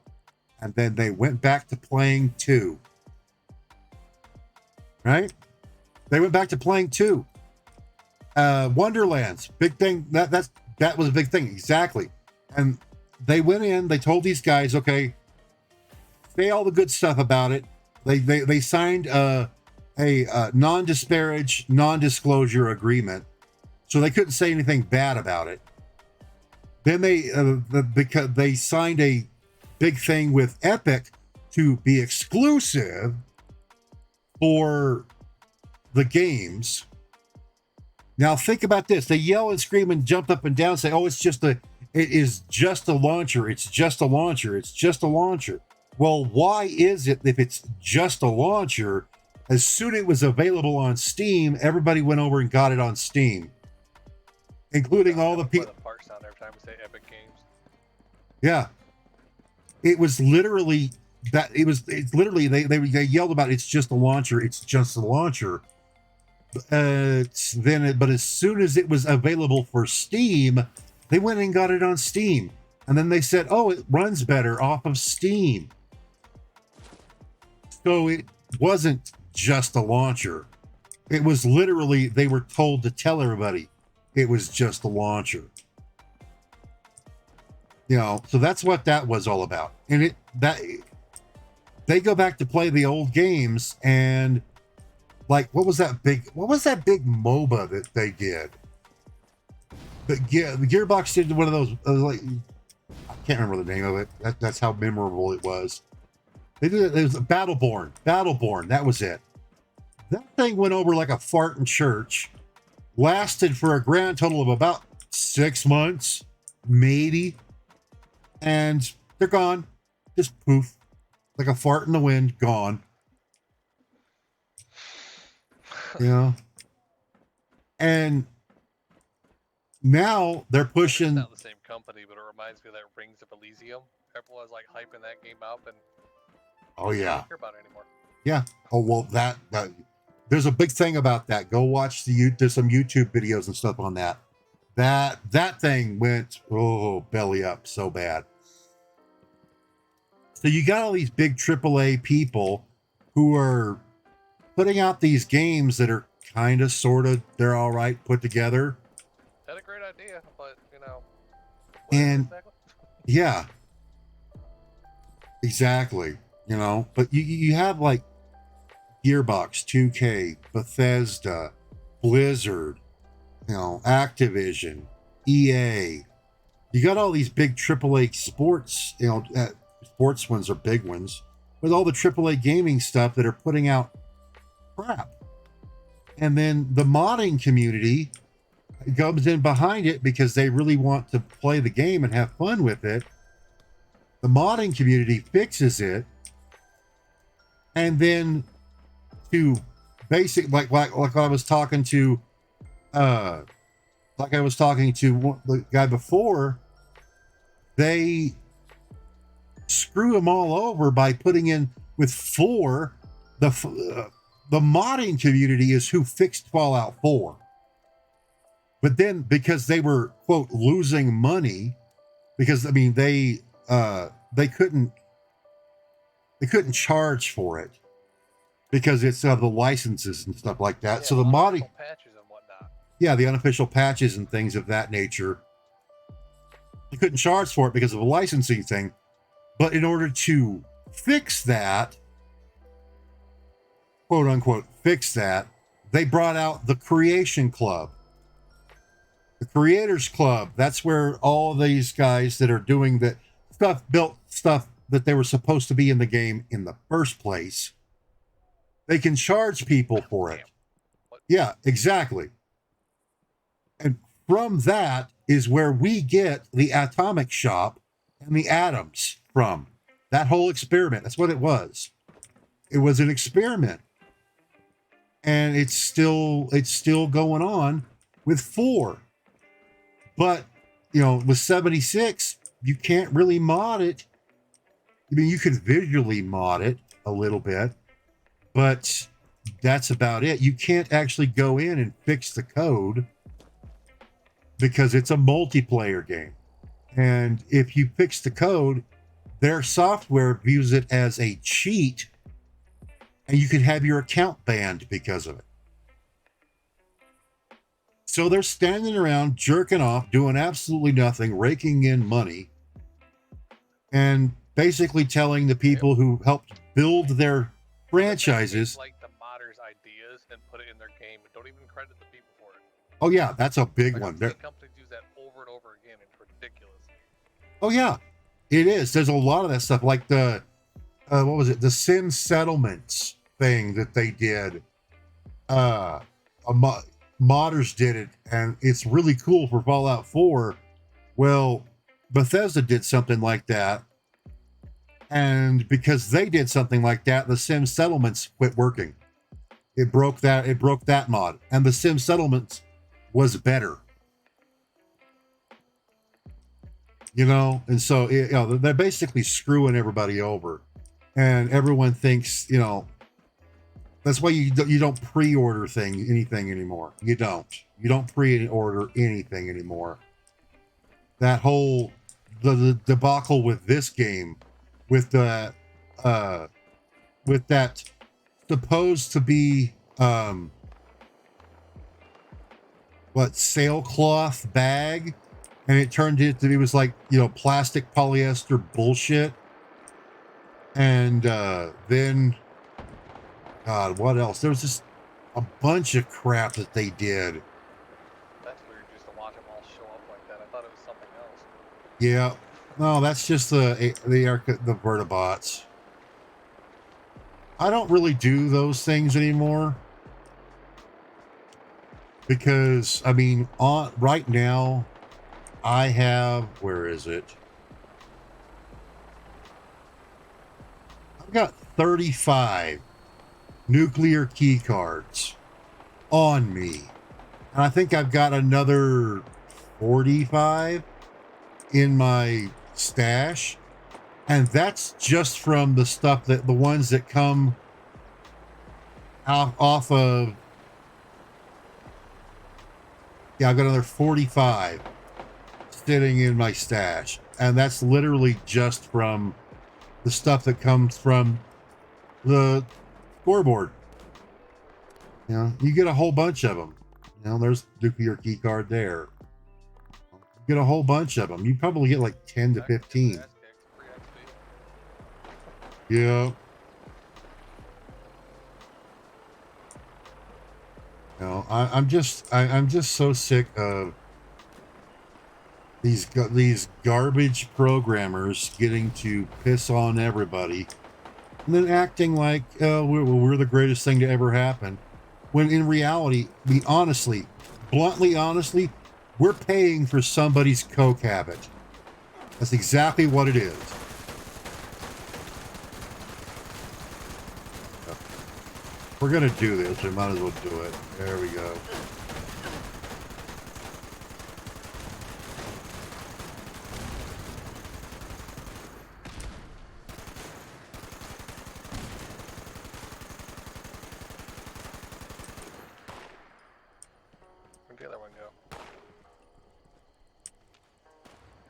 and then they went back to playing 2. Right? They went back to playing 2. Wonderlands, big thing. That was a big thing, exactly. And they went in. They told these guys, okay, say all the good stuff about it. They signed a non-disparage, non-disclosure agreement, so they couldn't say anything bad about it. Then because they signed a big thing with Epic to be exclusive for the games. Now think about this. They yell and scream and jump up and down, say, "Oh, it is just a launcher. It's just a launcher. It's just a launcher." Well, why is it if it's just a launcher, as soon as it was available on Steam, everybody went over and got it on Steam, including all the people. The part sound every time we say Epic Games. Yeah, it was literally that. It's literally they yelled about it's just a launcher. It's just a launcher. But as soon as it was available for Steam, they went and got it on Steam, and then they said, "Oh, it runs better off of Steam." So it wasn't just a launcher. It was literally, they were told to tell everybody it was just a launcher. You know, so that's what that was all about. And they go back to play the old games, and like, what was that big MOBA that they did? The Gearbox did one of those, like, I can't remember the name of it. That's how memorable it was. They did it. It was Battleborn. That was it. That thing went over like a fart in church. Lasted for a grand total of about 6 months, maybe. And they're gone. Just poof. Like a fart in the wind, gone. You know? And now they're It's pushing. not the same company, but it reminds me of that Rings of Elysium. Everyone's like hyping that game up, and Oh I yeah, don't hear about it anymore. yeah. Oh well, that there's a big thing about that. Go watch there's some YouTube videos and stuff on that. That thing went belly up so bad. So you got all these big AAA people who are putting out these games that are kind of sort of they're all right put together. Had a great idea, but you know, And exactly? yeah, exactly. You know, but you have like Gearbox, 2K, Bethesda, Blizzard, you know, Activision, EA. You got all these big AAA sports, you know, sports ones are big ones, with all the AAA gaming stuff that are putting out crap. And then the modding community comes in behind it because they really want to play the game and have fun with it. The modding community fixes it. And then to basic, like I was talking to, the guy before, they screw them all over by putting in with 4. The modding community is who fixed Fallout 4. But then because they were quote losing money, because I mean they couldn't charge for it because it's the licenses and stuff like that. Yeah, so the modding patches and whatnot. Yeah, the unofficial patches and things of that nature. They couldn't charge for it because of a licensing thing. But in order to fix that, quote unquote, fix that, they brought out the Creation Club. The Creators Club, that's where all these guys that are doing the stuff, built stuff that they were supposed to be in the game in the first place. They can charge people for it. Yeah, exactly. And from that is where we get the Atomic Shop and the Atoms from. That whole experiment. That's what it was. It was an experiment. And it's still going on with 4. But, you know, with 76, you can't really mod it. I mean, you can visually mod it a little bit, but that's about it. You can't actually go in and fix the code because it's a multiplayer game. And if you fix the code, their software views it as a cheat, and you can have your account banned because of it. So they're standing around jerking off, doing absolutely nothing, raking in money, and basically telling the people who helped build their franchises, like the modders' ideas and put it in their game, and don't even credit the people for it. oh yeah, that's a big Like, one. Companies use that over and over again. It's ridiculous. Oh yeah, it is. There's a lot of that stuff, like the what was it, the Sim Settlements thing that they did. Modders did it, and it's really cool for Fallout 4. Well, Bethesda did something like that, and because they did something like that, the Sim Settlements quit working. It broke that mod, and the Sim Settlements was better. You know, and so you know, they're basically screwing everybody over, and everyone thinks, you know, that's why you don't pre-order anything anymore. You don't pre-order anything anymore. That whole the debacle with this game, with that supposed to be sailcloth bag, and it turned into, it was like, you know, plastic polyester bullshit. And then God, what else? There was just a bunch of crap that they did. That's weird just to watch them all show up like that. I thought it was something else. Yeah, no, that's just the Vertibots. I don't really do those things anymore because, I mean, right now I have, where is it? I've got 35 nuclear key cards on me, and I think I've got another 45 in my stash, and that's just from the stuff that the ones that come off of. Yeah, I've got another 45 sitting in my stash, and that's literally just from the stuff that comes from the scoreboard. You know, you get a whole bunch of them. You know, there's nuclear key card there. You get a whole bunch of them. You probably get like 10 to 15. Yeah. You know, I'm just so sick of these garbage programmers getting to piss on everybody and then acting like we're the greatest thing to ever happen, when in reality, honestly, we're paying for somebody's coke habit. That's exactly what it is. If we're gonna do this, we might as well do it. There we go. Where'd the other one go?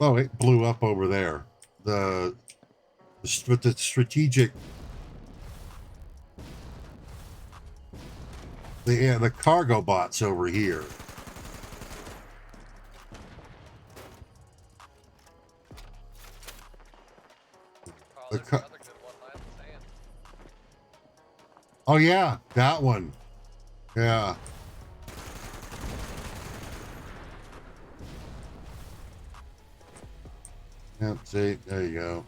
Oh, it blew up over there. The strategic. The cargo bots over here. Oh yeah, that one. Yeah. Yep, see, there you go.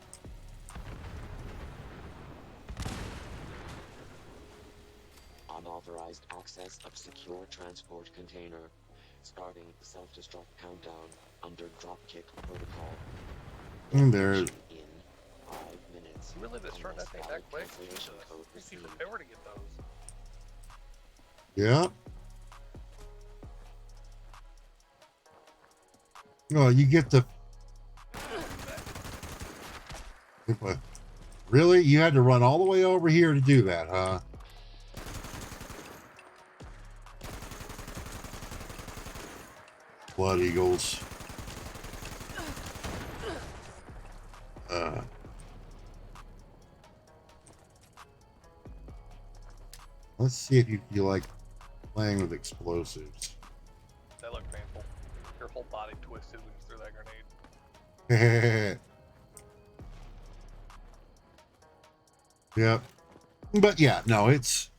Unauthorized access of secure transport container. Starting self-destruct countdown under dropkick protocol. And there's. In 5 minutes. Really destroyed that thing that quick? Jesus. Takes you forever to get those. Yeah. Oh, you get the. Really? You had to run all the way over here to do that, huh? Blood Eagles. Let's see if you like playing with explosives. That looked painful. Your whole body twisted when you threw that grenade. Yep. But yeah, no, there's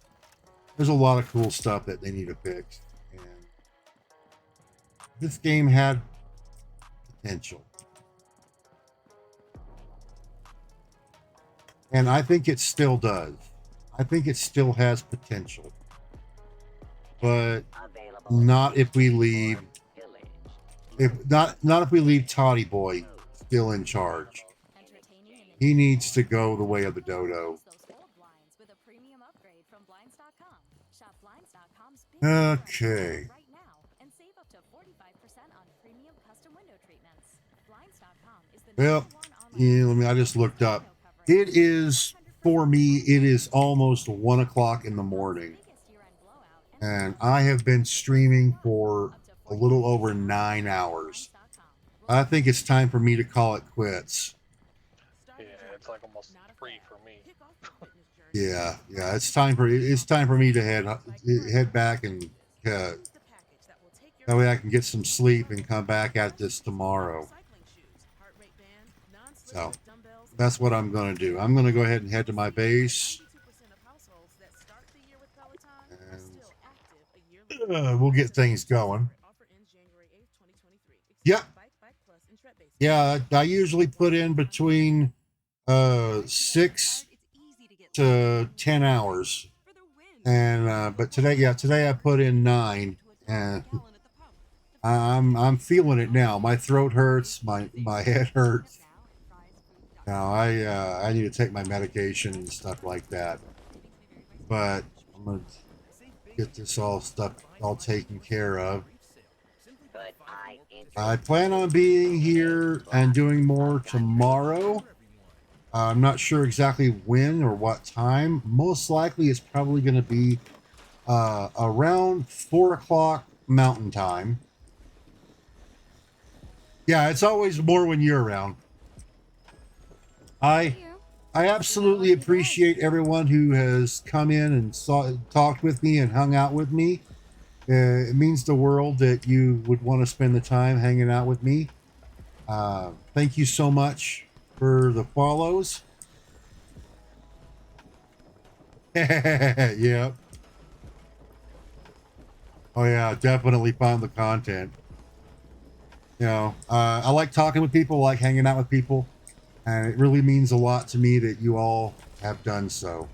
a lot of cool stuff that they need to fix. And this game had potential. And I think it still does. I think it still has potential. But not if we leave if we leave Toddy Boy still in charge. He needs to go the way of the dodo. Okay. Well, yeah, I just looked up. It is, for me, it is almost 1 o'clock in the morning. And I have been streaming for a little over 9 hours. I think it's time for me to call it quits. Yeah, it's like almost 3 for me. Yeah, it's time for me to head back and that way I can get some sleep and come back at this tomorrow. So that's what I'm going to do. I'm going to go ahead and head to my base. And we'll get things going. Yep. Yeah, I usually put in between 6 to 10 hours. And but today I put in 9, and I'm feeling it now. My throat hurts, my head hurts. Now I need to take my medication and stuff like that. But I'm gonna get this all taken care of. But I I plan on being here and doing more tomorrow. I'm not sure exactly when or what time. Most likely it's probably going to be around 4 o'clock Mountain Time. Yeah, it's always more when you're around. I absolutely appreciate everyone who has come in and talked with me and hung out with me. It means the world that you would want to spend the time hanging out with me. Thank you so much for the follows. Yep. Oh yeah, definitely found the content. You know, I like talking with people, I like hanging out with people, and it really means a lot to me that you all have done so.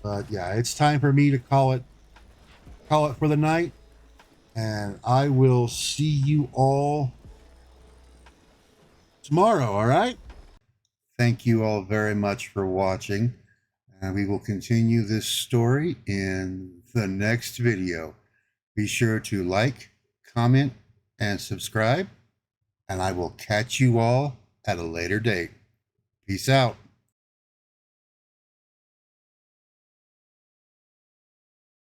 But yeah, it's time for me to call it for the night, and I will see you all tomorrow. All right. Thank you all very much for watching, and we will continue this story in the next video. Be sure to like, comment, and subscribe, and I will catch you all at a later date. Peace out.